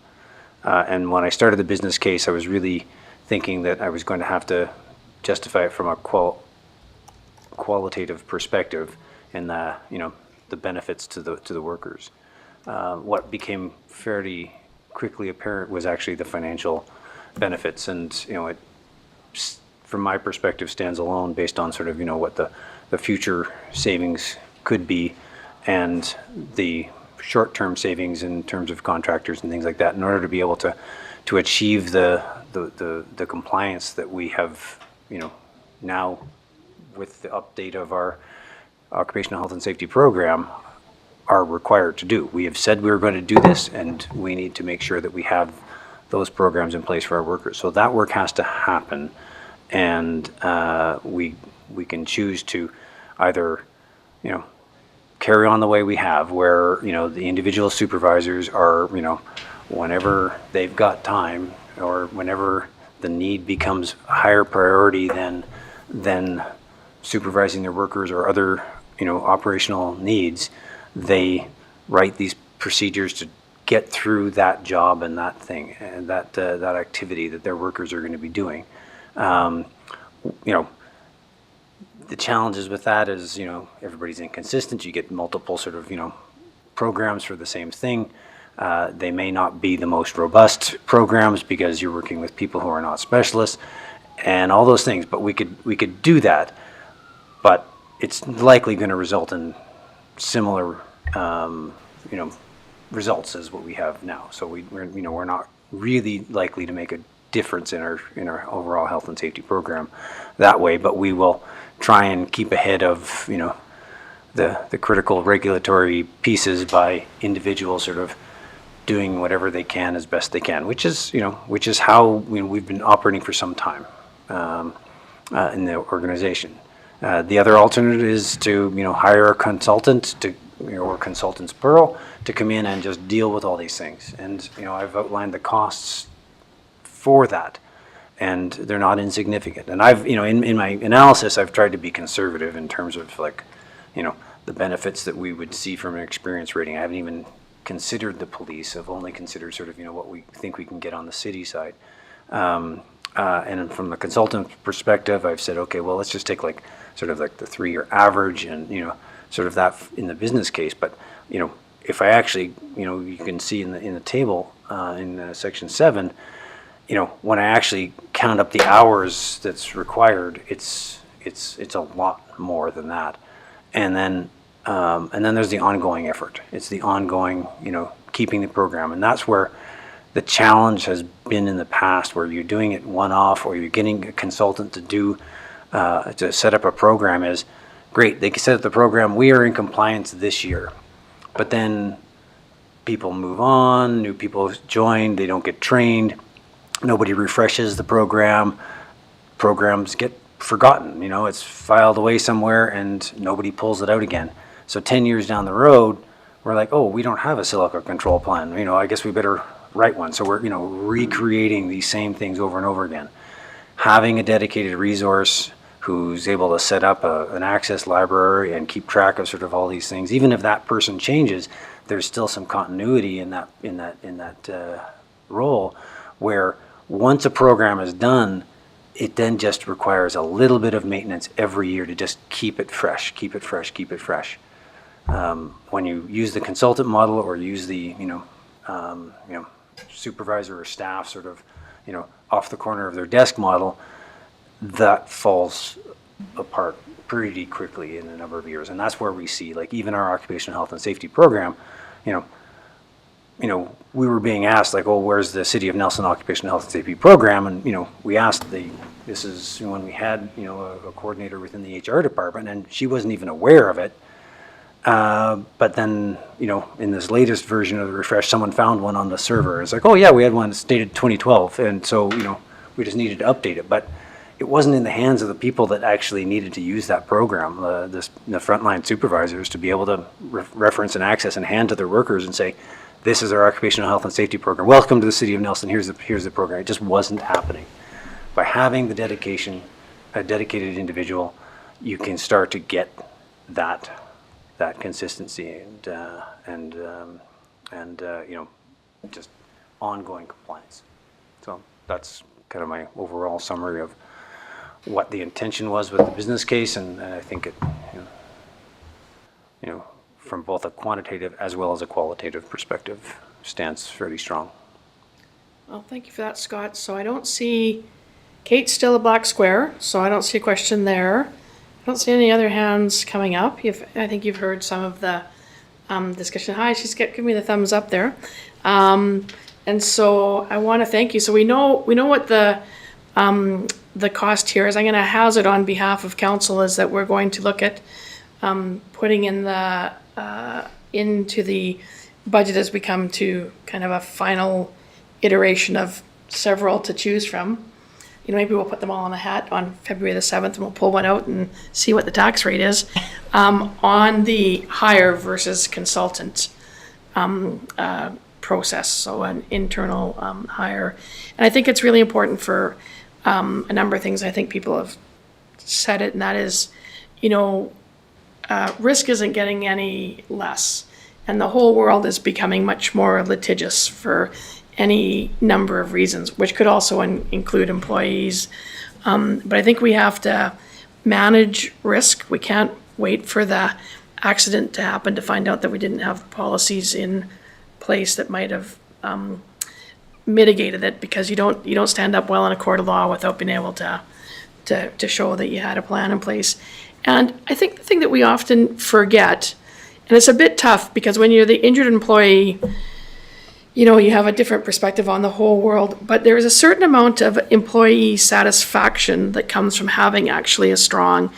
And when I started the business case, I was really thinking that I was going to have to justify it from a qualitative perspective and the benefits to the workers. What became fairly quickly apparent was actually the financial benefits, and it, from my perspective, stands alone based on sort of what the future savings could be, and the short-term savings in terms of contractors and things like that, in order to be able to achieve the compliance that we have now with the update of our occupational health and safety program are required to do. We have said we were going to do this, and we need to make sure that we have those programs in place for our workers. So that work has to happen, and we can choose to either carry on the way we have, where the individual supervisors are whenever they've got time or whenever the need becomes a higher priority than supervising their workers or other operational needs, they write these procedures to get through that job and that thing and that activity that their workers are going to be doing. The challenges with that is everybody's inconsistent. You get multiple sort of programs for the same thing. They may not be the most robust programs because you're working with people who are not specialists and all those things. But we could do that, but it's likely going to result in similar results as what we have now. So we're not really likely to make a difference in our overall health and safety program that way, but we will try and keep ahead of the critical regulatory pieces by individuals sort of doing whatever they can as best they can, which is how we've been operating for some time in the organization. The other alternative is to hire a consultant or consultants plural to come in and just deal with all these things. And I've outlined the costs for that, and they're not insignificant. And I've in my analysis, I've tried to be conservative in terms of the benefits that we would see from an experience rating. I haven't even considered the police. I've only considered sort of what we think we can get on the city side. And from the consultant perspective, I've said, okay, well, let's just take sort of the 3-year average and sort of that in the business case. But if I actually you can see in the table in section 7, when I actually count up the hours that's required, it's a lot more than that. And then there's the ongoing effort. It's the ongoing keeping the program, and that's where the challenge has been in the past, where you're doing it one-off or you're getting a consultant to set up a program. Is great. They can set up the program. We are in compliance this year, but then people move on. New people join. They don't get trained. Nobody refreshes the program. Programs get forgotten, you know, it's filed away somewhere and nobody pulls it out again. So 10 years down the road, we're like, oh, we don't have a silica control plan. You know, I guess we better write one. So we're, you know, recreating these same things over and over again. Having a dedicated resource who's able to set up an access library and keep track of sort of all these things, even if that person changes, there's still some continuity in that role, where once a program is done, it then just requires a little bit of maintenance every year to just keep it fresh, keep it fresh, keep it fresh. When you use the consultant model or use the supervisor or staff sort of, you know, off the corner of their desk model, that falls apart pretty quickly in a number of years. And that's where we see, like, even our occupational health and safety program, you know, we were being asked, like, oh, where's the City of Nelson Occupational Health and Safety Program? And, you know, we asked this is when we had, you know, a coordinator within the HR department, and she wasn't even aware of it. But then, you know, in this latest version of the refresh, someone found one on the server. It's like, oh yeah, we had one that's dated 2012. And so, you know, we just needed to update it. But it wasn't in the hands of the people that actually needed to use that program, the frontline supervisors, to be able to reference and access and hand to their workers and say, this is our occupational health and safety program. Welcome to the City of Nelson. Here's the program. It just wasn't happening. By having the dedication, a dedicated individual, you can start to get that consistency and you know, just ongoing compliance. So that's kind of my overall summary of what the intention was with the business case, and I think it, you know, from both a quantitative as well as a qualitative perspective, stands fairly strong. Well, thank you for that, Scott. So I don't see, Kate's still a black square, so I don't see a question there. I don't see any other hands coming up. I think you've heard some of the discussion. Hi, she's giving me the thumbs up there. And so I want to thank you. So we know what the cost here is. I'm going to hazard on behalf of council is that we're going to look at putting in the into the budget as we come to kind of a final iteration of several to choose from. You know, maybe we'll put them all in a hat on February the 7th and we'll pull one out and see what the tax rate is on the hire versus consultant process, so an internal hire. And I think it's really important for a number of things. I think people have said it, and that is, you know, risk isn't getting any less, and the whole world is becoming much more litigious for any number of reasons, which could also include employees. But I think we have to manage risk. We can't wait for the accident to happen to find out that we didn't have policies in place that might have mitigated it, because you don't stand up well in a court of law without being able to show that you had a plan in place. And I think the thing that we often forget, and it's a bit tough because when you're the injured employee, you know, you have a different perspective on the whole world, but there is a certain amount of employee satisfaction that comes from having actually a strong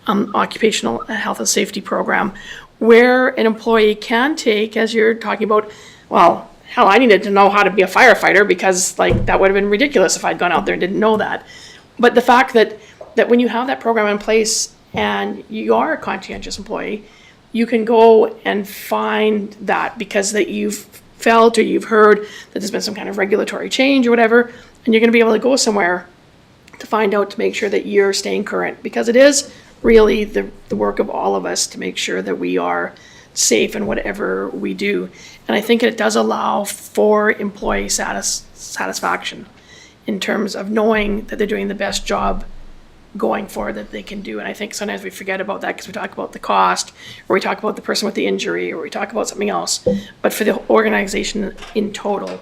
occupational health and safety program, where an employee can take, as you're talking about, well, hell, I needed to know how to be a firefighter because, like, that would have been ridiculous if I'd gone out there and didn't know that. But the fact that when you have that program in place and you are a conscientious employee, you can go and find that because that you've felt or you've heard that there's been some kind of regulatory change or whatever, and you're going to be able to go somewhere to find out, to make sure that you're staying current, because it is really the work of all of us to make sure that we are safe in whatever we do. And I think it does allow for employee satisfaction in terms of knowing that they're doing the best job going forward that they can do. And I think sometimes we forget about that because we talk about the cost, or we talk about the person with the injury, or we talk about something else. But for the organization in total,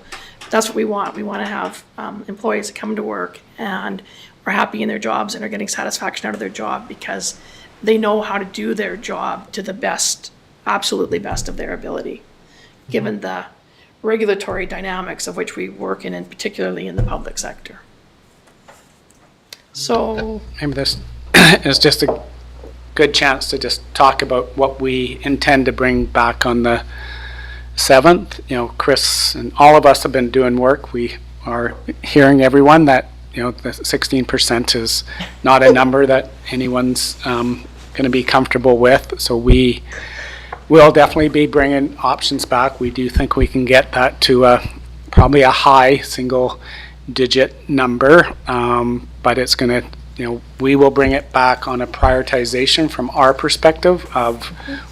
that's what we want. We want to have employees that come to work and are happy in their jobs and are getting satisfaction out of their job because they know how to do their job to the best, absolutely best of their ability, given the regulatory dynamics of which we work in, and particularly in the public sector. So maybe this is just a good chance to just talk about what we intend to bring back on the 7th. You know, Chris and all of us have been doing work. We are hearing everyone that the 16% is not a number that anyone's going to be comfortable with. So we will definitely be bringing options back. We do think we can get that to probably a high single-digit number, but it's going to, we will bring it back on a prioritization from our perspective of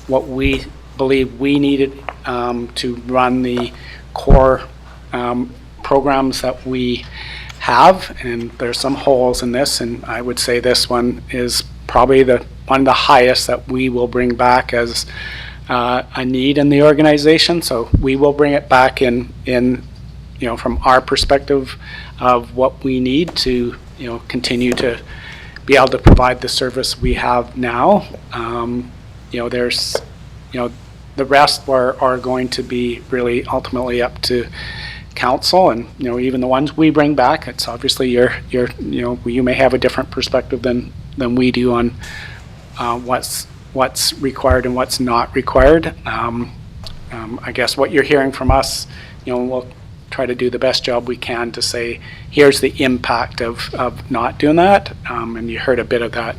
what we believe we needed to run the core programs that we have. And there's some holes in this, and I would say this one is probably one of the highest that we will bring back as a need in the organization. So we will bring it back in from our perspective of what we need to continue to be able to provide the service we have now. There's the rest are going to be really ultimately up to council, and even the ones we bring back, it's obviously you may have a different perspective than we do on what's required and what's not required. I guess what you're hearing from us, we'll try to do the best job we can to say, here's the impact of not doing that. And you heard a bit of that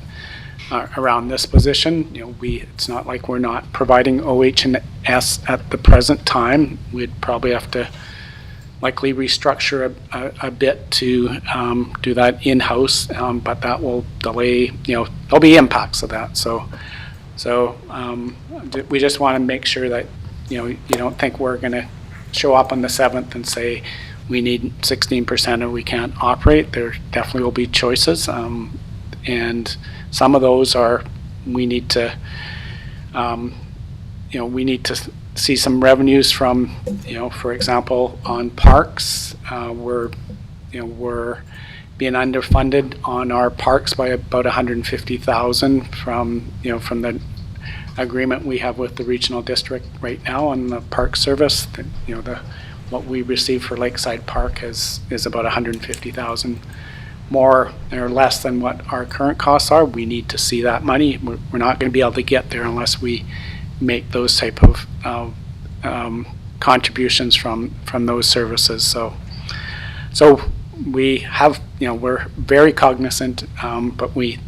around this position. It's not like we're not providing OH&S at the present time. We'd probably have to likely restructure a bit to do that in-house, but that will delay, there'll be impacts of that. So we just want to make sure that, you don't think we're going to show up on the 7th and say we need 16% or we can't operate. There definitely will be choices, and some of those are we need to see some revenues from, for example, on parks. We're being underfunded on our parks by about 150,000 from the agreement we have with the regional district right now on the park service. What we receive for Lakeside Park is about 150,000 more or less than what our current costs are. We need to see that money. We're not going to be able to get there unless we make those type of contributions from those services. So we have, we're very cognizant, but we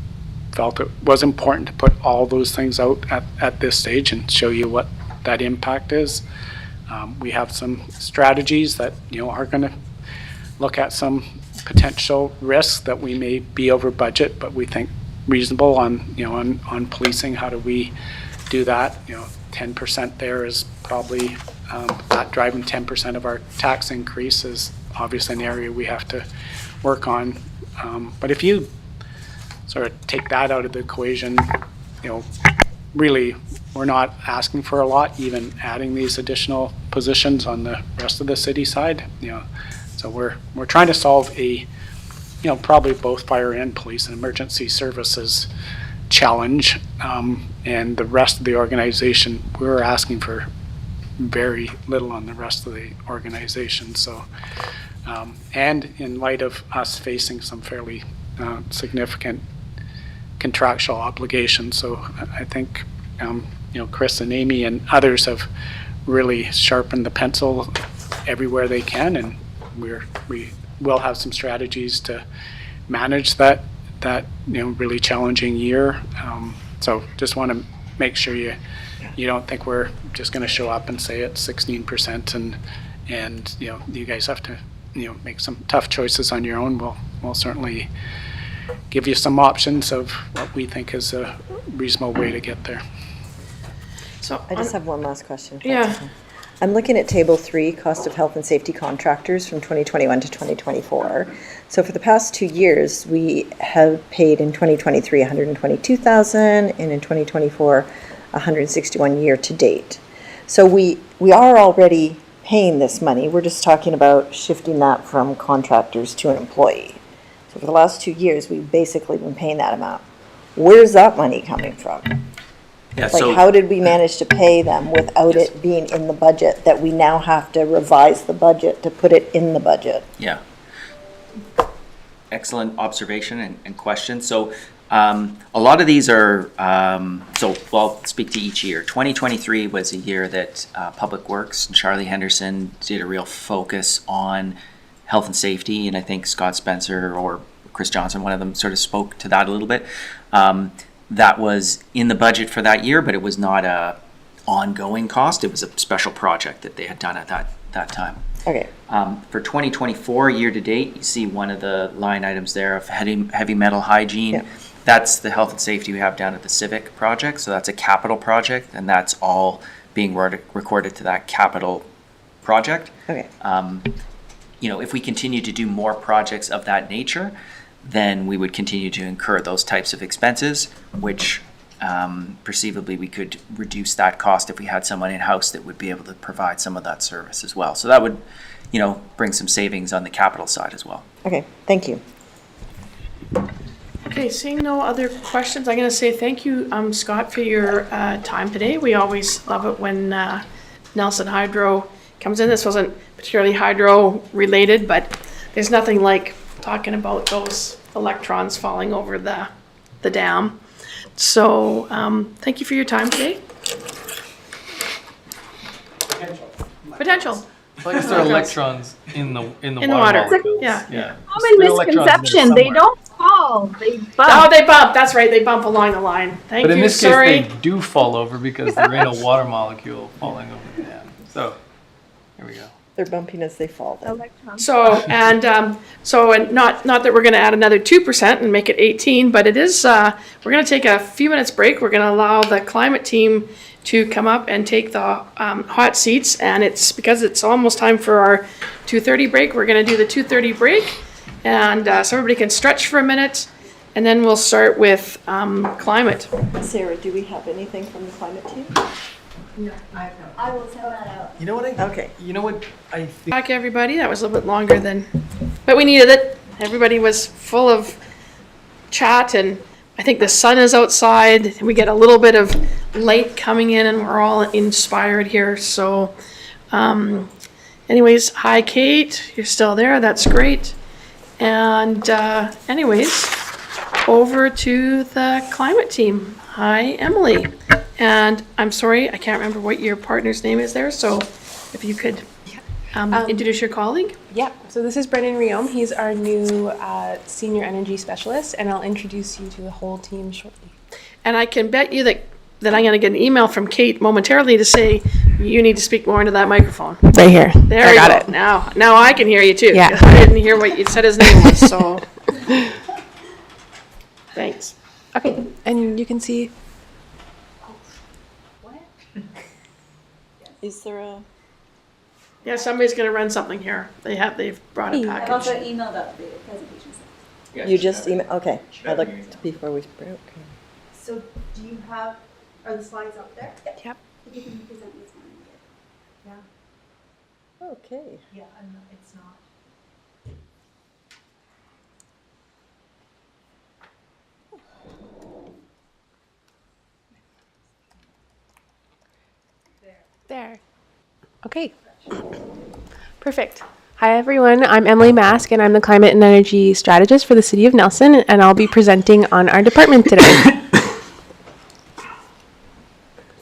felt it was important to put all those things out at this stage and show you what that impact is. We have some strategies that are going to look at some potential risks that we may be over budget, but we think reasonable on policing. How do we do that? 10% there is probably not driving 10% of our tax increase is obviously an area we have to work on. But if you sort of take that out of the equation, really we're not asking for a lot, even adding these additional positions on the rest of the city side. So we're trying to solve a probably both fire and police and emergency services challenge, and the rest of the organization, we're asking for very little on the rest of the organization. So and in light of us facing some fairly significant contractual obligations. So I think Chris and Amy and others have really sharpened the pencil everywhere they can, and we will have some strategies to manage that really challenging year. So just want to make sure you don't think we're just going to show up and say it's 16% and you guys have to make some tough choices on your own. We'll certainly give you some options of what we think is a reasonable way to get there. So I just have one last question. Yeah. I'm looking at table 3, cost of health and safety contractors from 2021 to 2024. So for the past 2 years, we have paid in 2023 $122,000 and in 2024 $161 year to date. So we are already paying this money. We're just talking about shifting that from contractors to an employee. So for the last 2 years, we've basically been paying that amount. Where's that money coming from? Yeah, Like, how did we manage to pay them without it being in the budget, that we now have to revise the budget to put it in the budget? Yeah. Excellent observation and question. So a lot of these are, I'll speak to each year. 2023 was a year that Public Works and Charlie Henderson did a real focus on health and safety, and I think Scott Spencer or Chris Johnson, one of them, sort of spoke to that a little bit. That was in the budget for that year, but it was not a ongoing cost. It was a special project that they had done at that time. Okay. For 2024 year to date, you see one of the line items there of heavy metal hygiene. Yeah. That's the health and safety we have down at the Civic project. So that's a capital project, and that's all being recorded to that capital project. Okay. If we continue to do more projects of that nature, then we would continue to incur those types of expenses, which perceivably we could reduce that cost if we had someone in-house that would be able to provide some of that service as well. So that would, bring some savings on the capital side as well. Okay, thank you. Okay, seeing no other questions, I'm going to say thank you, Scott, for your time today. We always love it when Nelson Hydro comes in. This wasn't particularly hydro related, but there's nothing like talking about those electrons falling over the dam. So thank you for your time today. Potential. I guess there are electrons in the water. molecules. Yeah. Common There are electrons in there misconception, they somewhere. don't fall, they bump. Oh, they bump. That's right. They bump along the line. Thank But in you. this Sorry. case, they do fall over because they're in a water molecule falling over the dam. So, here we go. They're bumping as they fall then. So, and not that we're going to add another 2% and make it 18, but it is, we're going to take a few minutes break. We're going to allow the climate team to come up and take the hot seats. And it's because it's almost time for our 2:30 break. We're going to do the 2:30 break. And so everybody can stretch for a minute. And then we'll start with climate. Sarah, do we have anything from the climate team? No, I will send that out. You know what Okay. You know what I think? Back, everybody. That was a little bit longer than, but we needed it. Everybody was full of chat, and I think the sun is outside. We get a little bit of light coming in, and we're all inspired here. So, anyways, hi, Kate. You're still there. That's great. And anyways, over to the climate team. Hi, Emily. And I'm sorry, I can't remember what your partner's name is there, so if you could introduce your colleague. Yeah, so this is Brendan Riom. He's our new senior energy specialist, and I'll introduce you to the whole team shortly. And I can bet you that I'm going to get an email from Kate momentarily to say you need to speak more into that microphone. Right here. There I we got go. it. Now I can hear you too. Yeah. 'Cause I didn't hear what you said his name was, so. Thanks. Okay, and you can see. Is there a? Yeah, somebody's going to run something here. They've brought a I've package. also emailed out the presentation. You just email, okay. I looked before we broke. So do you have, are the slides up there? Yep. If you can present this one. Yeah. Okay. Yeah, it's not. There. Okay. Perfect. Hi, everyone. I'm Emily Mask, and I'm the Climate and Energy Strategist for the City of Nelson, and I'll be presenting on our department today.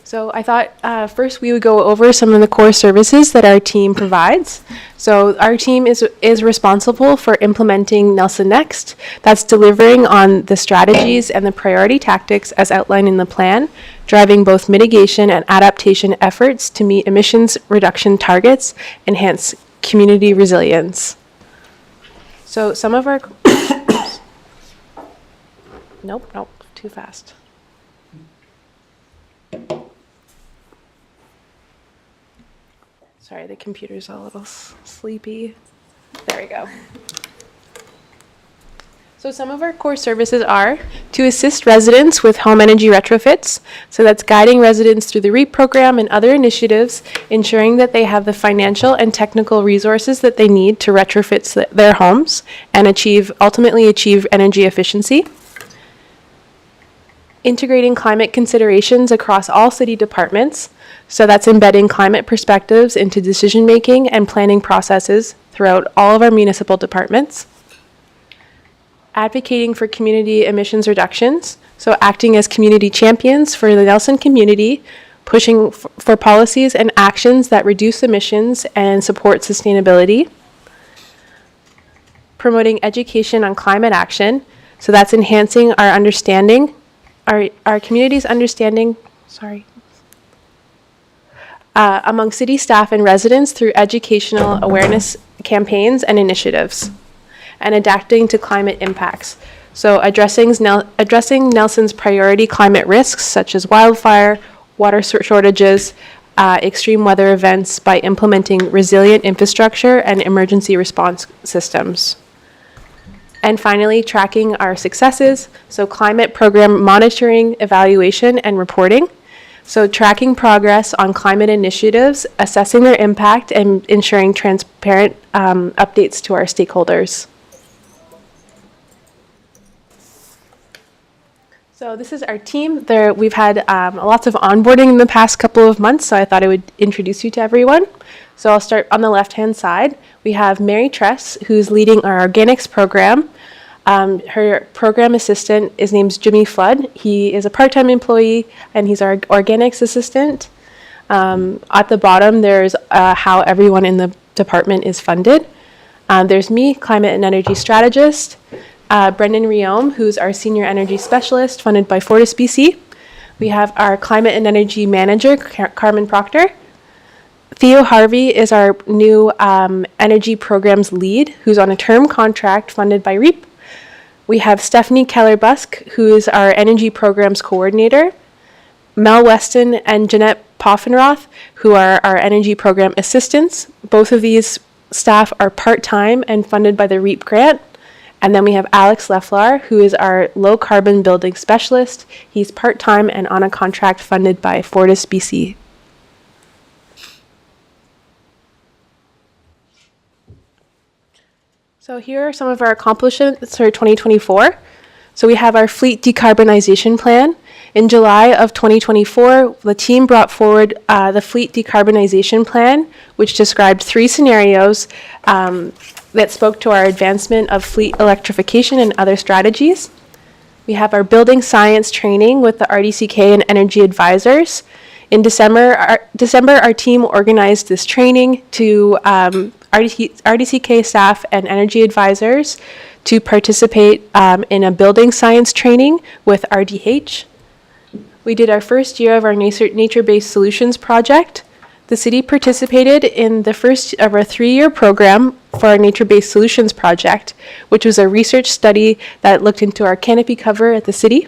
So I thought first we would go over some of the core services that our team provides. So our team is responsible for implementing Nelson Next. That's delivering on the strategies and the priority tactics as outlined in the plan, driving both mitigation and adaptation efforts to meet emissions reduction targets, enhance community resilience. So some of our... Nope, too fast. Sorry, the computer's a little sleepy. There we go. So some of our core services are to assist residents with home energy retrofits. So that's guiding residents through the REAP program and other initiatives, ensuring that they have the financial and technical resources that they need to retrofit their homes and ultimately achieve energy efficiency. Integrating climate considerations across all city departments. So that's embedding climate perspectives into decision-making and planning processes throughout all of our municipal departments. Advocating for community emissions reductions, so acting as community champions for the Nelson community, pushing for policies and actions that reduce emissions and support sustainability. promoting education on climate action. So that's enhancing our understanding, our community's understanding, among city staff and residents through educational awareness campaigns and initiatives, and adapting to climate impacts. So addressing Nelson's priority climate risks such as wildfire, water shortages, extreme weather events by implementing resilient infrastructure and emergency response systems. And finally, tracking our successes, so climate program monitoring, evaluation, and reporting. So tracking progress on climate initiatives, assessing their impact, and ensuring transparent updates to our stakeholders. So this is our team. We've had lots of onboarding in the past couple of months, so I thought I would introduce you to everyone. So I'll start on the left-hand side. We have Mary Tress, who's leading our organics program. Her program assistant is named Jimmy Flood. He is a part-time employee, and he's our organics assistant. At the bottom, there's how everyone in the department is funded. There's me, climate and energy strategist. Brendan Riome, who's our senior energy specialist, funded by FortisBC. We have our climate and energy manager, Carmen Proctor. Theo Harvey is our new energy programs lead, who's on a term contract funded by REAP. We have Stephanie Keller-Busk, who is our energy programs coordinator. Mel Weston and Jeanette Poffenroth, who are our energy program assistants. Both of these staff are part-time and funded by the REAP grant. And then we have Alex Leflar, who is our low carbon building specialist. He's part-time and on a contract funded by FortisBC. So here are some of our accomplishments for 2024. So we have our fleet decarbonization plan. In July of 2024, the team brought forward the fleet decarbonization plan, which described 3 scenarios that spoke to our advancement of fleet electrification and other strategies. We have our building science training with the RDCK and energy advisors. In December, our team organized this training to RDCK staff and energy advisors to participate in a building science training with RDH. We did our first year of our nature-based solutions project. The city participated in the first of our 3-year program for our nature-based solutions project, which was a research study that looked into our canopy cover at the city.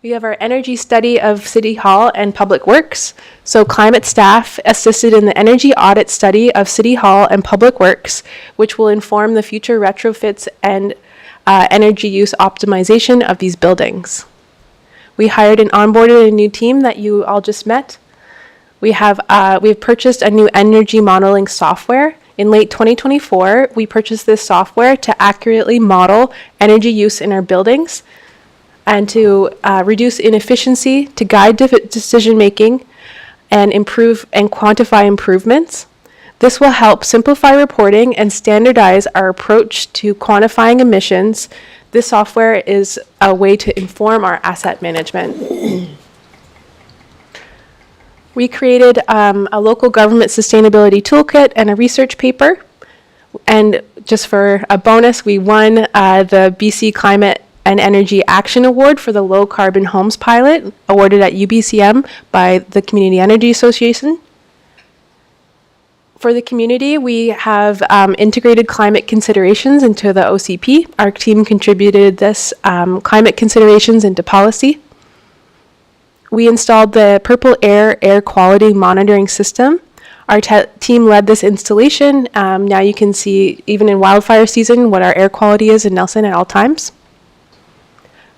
We have our energy study of City Hall and Public Works. So climate staff assisted in the energy audit study of City Hall and Public Works, which will inform the future retrofits and energy use optimization of these buildings. We hired and onboarded a new team that you all just met. We've purchased a new energy modeling software. In late 2024, we purchased this software to accurately model energy use in our buildings and to reduce inefficiency, to guide decision-making, and improve and quantify improvements. This will help simplify reporting and standardize our approach to quantifying emissions. This software is a way to inform our asset management. We created a local government sustainability toolkit and a research paper. And just for a bonus, we won the BC Climate and Energy Action Award for the Low Carbon Homes Pilot, awarded at UBCM by the Community Energy Association. For the community, we have integrated climate considerations into the OCP. Our team contributed this climate considerations into policy. We installed the Purple air quality monitoring system. Our team led this installation. Now you can see, even in wildfire season, what our air quality is in Nelson at all times.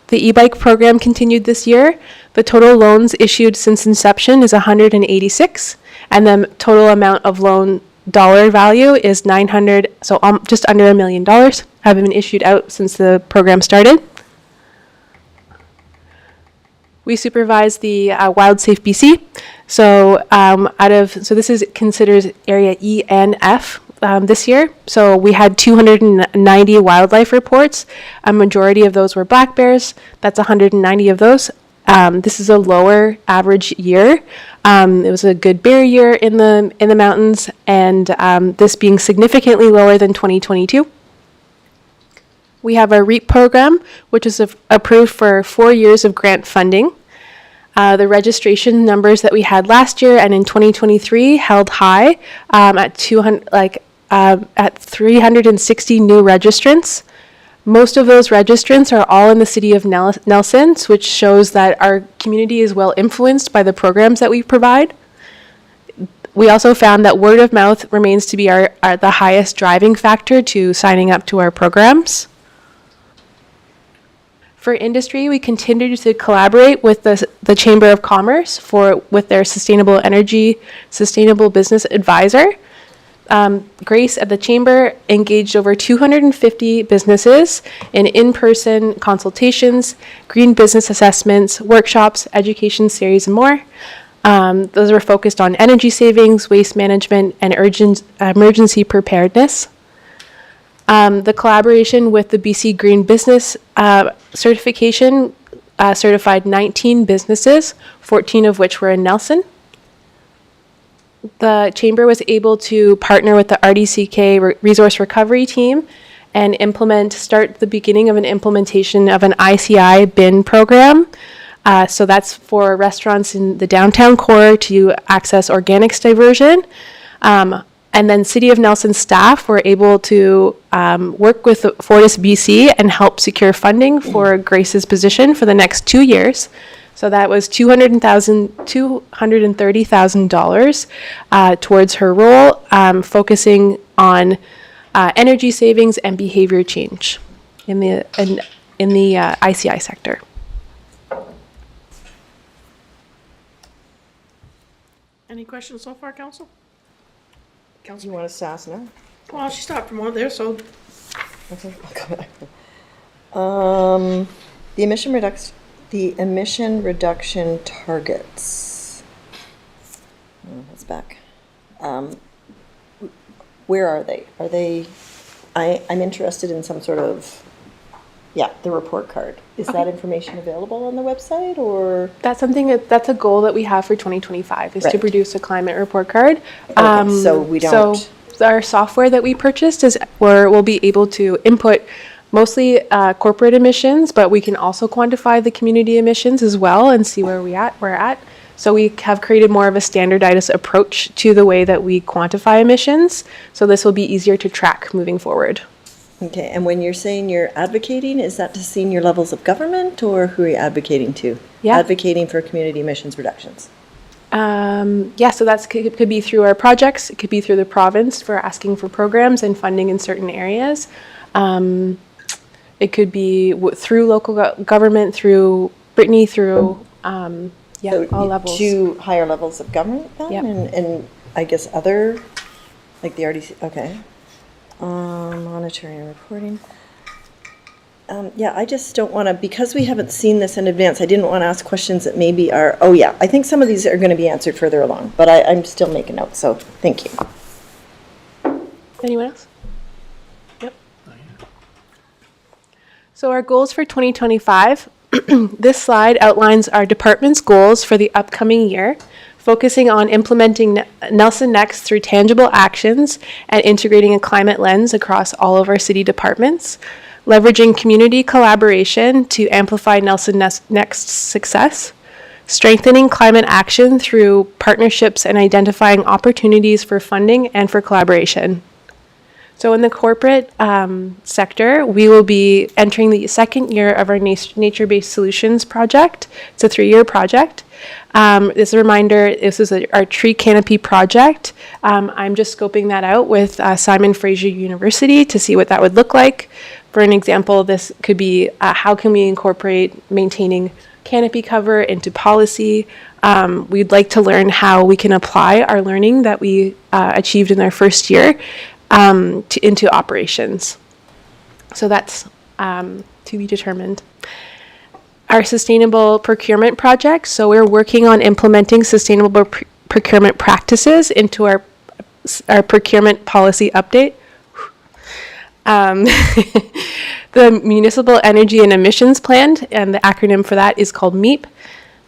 The e-bike program continued this year. The total loans issued since inception is 186, and the total amount of loan dollar value is 900, so just under $1 million have been issued out since the program started. We supervise the Wild Safe BC. So this considers area E and F this year. So we had 290 wildlife reports. A majority of those were black bears. That's 190 of those. This is a lower average year. It was a good bear year in the mountains, and this being significantly lower than 2022. We have our REAP program, which is approved for 4 years of grant funding. The registration numbers that we had last year and in 2023 held high at 360 new registrants. Most of those registrants are all in the city of Nelson, which shows that our community is well influenced by the programs that we provide. We also found that word of mouth remains to be the highest driving factor to signing up to our programs. For industry, we continue to collaborate with the Chamber of Commerce with their Sustainable Energy, Sustainable Business Advisor. Grace at the Chamber engaged over 250 businesses in in-person consultations, green business assessments, workshops, education series, and more. Those were focused on energy savings, waste management, and emergency preparedness. The collaboration with the BC Green Business certification certified 19 businesses, 14 of which were in Nelson. The Chamber was able to partner with the RDCK Resource Recovery Team and start the beginning of an implementation of an ICI bin program. So that's for restaurants in the downtown core to access organics diversion. And then City of Nelson staff were able to work with Fortis BC and help secure funding for Grace's position for the next 2 years. So that was $230,000 towards her role, focusing on energy savings and behavior change in the ICI sector. Any questions so far, Council? You want to sass now? Well, she stopped from over there, so. Okay, I'll come back. The emission reduction targets. Oh, that's back. Where are they? I'm interested in some sort of, the report card. Is that information available on the website, or? That's that's a goal that we have for 2025 is to Right. produce a climate report card. Okay, so we don't. So our software that we purchased is where we'll be able to input mostly corporate emissions, but we can also quantify the community emissions as well and see where we're at. So we have created more of a standardized approach to the way that we quantify emissions. So this will be easier to track moving forward. Okay, and when you're saying you're advocating, is that to senior levels of government, or who are you advocating to? Yeah. Advocating for community emissions reductions. So that's could be through our projects. It could be through the province for asking for programs and funding in certain areas. It could be through local government, through Brittany, through all levels. To higher levels of government then? Yep. And I guess other, like the RDC, okay. Monitoring and reporting. I just don't want to, because we haven't seen this in advance, I didn't want to ask questions that maybe are, I think some of these are going to be answered further along, but I'm still making notes, so thank you. Anyone else? Yep. So our goals for 2025, this slide outlines our department's goals for the upcoming year, focusing on implementing Nelson Next through tangible actions and integrating a climate lens across all of our city departments, leveraging community collaboration to amplify Nelson Next's success, strengthening climate action through partnerships and identifying opportunities for funding and for collaboration. So in the corporate sector, we will be entering the second year of our nature-based solutions project. It's a 3-year project. As a reminder, this is our tree canopy project. I'm just scoping that out with Simon Fraser University to see what that would look like. For an example, this could be how can we incorporate maintaining canopy cover into policy. We'd like to learn how we can apply our learning that we achieved in our first year into operations. So that's to be determined. Our sustainable procurement project. So we're working on implementing sustainable procurement practices into our procurement policy update. The Municipal Energy and Emissions Plan, and the acronym for that is called MEEP.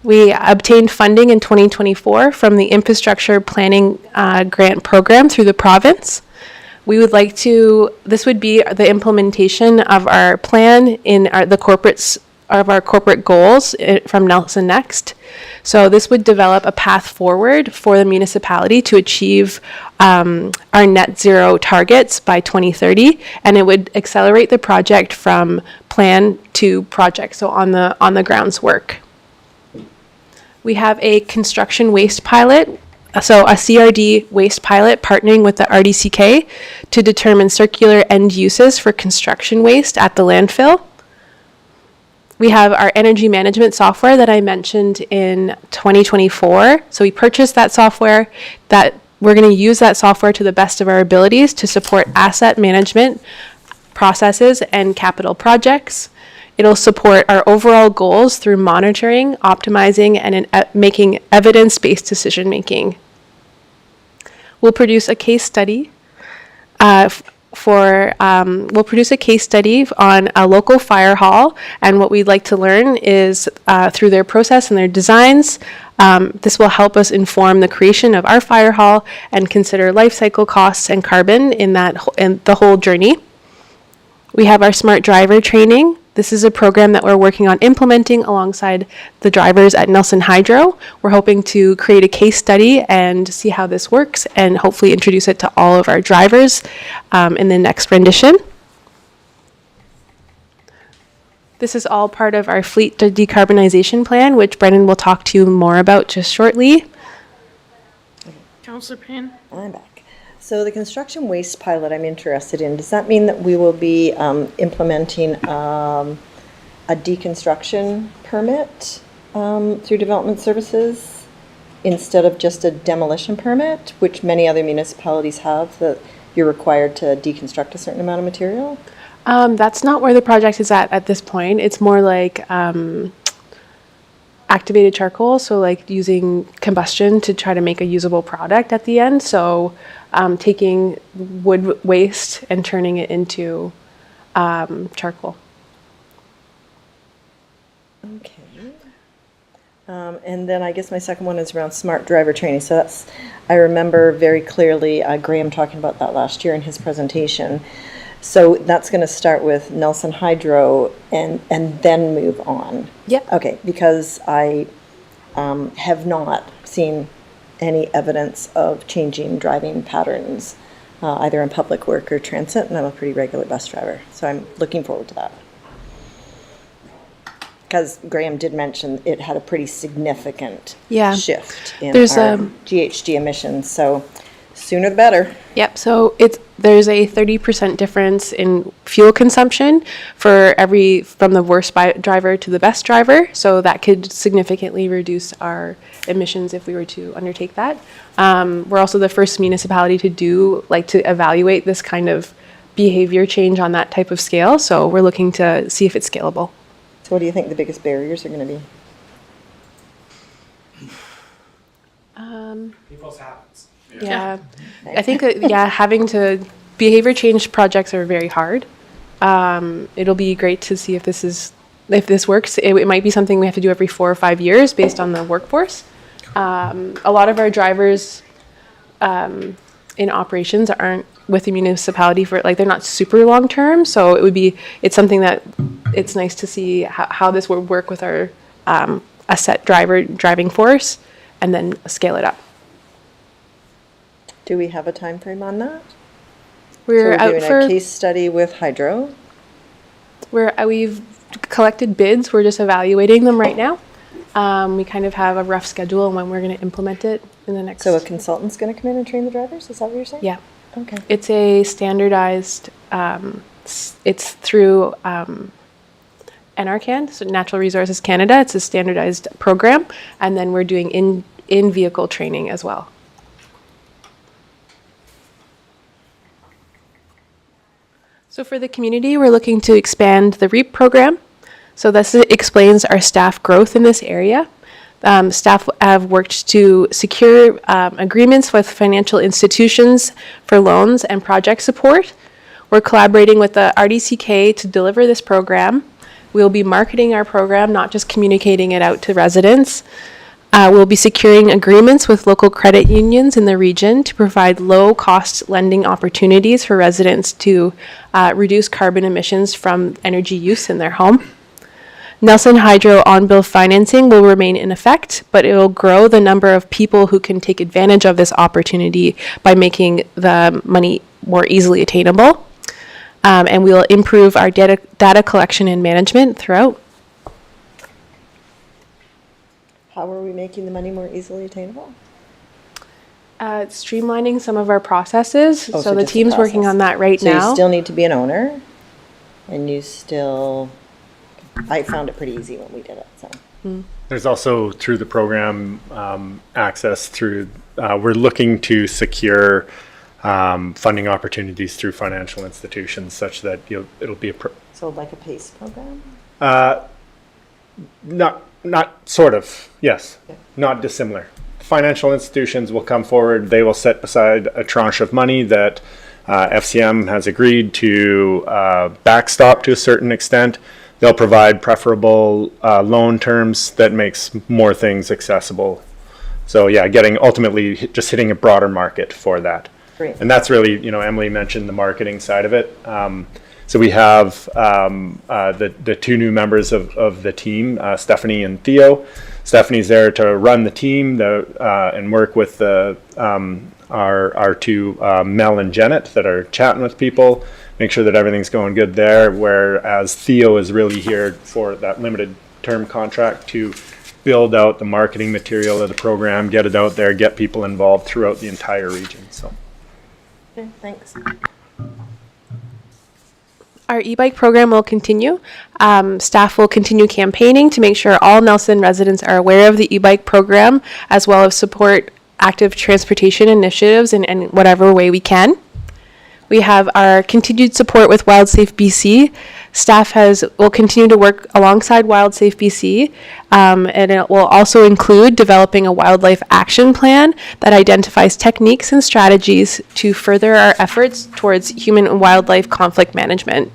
We obtained funding in 2024 from the Infrastructure Planning Grant Program through the province. We would like to, this would be the implementation of our plan in the corporates of our corporate goals from Nelson Next. So this would develop a path forward for the municipality to achieve our net zero targets by 2030, and it would accelerate the project from plan to project, so on the grounds work. We have a construction waste pilot, so a CRD waste pilot partnering with the RDCK to determine circular end uses for construction waste at the landfill. We have our energy management software that I mentioned in 2024. So we purchased that software, that we're going to use that software to the best of our abilities to support asset management processes and capital projects. It'll support our overall goals through monitoring, optimizing, and making evidence-based decision making. We'll produce a case study we'll produce a case study on a local fire hall, and what we'd like to learn is through their process and their designs. This will help us inform the creation of our fire hall and consider life cycle costs and carbon in the whole journey. We have our smart driver training. This is a program that we're working on implementing alongside the drivers at Nelson Hydro. We're hoping to create a case study and see how this works and hopefully introduce it to all of our drivers in the next rendition. This is all part of our fleet decarbonization plan, which Brendan will talk to you more about just shortly. Councillor Payne? I'm back. So the construction waste pilot I'm interested in, does that mean that we will be implementing a deconstruction permit through development services instead of just a demolition permit, which many other municipalities have, that you're required to deconstruct a certain amount of material? That's not where the project is at this point. It's more like activated charcoal, so like using combustion to try to make a usable product at the end. So taking wood waste and turning it into charcoal. Okay. And then I guess my second one is around smart driver training. So that's, I remember very clearly Graham talking about that last year in his presentation. So that's going to start with Nelson Hydro and then move on. Yep. Okay, because I have not seen any evidence of changing driving patterns, either in public work or transit, and I'm a pretty regular bus driver, so I'm looking forward to that. Because Graham did mention it had a pretty significant shift in our GHG emissions, so sooner the better. Yep, so there's a 30% difference in fuel consumption from the worst driver to the best driver, so that could significantly reduce our emissions if we were to undertake that. We're also the first municipality to evaluate this kind of behavior change on that type of scale, so we're looking to see if it's scalable. So what do you think the biggest barriers are going to be? People's habits. Yeah. I think behavior change projects are very hard. It'll be great to see if this works. It might be something we have to do every 4 or 5 years based on the workforce. A lot of our drivers in operations aren't with the municipality they're not super long term. So it's something that it's nice to see how this would work with our a set driving force and then scale it up. Do we have a time frame on that? We're out doing a case study with Hydro. We've collected bids. We're just evaluating them right now. We kind of have a rough schedule on when we're going to implement it in the next. So a consultant's going to come in and train the drivers? Is that what you're saying? Yeah. Okay. It's a standardized. It's through NRCan, so Natural Resources Canada. It's a standardized program, and then we're doing in-vehicle training as well. So for the community, we're looking to expand the REAP program. So this explains our staff growth in this area. Staff have worked to secure agreements with financial institutions for loans and project support. We're collaborating with the RDCK to deliver this program. We'll be marketing our program, not just communicating it out to residents. We'll be securing agreements with local credit unions in the region to provide low-cost lending opportunities for residents to reduce carbon emissions from energy use in their home. Nelson Hydro on-bill financing will remain in effect, but it will grow the number of people who can take advantage of this opportunity by making the money more easily attainable. And we will improve our data collection and management throughout. How are we making the money more easily attainable? Streamlining some of our processes. Oh, so the just team's working process. on that right So now. you still need to be an owner, and you still, I found it pretty easy when we did it, so. There's also through the program access through, we're looking to secure funding opportunities through financial institutions such that it'll be So like a PACE program? not sort of, yes, not dissimilar. Financial institutions will come forward, they will set aside a tranche of money that FCM has agreed to backstop to a certain extent. They'll provide preferable loan terms that makes more things accessible. So yeah, ultimately just hitting a broader market for that. Great. And that's really, Emily mentioned the marketing side of it. So we have the two new members of the team, Stephanie and Theo. Stephanie's there to run the team and work with our two, Mel and Janet, that are chatting with people, make sure that everything's going good there, whereas Theo is really here for that limited term contract to build out the marketing material of the program, get it out there, get people involved throughout the entire region. So. Okay, thanks. Our e-bike program will continue. Staff will continue campaigning to make sure all Nelson residents are aware of the e-bike program, as well as support active transportation initiatives in whatever way we can. We have our continued support with WildSafe BC. Staff will continue to work alongside WildSafe BC, and it will also include developing a wildlife action plan that identifies techniques and strategies to further our efforts towards human and wildlife conflict management.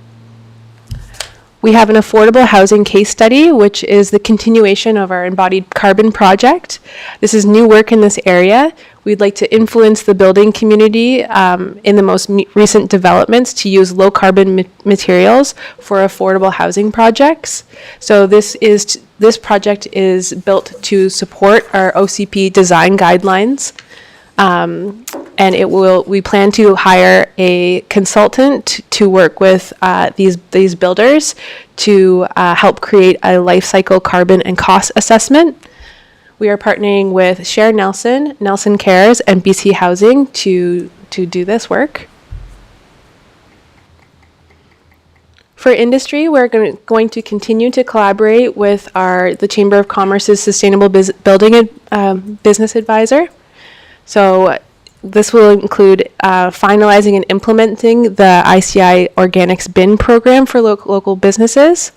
We have an affordable housing case study, which is the continuation of our embodied carbon project. This is new work in this area. We'd like to influence the building community in the most recent developments to use low carbon materials for affordable housing projects. So this project is built to support our OCP design guidelines. And we plan to hire a consultant to work with these builders to help create a life cycle carbon and cost assessment. We are partnering with Share Nelson, Nelson Cares, and BC Housing to do this work. For industry, we're going to continue to collaborate with the Chamber of Commerce's Sustainable Building Business Advisor. So this will include finalizing and implementing the ICI Organics Bin program for local businesses.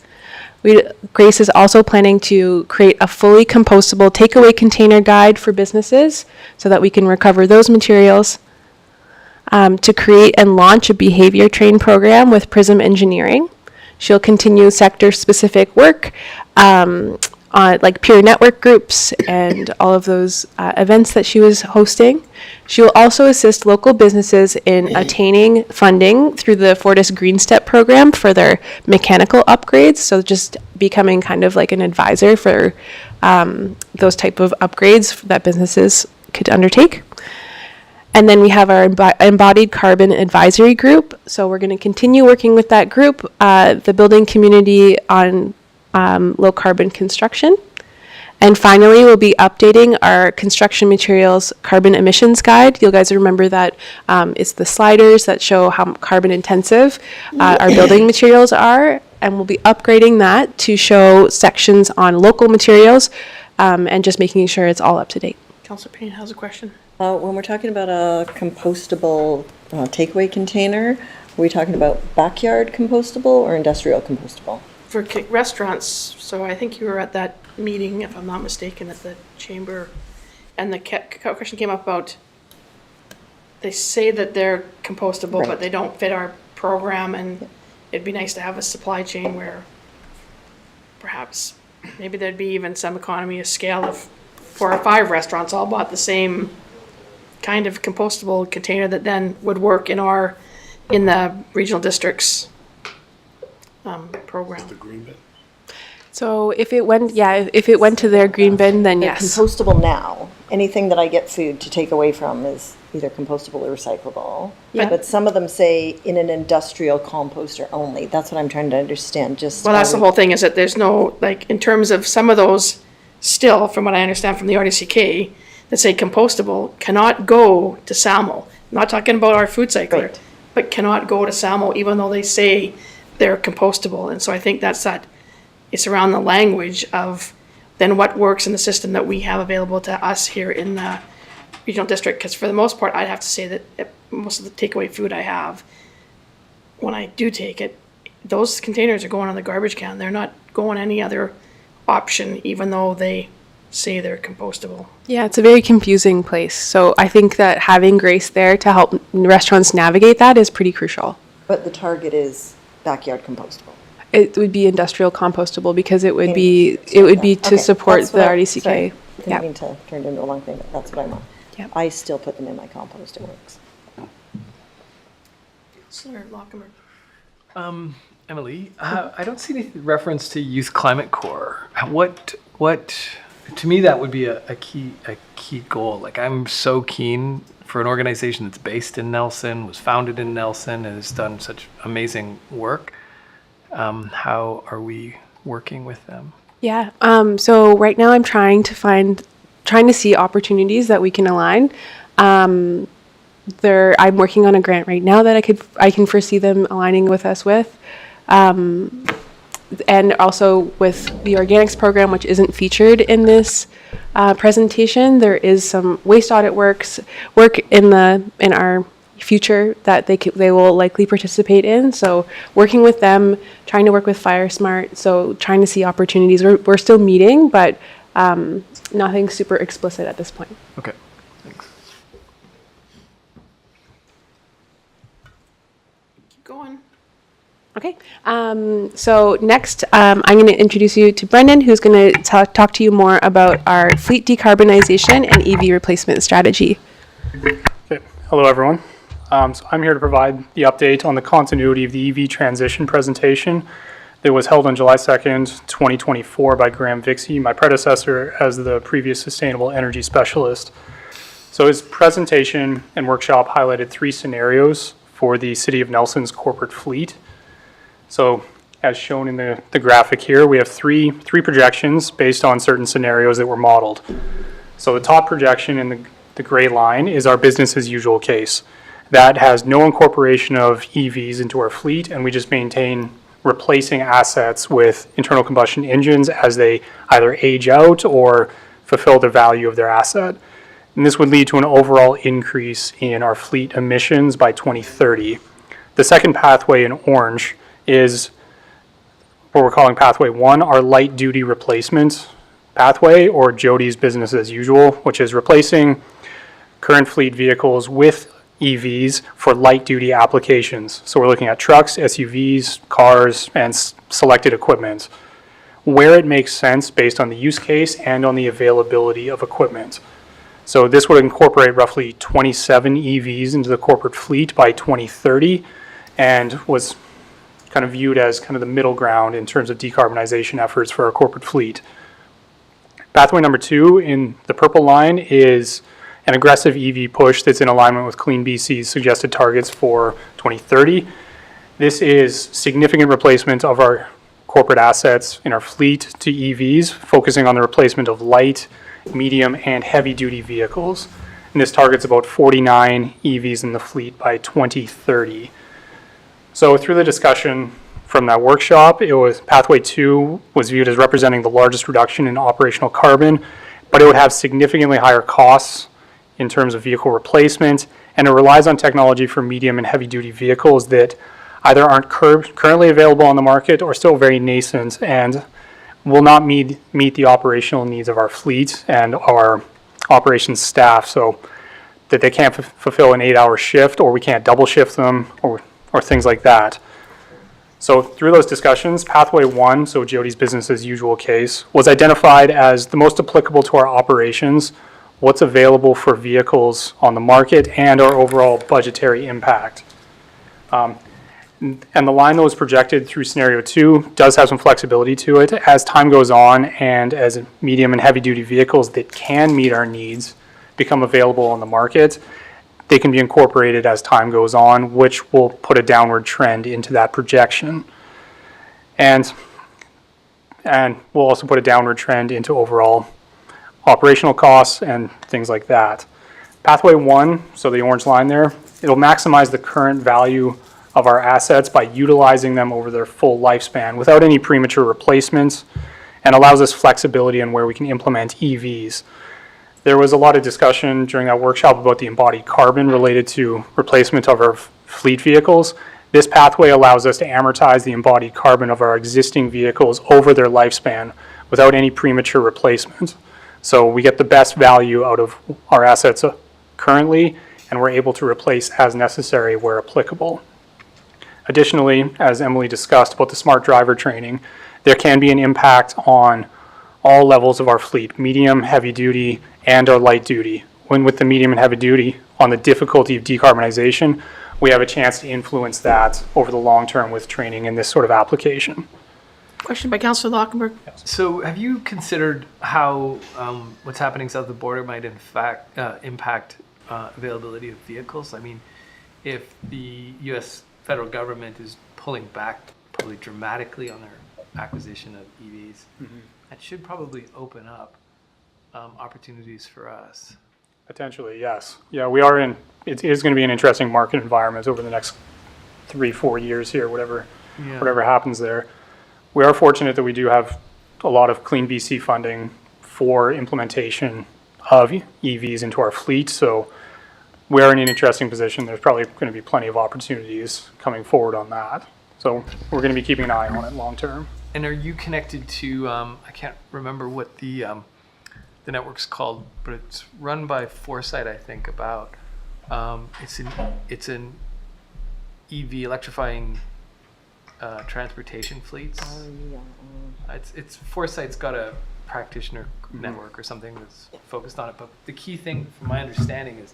Grace is also planning to create a fully compostable takeaway container guide for businesses so that we can recover those materials. To create and launch a behavior train program with Prism Engineering. She'll continue sector-specific work on like peer network groups and all of those events that she was hosting. She will also assist local businesses in attaining funding through the Fortis Green Step program for their mechanical upgrades. So just becoming kind of like an advisor for those type of upgrades that businesses could undertake. And then we have our embodied carbon advisory group. So we're going to continue working with that group, the building community on low carbon construction. And finally, we'll be updating our construction materials carbon emissions guide. You guys remember that it's the sliders that show how carbon intensive our building materials are. And we'll be upgrading that to show sections on local materials and just making sure it's all up to date. Councillor Payne has a question. When we're talking about a compostable takeaway container, are we talking about backyard compostable or industrial compostable? For restaurants, so I think you were at that meeting, if I'm not mistaken, at the chamber, and the question came up about, they say that they're compostable, but they don't fit our program, and it'd be nice to have a supply chain where perhaps, maybe there'd be even some economy of scale if 4 or 5 restaurants all bought the same kind of compostable container that then would work in the regional district's program. The green bin. So if it went to their green bin, then They're yes. compostable now. Anything that I get food to take away from is either compostable or recyclable. Yeah. But some of them say in an industrial composter only. That's what I'm trying to understand, just. Well, that's the whole thing, is that there's no, like, in terms of some of those, still, from what I understand from the RDCK, that say compostable, cannot go to SAMO. I'm not talking about our food cycler, Right. but cannot go to SAMO even though they say they're compostable. And so I think it's around the language of then what works in the system that we have available to us here in the regional district. Because for the most part, I'd have to say that most of the takeaway food I have, when I do take it, those containers are going on the garbage can. They're not going any other option, even though they say they're compostable. Yeah, it's a very confusing place. So I think that having Grace there to help restaurants navigate that is pretty crucial. But the target is backyard compostable. It would be industrial compostable because it would be to Okay, support that's the what I- RDCK. sorry, Yeah. Didn't mean to turn it into a long thing, but that's what I want. Yep. I still put them in my compost, it works. Councillor Lockham. Emily, I don't see any reference to Youth Climate Corps. What, to me, that would be a key goal. Like, I'm so keen for an organization that's based in Nelson, was founded in Nelson, and has done such amazing work. How are we working with them? Yeah. So right now I'm trying to see opportunities that we can align. I'm working on a grant right now that I can foresee them aligning with us with. And also with the organics program, which isn't featured in this presentation, there is some waste audit work in our future that they will likely participate in. So working with them, trying to work with FireSmart, so trying to see opportunities. We're still meeting, but nothing super explicit at this point. Okay, thanks. Keep going. Okay. So next, I'm going to introduce you to Brendan, who's going to talk to you more about our fleet decarbonization and EV replacement strategy. Okay. Hello, everyone. So I'm here to provide the update on the continuity of the EV transition presentation that was held on July 2nd, 2024 by Graham Vixie, my predecessor as the previous sustainable energy specialist. So his presentation and workshop highlighted 3 scenarios for the City of Nelson's corporate fleet. So as shown in the graphic here, we have three projections based on certain scenarios that were modeled. So the top projection in the gray line is our business as usual case. That has no incorporation of EVs into our fleet, and we just maintain replacing assets with internal combustion engines as they either age out or fulfill the value of their asset. And this would lead to an overall increase in our fleet emissions by 2030. The second pathway in orange is what we're calling pathway 1, our light duty replacement pathway, or Jody's business as usual, which is replacing current fleet vehicles with EVs for light duty applications. So we're looking at trucks, SUVs, cars, and selected equipment, where it makes sense based on the use case and on the availability of equipment. So this would incorporate roughly 27 EVs into the corporate fleet by 2030, and was kind of viewed as kind of the middle ground in terms of decarbonization efforts for our corporate fleet. Pathway number 2 in the purple line is an aggressive EV push that's in alignment with Clean BC's suggested targets for 2030. This is significant replacement of our corporate assets in our fleet to EVs, focusing on the replacement of light, medium, and heavy-duty vehicles. And this targets about 49 EVs in the fleet by 2030. So through the discussion from that workshop, Pathway 2 was viewed as representing the largest reduction in operational carbon, but it would have significantly higher costs in terms of vehicle replacement, and it relies on technology for medium and heavy-duty vehicles that either aren't currently available on the market or still very nascent and will not meet the operational needs of our fleet and our operations staff, so that they can't fulfill an 8-hour shift, or we can't double shift them, or things like that. So through those discussions, pathway 1, so Jody's business as usual case, was identified as the most applicable to our operations, what's available for vehicles on the market, and our overall budgetary impact. And the line that was projected through scenario 2 does have some flexibility to it. As time goes on and as medium and heavy duty vehicles that can meet our needs become available on the market, they can be incorporated as time goes on, which will put a downward trend into that projection. And we'll also put a downward trend into overall operational costs and things like that. Pathway 1, so the orange line there, it'll maximize the current value of our assets by utilizing them over their full lifespan without any premature replacements, and allows us flexibility on where we can implement EVs. There was a lot of discussion during that workshop about the embodied carbon related to replacement of our fleet vehicles. This pathway allows us to amortize the embodied carbon of our existing vehicles over their lifespan without any premature replacement. So we get the best value out of our assets currently, and we're able to replace as necessary where applicable. Additionally, as Emily discussed about the smart driver training, there can be an impact on all levels of our fleet, medium, heavy duty, and our light duty. When with the medium and heavy duty, on the difficulty of decarbonization, we have a chance to influence that over the long term with training in this sort of application. Question by Councillor Lockenberg. So have you considered how what's happening south of the border might in fact impact availability of vehicles? I mean, if the U.S. federal government is pulling back probably dramatically on their acquisition of EVs, that should probably open up opportunities for us. Potentially, yes. Yeah, we are in, it is going to be an interesting market environment over the next 3-4 years here, whatever happens there. We are fortunate that we do have a lot of Clean BC funding for implementation of EVs into our fleet, so we are in an interesting position. There's probably going to be plenty of opportunities coming forward on that. So we're going to be keeping an eye on it long term. And are you connected to, I can't remember what the network's called, but it's run by Foresight, I think, about, it's an EV electrifying transportation fleets. It's Foresight's got a practitioner network or something that's focused on it. But the key thing, from my understanding, is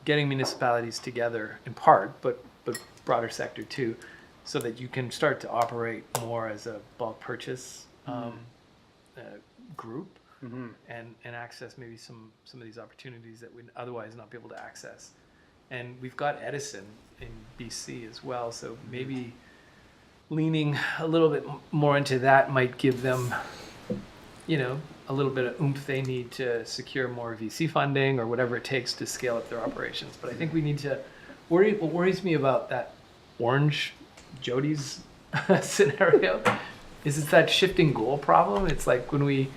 getting municipalities together in part, but broader sector too, so that you can start to operate more as a bulk purchase group and access maybe some of these opportunities that we'd otherwise not be able to access. And we've got Edison in BC as well, so maybe leaning a little bit more into that might give them, you know, a little bit of oomph they need to secure more VC funding or whatever it takes to scale up their operations. But I think we need to what worries me about that orange Jody's scenario is it's that shifting goal problem. It's like when we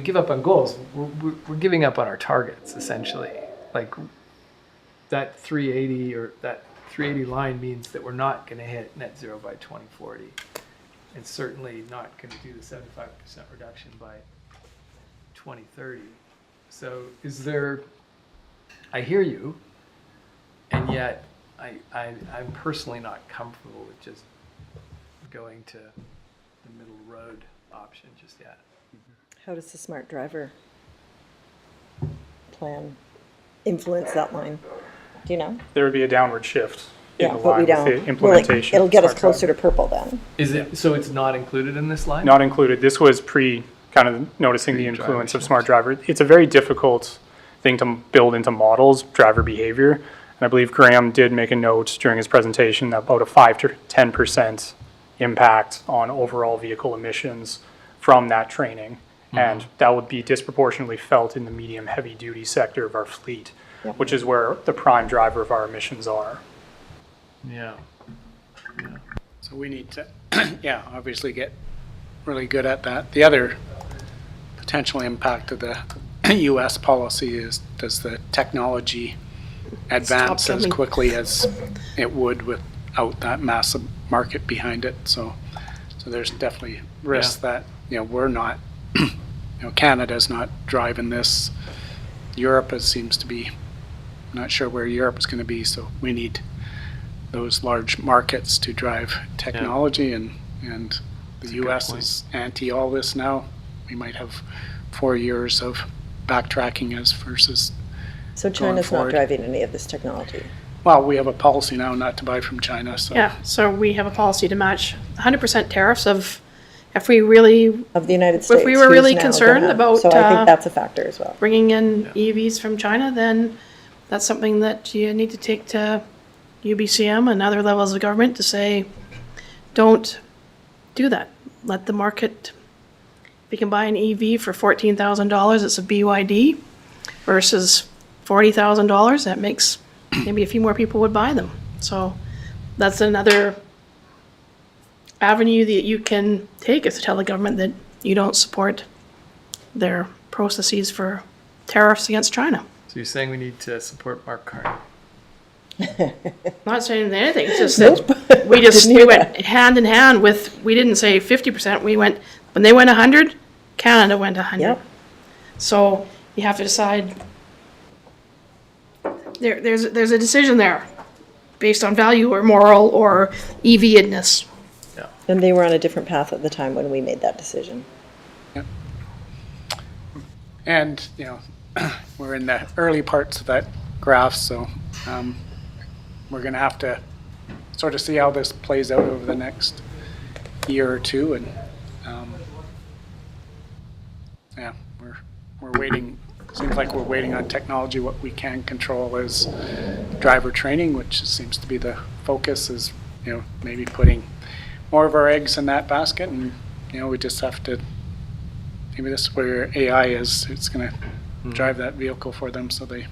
give up on goals, we're giving up on our targets essentially. Like that 380 or that 380 line means that we're not going to hit net zero by 2040, and certainly not going to do the 75% reduction by 2030. So is there, I hear you, and yet I'm personally not comfortable with just going to the middle road option just yet. How does the smart driver plan influence that line? Do you know? There would be a downward shift in the but line we with don't. the implementation. It'll get us Smart closer driver. to purple then. Is it, so it's not included in this line? Not included. This was kind of noticing the influence of smart driver. It's a very difficult thing to build into models, driver behavior. And I believe Graham did make a note during his presentation that about a 5 to 10% impact on overall vehicle emissions from that training. And that would be disproportionately felt in the medium heavy duty sector of our fleet, which is where the prime driver of our emissions are. Yeah. So we need to, obviously get really good at that. The other potential impact of the U.S. policy is, does the technology advance as quickly as it would without that massive market behind it? So there's definitely risks that, we're not, Canada's not driving this. Europe seems to be, not sure where Europe is going to be, so we need those large markets to drive technology, and the US is anti all this now. We might have 4 years of backtracking as versus So going China's not forward. driving any of this technology. Well, we have a policy now not to buy from China, so. Yeah, so we have a policy to match 100% tariffs of, if we really, Of the United States. if we were who's really now concerned gonna- about So I think that's a factor as well. bringing in EVs from China, then that's something that you need to take to UBCM and other levels of government to say, don't do that. Let the market, if you can buy an EV for $14,000, it's a BYD, versus $40,000, that makes, maybe a few more people would buy them. So that's another avenue that you can take, is to tell the government that you don't support their processes for tariffs against China. So you're saying we need to support Mark Carney? Not saying anything, it's just that we went hand in hand with, we didn't say 50%, we went, when they went 100, Canada went 100. Yep. So you have to decide, there's a decision there, based on value or moral or EV-edness. And they were on a different path at the time when we made that decision. And, we're in the early parts of that graph, so we're going to have to sort of see how this plays out over the next year or two. And yeah, we're waiting. Seems like we're waiting on technology. What we can control is driver training, which seems to be the focus. Is maybe putting more of our eggs in that basket, and we just have to. Maybe this is where AI is. It's going to drive that vehicle for them, so they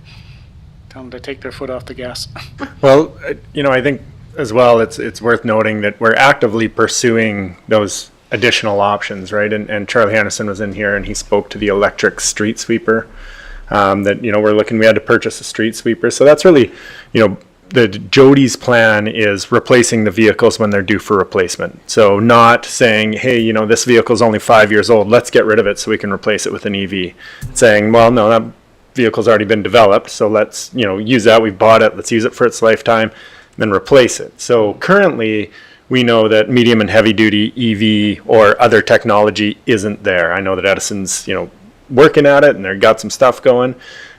tell them to take their foot off the gas. Well, I think as well, it's worth noting that we're actively pursuing those additional options, right? And Charlie Hannison was in here and he spoke to the electric street sweeper. That we had to purchase a street sweeper. So that's really, the Jody's plan is replacing the vehicles when they're due for replacement. So not saying, hey, this vehicle is only 5 years old, let's get rid of it so we can replace it with an EV. Saying, well, no, that vehicle's already been developed, so let's use that. We've bought it, let's use it for its lifetime, then replace it. So currently, we know that medium and heavy duty EV or other technology isn't there. I know that Edison's working at it and they've got some stuff going.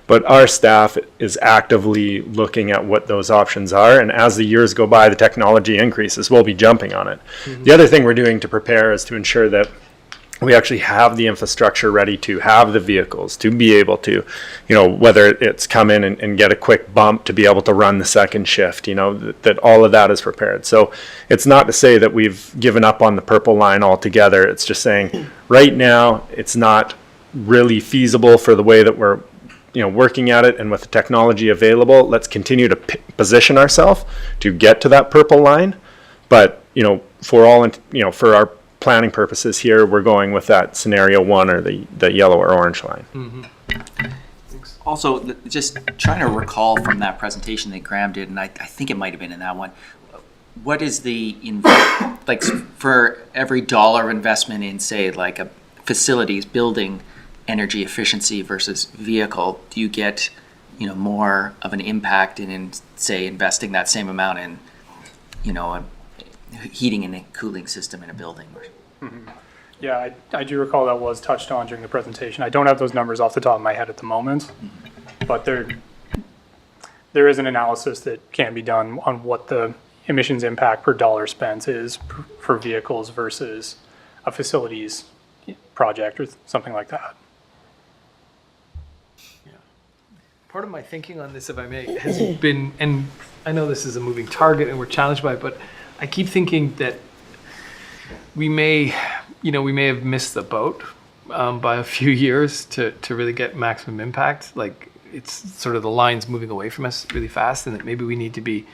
But our staff is actively looking at what those options are, and as the years go by, the technology increases, we'll be jumping on it. The other thing we're doing to prepare is to ensure that we actually have the infrastructure ready to have the vehicles, to be able to, whether it's come in and get a quick bump to be able to run the second shift, that all of that is prepared. So it's not to say that we've given up on the purple line altogether. It's just saying right now it's not really feasible for the way that we're working at it, and with the technology available, let's continue to position ourselves to get to that purple line. But for our planning purposes here, we're going with that scenario 1 or the yellow or orange line. Also, just trying to recall from that presentation that Graham did, and I think it might have been in that one. What is the like for every dollar of investment in, say, like a facilities building energy efficiency versus vehicle, do you get more of an impact in say investing that same amount in a heating and a cooling system in a building? Yeah, I do recall that was touched on during the presentation. I don't have those numbers off the top of my head at the moment, but there is an analysis that can be done on what the emissions impact per dollar spent is for vehicles versus a facilities project or something like that. Part of my thinking on this, if I may, has been, and I know this is a moving target and we're challenged by it, but I keep thinking that we may have missed the boat by a few years to really get maximum impact. Like, it's sort of the line's moving away from us really fast, and that maybe we need to be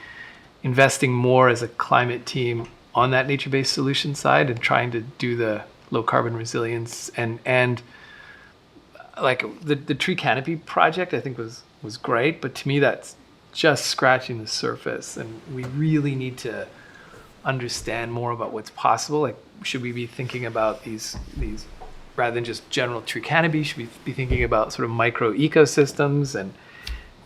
investing more as a climate team on that nature-based solution side and trying to do the low carbon resilience and like the tree canopy project, I think was great, but to me that's just scratching the surface, and we really need to understand more about what's possible. Like, should we be thinking about these rather than just general tree canopy? Should we be thinking about sort of micro ecosystems? And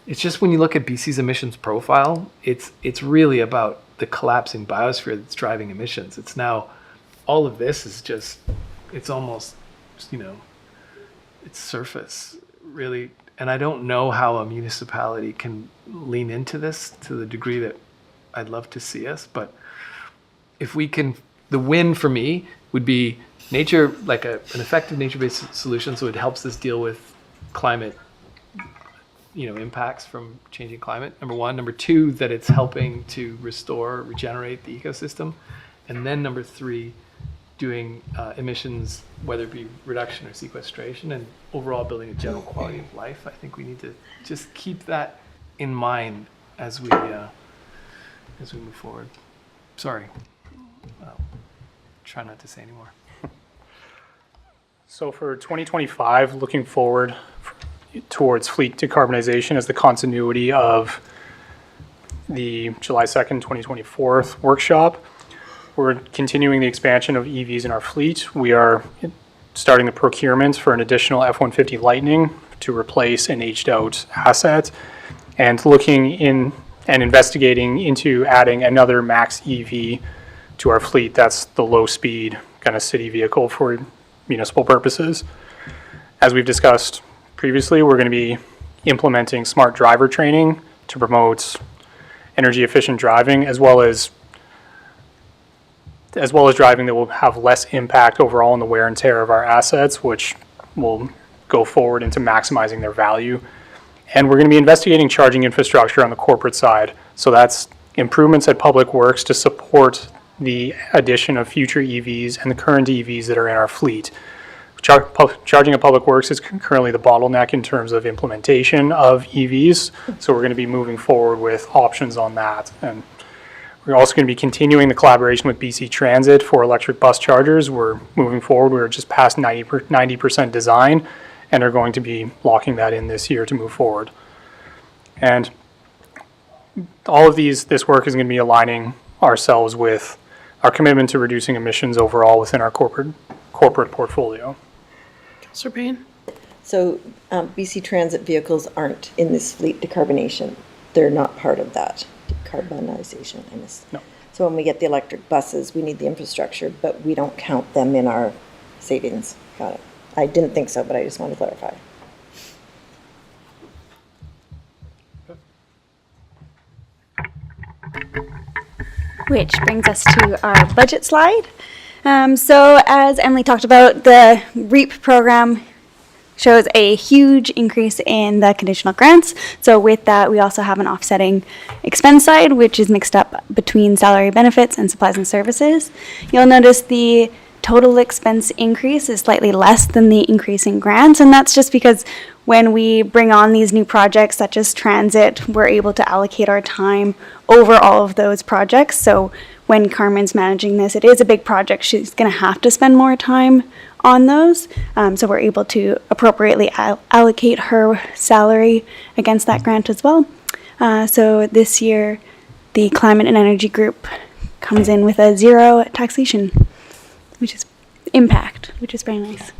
it's just, when you look at BC's emissions profile, it's really about the collapsing biosphere that's driving emissions. It's now, all of this is just, it's almost, it's surface, really. And I don't know how a municipality can lean into this to the degree that I'd love to see us, but if we can, the win for me would be nature, like an effective nature-based solution, so it helps us deal with climate, impacts from changing climate, number one. Number two, that it's helping to restore, regenerate the ecosystem. And then number three, doing emissions, whether it be reduction or sequestration, and overall building a general quality of life. I think we need to just keep that in mind as we move forward. Sorry, try not to say anymore. So for 2025, looking forward towards fleet decarbonization as the continuity of the July 2nd, 2024 workshop. We're continuing the expansion of EVs in our fleet. We are starting the procurement for an additional F-150 Lightning to replace an aged out asset, and looking in and investigating into adding another max EV to our fleet. That's the low speed kind of city vehicle for municipal purposes. As we've discussed previously, we're going to be implementing smart driver training to promote energy efficient driving, as well as driving that will have less impact overall on the wear and tear of our assets, which will go forward into maximizing their value. And we're going to be investigating charging infrastructure on the corporate side. So that's improvements at Public Works to support the addition of future EVs and the current EVs that are in our fleet. Charging at Public Works is currently the bottleneck in terms of implementation of EVs. So we're going to be moving forward with options on that. And we're also going to be continuing the collaboration with BC Transit for electric bus chargers. We're moving forward. We're just past 90% design and are going to be locking that in this year to move forward. And all of this work is going to be aligning ourselves with our commitment to reducing emissions overall within our corporate portfolio. Councillor Payne? So BC Transit vehicles aren't in this fleet decarbonation. They're not part of that decarbonization. No. So when we get the electric buses, we need the infrastructure, but we don't count them in our savings. Got it. I didn't think so, but I just want to clarify. Which brings us to our budget slide. So as Emily talked about, the REAP program shows a huge increase in the conditional grants. So with that, we also have an offsetting expense side, which is mixed up between salary, benefits, and supplies and services. You'll notice the total expense increase is slightly less than the increase in grants, and that's just because when we bring on these new projects such as transit, we're able to allocate our time over all of those projects. So when Carmen's managing this, it is a big project. She's going to have to spend more time on those. So we're able to appropriately allocate her salary against that grant as well. So this year, the Climate and Energy Group comes in with a zero taxation, which is impact, which is very nice.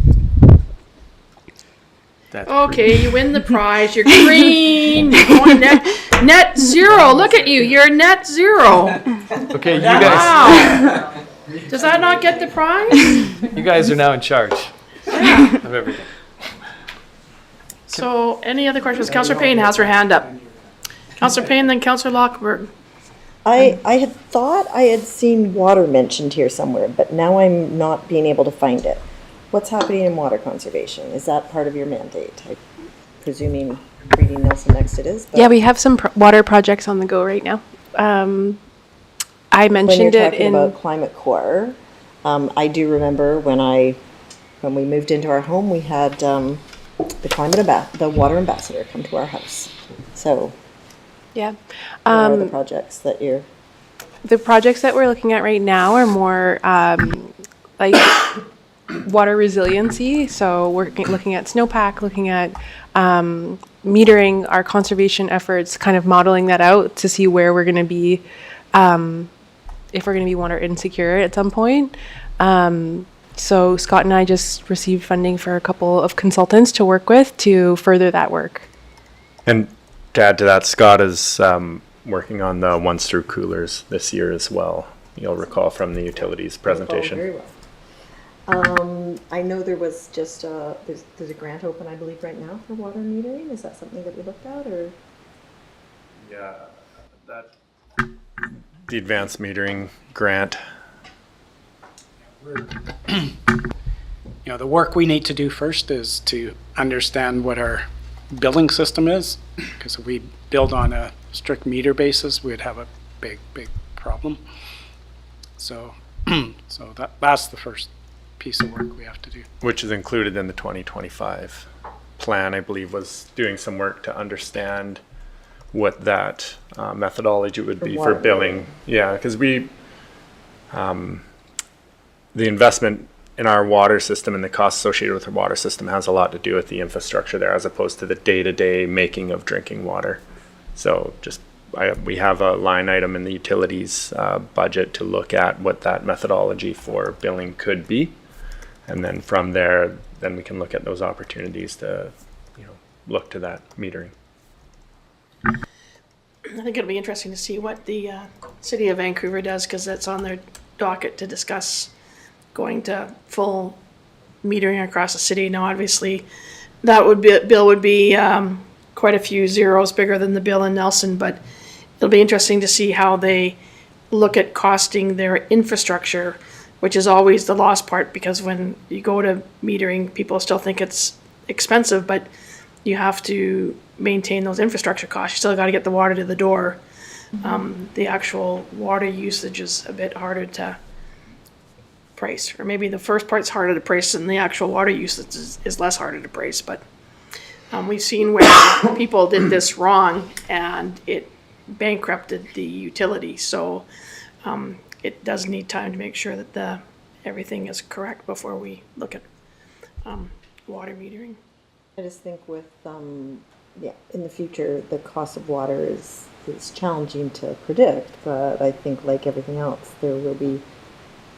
Okay, you win the prize. You're green. You're going net zero. Look at you. You're net zero. Okay, you guys. Wow. Does that not get the prize? You guys are now in charge of everything. So, any other questions? Councillor Payne has her hand up. Councillor Payne, then Councillor Lockberg. I had thought I had seen water mentioned here somewhere, but now I'm not being able to find it. What's happening in water conservation? Is that part of your mandate? I'm presuming reading Nelson Next it is. But Yeah, we have some water projects on the go right now. I mentioned when you're it talking in about Climate Corps, I do remember when we moved into our home, we had the water ambassador come to our house. So yeah. what are the projects that you're? The projects that we're looking at right now are more like water resiliency. So we're looking at snowpack, looking at metering our conservation efforts, kind of modeling that out to see where we're going to be, if we're going to be water insecure at some point. So Scott and I just received funding for a couple of consultants to work with to further that work. And to add to that, Scott is working on the once through coolers this year as well. You'll recall from the utilities presentation. Very well. I know there was just there's a grant open, I believe, right now for water metering. Is that something that we looked at, or? Yeah, the advanced metering grant. The work we need to do first is to understand what our billing system is, because if we build on a strict meter basis, we'd have a big problem. So, that's the first piece of work we have to do. Which is included in the 2025 plan, I believe, was doing some work to understand what that methodology would be for billing. Yeah, because the investment in our water system and the costs associated with our water system has a lot to do with the infrastructure there, as opposed to the day-to-day making of drinking water. So we have a line item in the utilities budget to look at what that methodology for billing could be. And then from there, then we can look at those opportunities to, look to that metering. I think it'll be interesting to see what the city of Vancouver does, because that's on their docket to discuss going to full metering across the city. Now, obviously, bill would be quite a few zeros bigger than the bill in Nelson, but it'll be interesting to see how they look at costing their infrastructure, which is always the lost part, because when you go to metering, people still think it's expensive, but you have to maintain those infrastructure costs. You still got to get the water to the door. The actual water usage is a bit harder to price, or maybe the first part's harder to price and the actual water usage is less harder to price. But we've seen where people did this wrong and it bankrupted the utility. So it does need time to make sure that everything is correct before we look at water metering. I just think with in the future, the cost of water is challenging to predict, but I think like everything else, there will be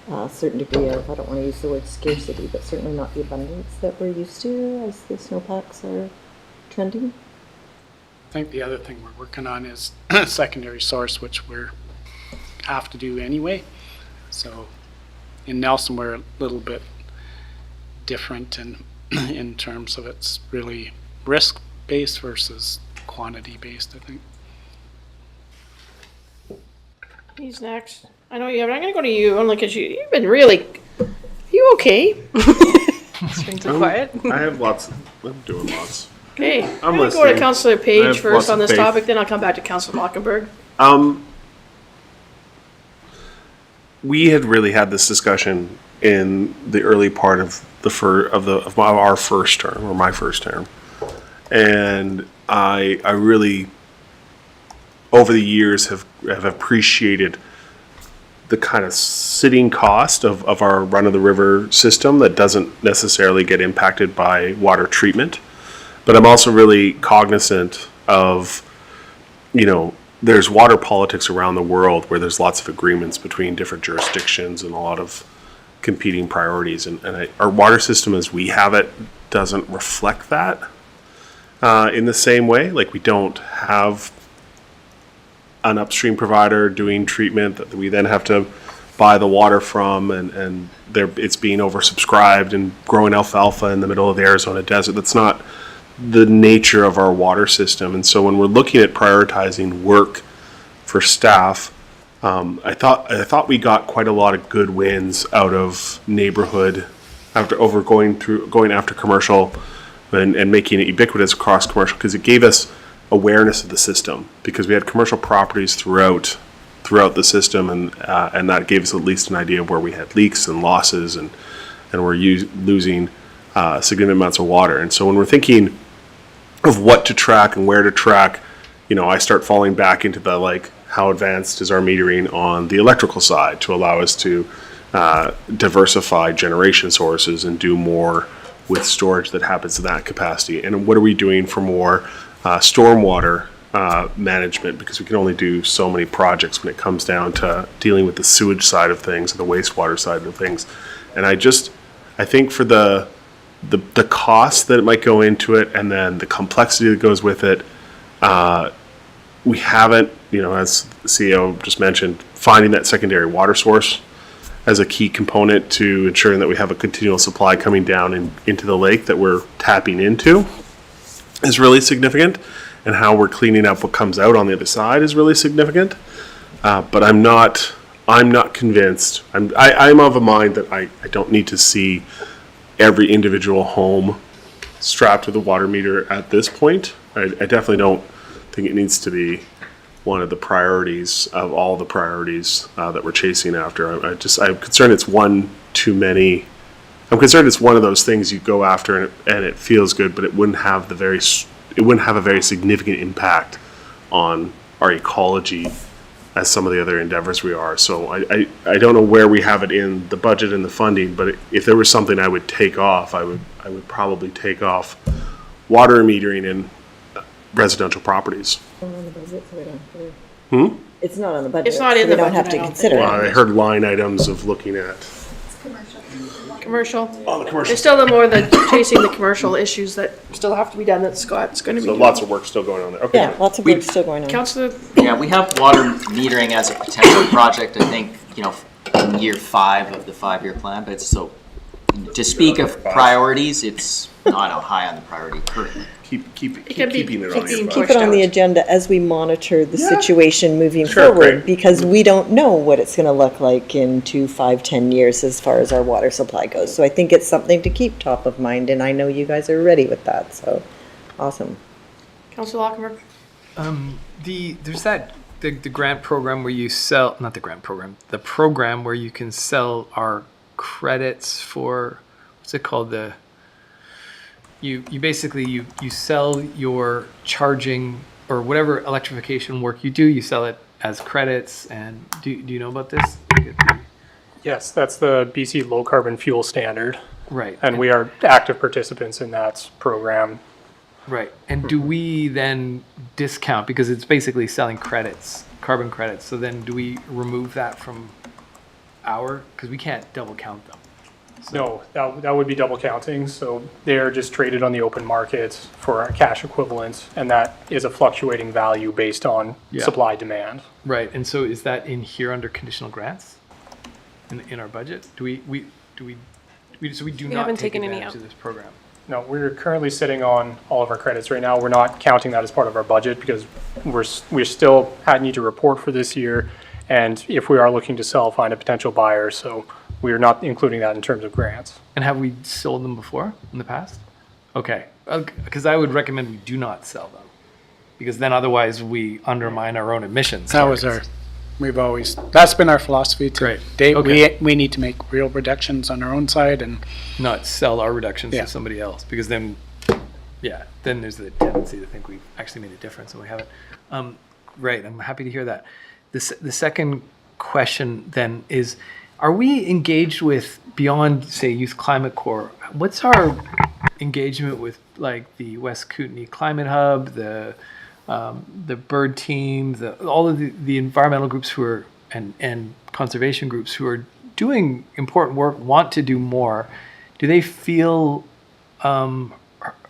a certain degree of, I don't want to use the word scarcity, but certainly not the abundance that we're used to as the snowpacks are trending. I think the other thing we're working on is a secondary source, which we have to do anyway. So in Nelson, we're a little bit different in terms of it's really risk-based versus quantity-based, I think. He's next. I know you have. I'm going to go to you only because you've been really. Are you okay? Strings are quiet. I have lots. I'm doing lots. Okay. I'm going to go to Councillor I Page have first lots on of this faith. topic, then I'll come back to Councillor Lockenberg. We had really had this discussion in the early part of our first term, or my first term, and I really, over the years, have appreciated the kind of sitting cost of our run-of-the-river system that doesn't necessarily get impacted by water treatment. But I'm also really cognizant of, there's water politics around the world where there's lots of agreements between different jurisdictions and a lot of competing priorities. And our water system as we have it doesn't reflect that in the same way. Like, we don't have an upstream provider doing treatment that we then have to buy the water from, and it's being oversubscribed and growing alfalfa in the middle of the Arizona desert. That's not the nature of our water system. And so when we're looking at prioritizing work for staff, I thought we got quite a lot of good wins out of neighborhood after going after commercial and making it ubiquitous across commercial, because it gave us awareness of the system, because we had commercial properties throughout the system, and that gave us at least an idea of where we had leaks and losses, and we're losing significant amounts of water. And so when we're thinking of what to track and where to track, I start falling back into the how advanced is our metering on the electrical side to allow us to diversify generation sources and do more with storage that happens in that capacity, and what are we doing for more stormwater management, because we can only do so many projects when it comes down to dealing with the sewage side of things and the wastewater side of things. And I think for the cost that it might go into it, and then the complexity that goes with it, we haven't, as the CEO just mentioned, finding that secondary water source as a key component to ensuring that we have a continual supply coming down into the lake that we're tapping into is really significant, and how we're cleaning up what comes out on the other side is really significant. But I'm not convinced. I'm of a mind that I don't need to see every individual home strapped with a water meter at this point. I definitely don't think it needs to be one of the priorities of all the priorities that we're chasing after. I'm concerned it's one too many. I'm concerned it's one of those things you go after and it feels good, but it wouldn't have a very significant impact on our ecology as some of the other endeavors we are. So I don't know where we have it in the budget and the funding, but if there was something I would take off, I would probably take off water metering in residential properties. It's not on the budget. It's not in so the we don't budget, have I to don't consider Well, I it. heard line items of looking at. Commercial. Oh, the commercial. There's still chasing the commercial issues that still have to be done that Scott's going to be So doing. lots of work still going on there. Okay. Yeah, lots of work still going on. Councillor, Yeah, we have water metering as a potential project, I think, in year 5 of the 5-year plan, but so to speak of priorities, it's not high on the priority currently. Keeping it on your Keep it on the agenda as we monitor the situation moving Sure, forward, great. because we don't know what it's gonna look like in 2, 5, 10 years as far as our water supply goes. So I think it's something to keep top of mind, and I know you guys are ready with that, so, awesome. Councillor Lockenberg. There's the grant program where you sell, not the grant program, the program where you can sell our credits for, what's it called, you basically you sell your charging or whatever electrification work you do, you sell it as credits. And do you know about this? Yes, that's the BC Low Carbon Fuel Standard. Right. And we are active participants in that program. Right. And do we then discount, because it's basically selling credits, carbon credits, so then do we remove that from because we can't double count them? No, that would be double counting. So they're just traded on the open market for a cash equivalent, and that is a fluctuating value based on supply demand. Right. And so is that in here under conditional grants in our budget? So we do not haven't take taken any advantage out. of this program? No, we're currently sitting on all of our credits right now. We're not counting that as part of our budget because we still need to report for this year, and if we are looking to sell, find a potential buyer. So we are not including that in terms of grants. And have we sold them before in the past? Okay, because I would recommend we do not sell them, because then otherwise we undermine our own emissions. That was that's been our philosophy to Great. date. Okay. We need to make real reductions on our own side and Not sell our reductions Yeah. to somebody else, because then there's the tendency to think we've actually made a difference and we haven't. Right, I'm happy to hear that. The second question then is, are we engaged with, beyond, say, Youth Climate Corps, what's our engagement with, like, the West Kootenay Climate Hub, the bird team, all of the environmental groups who are, and conservation groups who are doing important work, want to do more? Do they feel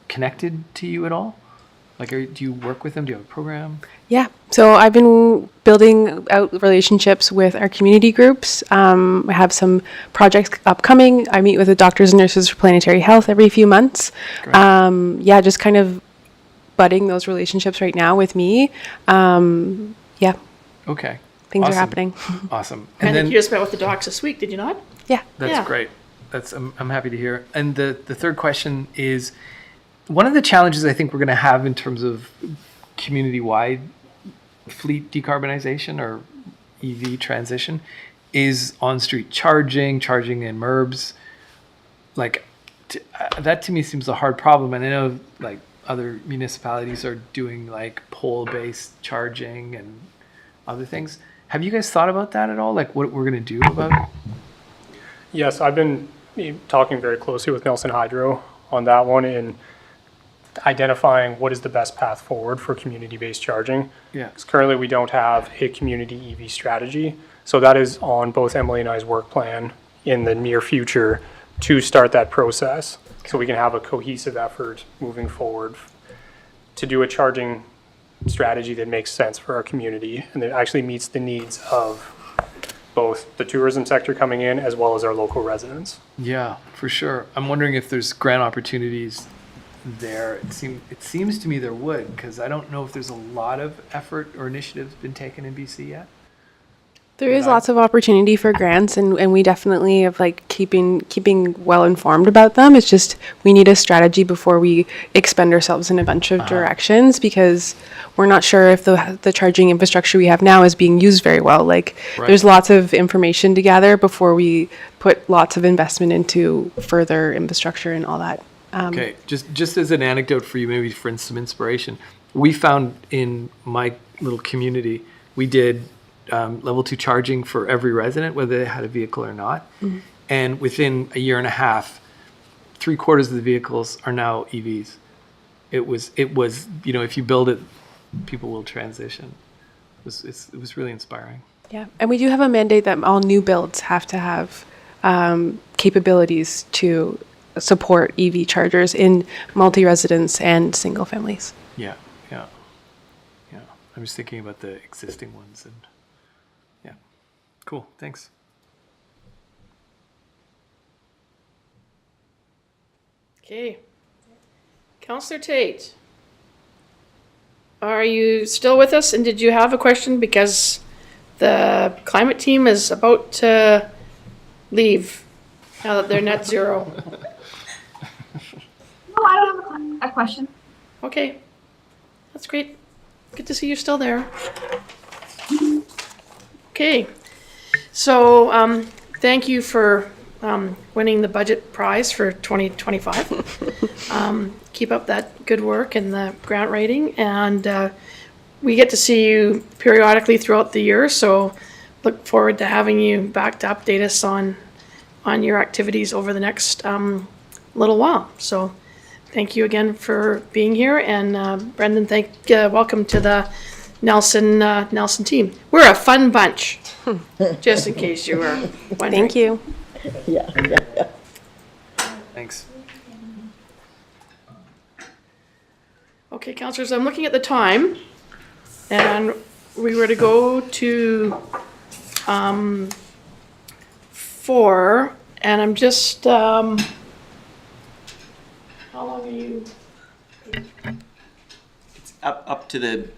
connected to you at all? Like, do you work with them? Do you have a program? Yeah, so I've been building out relationships with our community groups. I have some projects upcoming. I meet with the Doctors and Nurses for Planetary Health every few months. Just kind of budding those relationships right now with me. Okay. Things are Awesome. happening. Awesome. I think you just met with the docs this week, did you not? Yeah. That's great. I'm happy to hear. And the third question is, one of the challenges I think we're going to have in terms of community-wide fleet decarbonization or EV transition is on-street charging in MURBs. Like, that to me seems a hard problem. And I know, like, other municipalities are doing, like, pole-based charging and other things. Have you guys thought about that at all? Like, what we're going to do about it? Yes, I've been talking very closely with Nelson Hydro on that one in identifying what is the best path forward for community-based charging. Yeah. Because currently we don't have a community EV strategy. So that is on both Emily and I's work plan in the near future to start that process. So we can have a cohesive effort moving forward to do a charging strategy that makes sense for our community and that actually meets the needs of both the tourism sector coming in as well as our local residents. Yeah, for sure. I'm wondering if there's grant opportunities there. It seems to me there would, because I don't know if there's a lot of effort or initiatives been taken in BC yet. There is lots of opportunity for grants, and we definitely have like keeping well informed about them. It's just we need a strategy before we expend ourselves in a bunch of directions, because we're not sure if the charging infrastructure we have now is being used very well. Like there's lots of information to gather before we put lots of investment into further infrastructure and all that. Okay, just as an anecdote for you, maybe for some inspiration, we found in my little community, we did level 2 charging for every resident, whether they had a vehicle or not. Mm-hmm. And within a year and a half, 3/4 of the vehicles are now EVs. It was, if you build it, people will transition. It was really inspiring. Yeah, and we do have a mandate that all new builds have to have capabilities to support EV chargers in multi-residence and single families. Yeah. I was thinking about the existing ones, and yeah, cool. Thanks. Okay. Councillor Tate, are you still with us? And did you have a question? Because the climate team is about to leave now that they're net zero. No, I don't have a question. Okay, that's great. Good to see you're still there. Okay, so thank you for winning the budget prize for 2025. Keep up that good work and the grant writing, and we get to see you periodically throughout the year, so look forward to having you back to update us on your activities over the next little while. So thank you again for being here, and Brendan, welcome to the Nelson team. We're a fun bunch, just in case you were wondering. Thank you. Yeah. Thanks. Okay, councillors, I'm looking at the time, and we were to go to 4, and I'm just, how long are you? It's up to the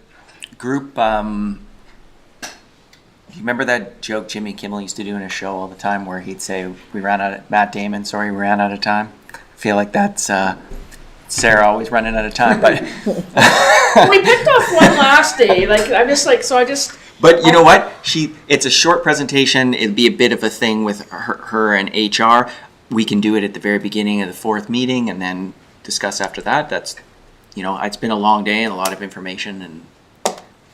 group. You remember that joke Jimmy Kimmel used to do in a show all the time where he'd say, we ran out of time? I feel like that's Sarah always running out of time, but We picked off one last day, But you know what? It's a short presentation. It'd be a bit of a thing with her and HR. We can do it at the very beginning of the 4th meeting and then discuss after that. That's, it's been a long day and a lot of information, and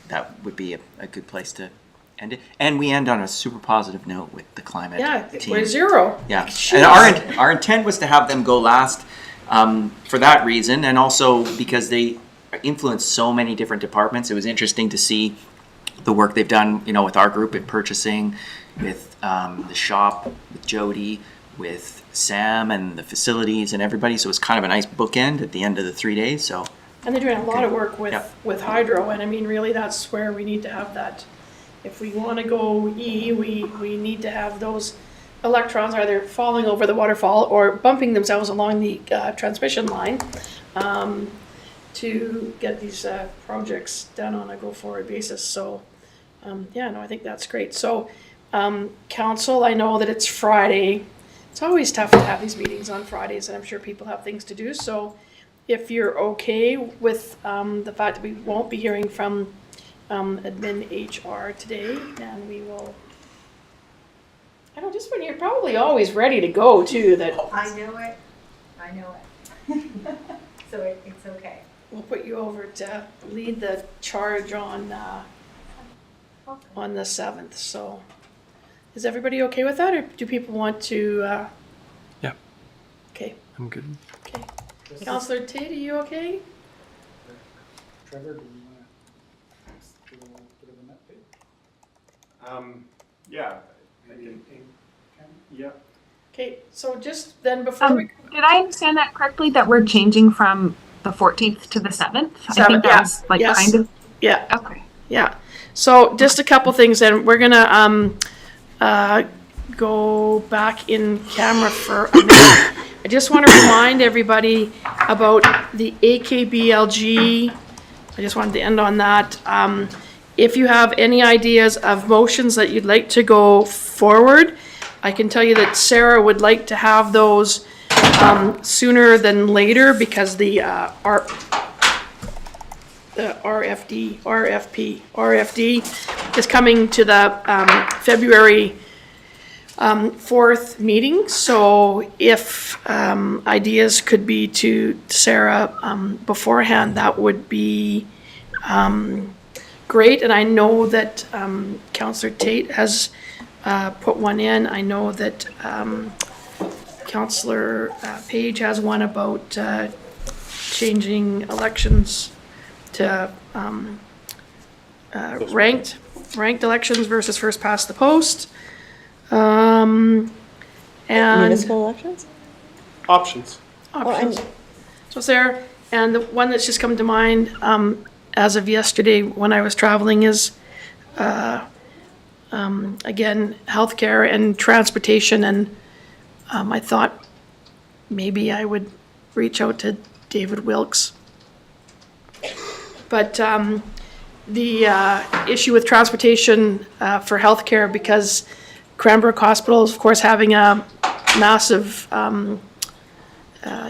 that would be a good place to end it. And we end on a super positive note with the climate team. We're 0. Yeah, Jeez. and our intent was to have them go last for that reason, and also because they influence so many different departments. It was interesting to see the work they've done, with our group in purchasing, with the shop, with Jody, with Sam and the facilities and everybody. So it was kind of a nice bookend at the end of the 3 days. So. And they're doing a lot of work with hydro, and I mean, really, that's where we need to have that. If we want to go E, we need to have those electrons either falling over the waterfall or bumping themselves along the transmission line to get these projects done on a go-forward basis. So, I think that's great. So, council, I know that it's Friday. It's always tough to have these meetings on Fridays, and I'm sure people have things to do. So, if you're okay with the fact that we won't be hearing from admin HR today, and we will. I know, just when you're probably always ready to go too. I know it. So it's okay. We'll put you over to lead the charge on the 7th. So, is everybody okay with that, or do people want to? Yeah. Okay. I'm good. Okay. Councillor Tate, are you okay? Trevor, do you want to give an update? Yeah. Yeah. Okay, so just then before Did I understand that correctly, that we're changing from the 14th to the 7th? I think that's kind of. Yeah. Okay. Yeah. So just a couple things, and we're gonna go back in camera for a minute. I just want to remind everybody about the AKBLG. I just wanted to end on that. If you have any ideas of motions that you'd like to go forward, I can tell you that Sarah would like to have those sooner than later, because the RFD is coming to the February 4th meeting. So if ideas could be to Sarah beforehand, that would be great. And I know that Councillor Tate has put one in. I know that Councillor Page has one about changing elections to ranked elections versus first past the post. And Municipal elections? Options. Options. So Sarah, and the one that's just come to mind as of yesterday when I was traveling is again, healthcare and transportation, and I thought maybe I would reach out to David Wilkes. But the issue with transportation for healthcare, because Cranbrook Hospital is, of course, having a massive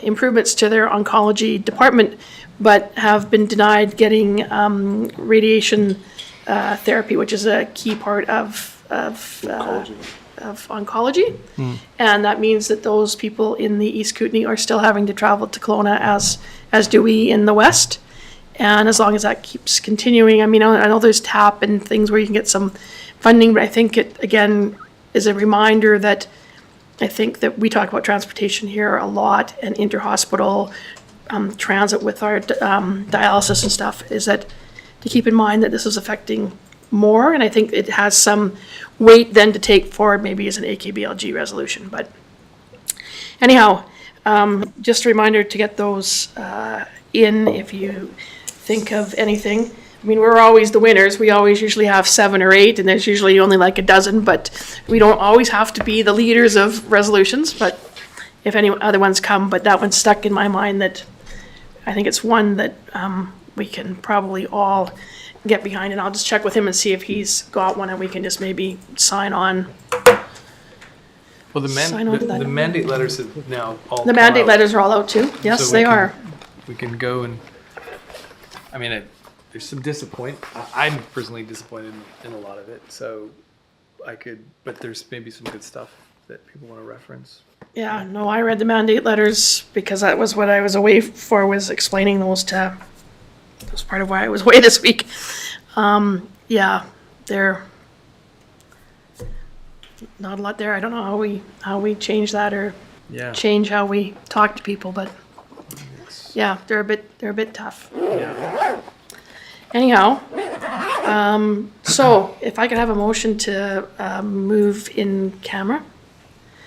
improvements to their oncology department, but have been denied getting radiation therapy, which is a key part of oncology. And that means that those people in the East Kootenay are still having to travel to Kelowna, as do we in the West. And as long as that keeps continuing, I mean, I know there's TAP and things where you can get some funding, but I think it, again, is a reminder that I think that we talk about transportation here a lot, and inter-hospital transit with our dialysis and stuff, is that to keep in mind that this is affecting more, and I think it has some weight then to take forward maybe as an AKBLG resolution. But anyhow, just a reminder to get those in if you think of anything. I mean, we're always the winners. We always usually have 7 or 8, and there's usually only like a dozen, but we don't always have to be the leaders of resolutions, but if any other ones come. But that one's stuck in my mind, that I think it's one that we can probably all get behind, and I'll just check with him and see if he's got one, and we can just maybe sign on. Well, the mandate letters have now all The come mandate out. letters are all out too. Yes, So they are. We can go and, I mean, there's some disappointment. I'm personally disappointed in a lot of it, so but there's maybe some good stuff that people want to reference. Yeah, no, I read the mandate letters because that was what I was away for, was explaining those to, that was part of why I was away this week. Yeah, they're not a lot there. I don't know how we change that, or change how we talk to people, but yeah, they're a bit tough. Yeah. Anyhow, so if I could have a motion to move in camera.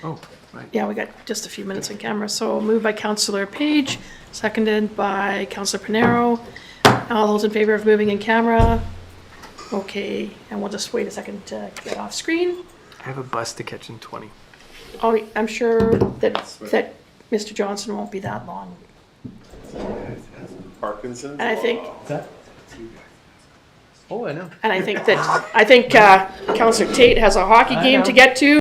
Oh, right. Yeah, we got just a few minutes in camera. So moved by Councillor Page, seconded by Councillor Pinero. All those in favor of moving in camera? Okay, and we'll just wait a second to get off screen. I have a bus to catch in 20. Oh, I'm sure that Mr. Johnson won't be that long. Parkinson's. And I think, Oh, I know. and I think Councillor Tate has a hockey game to get to.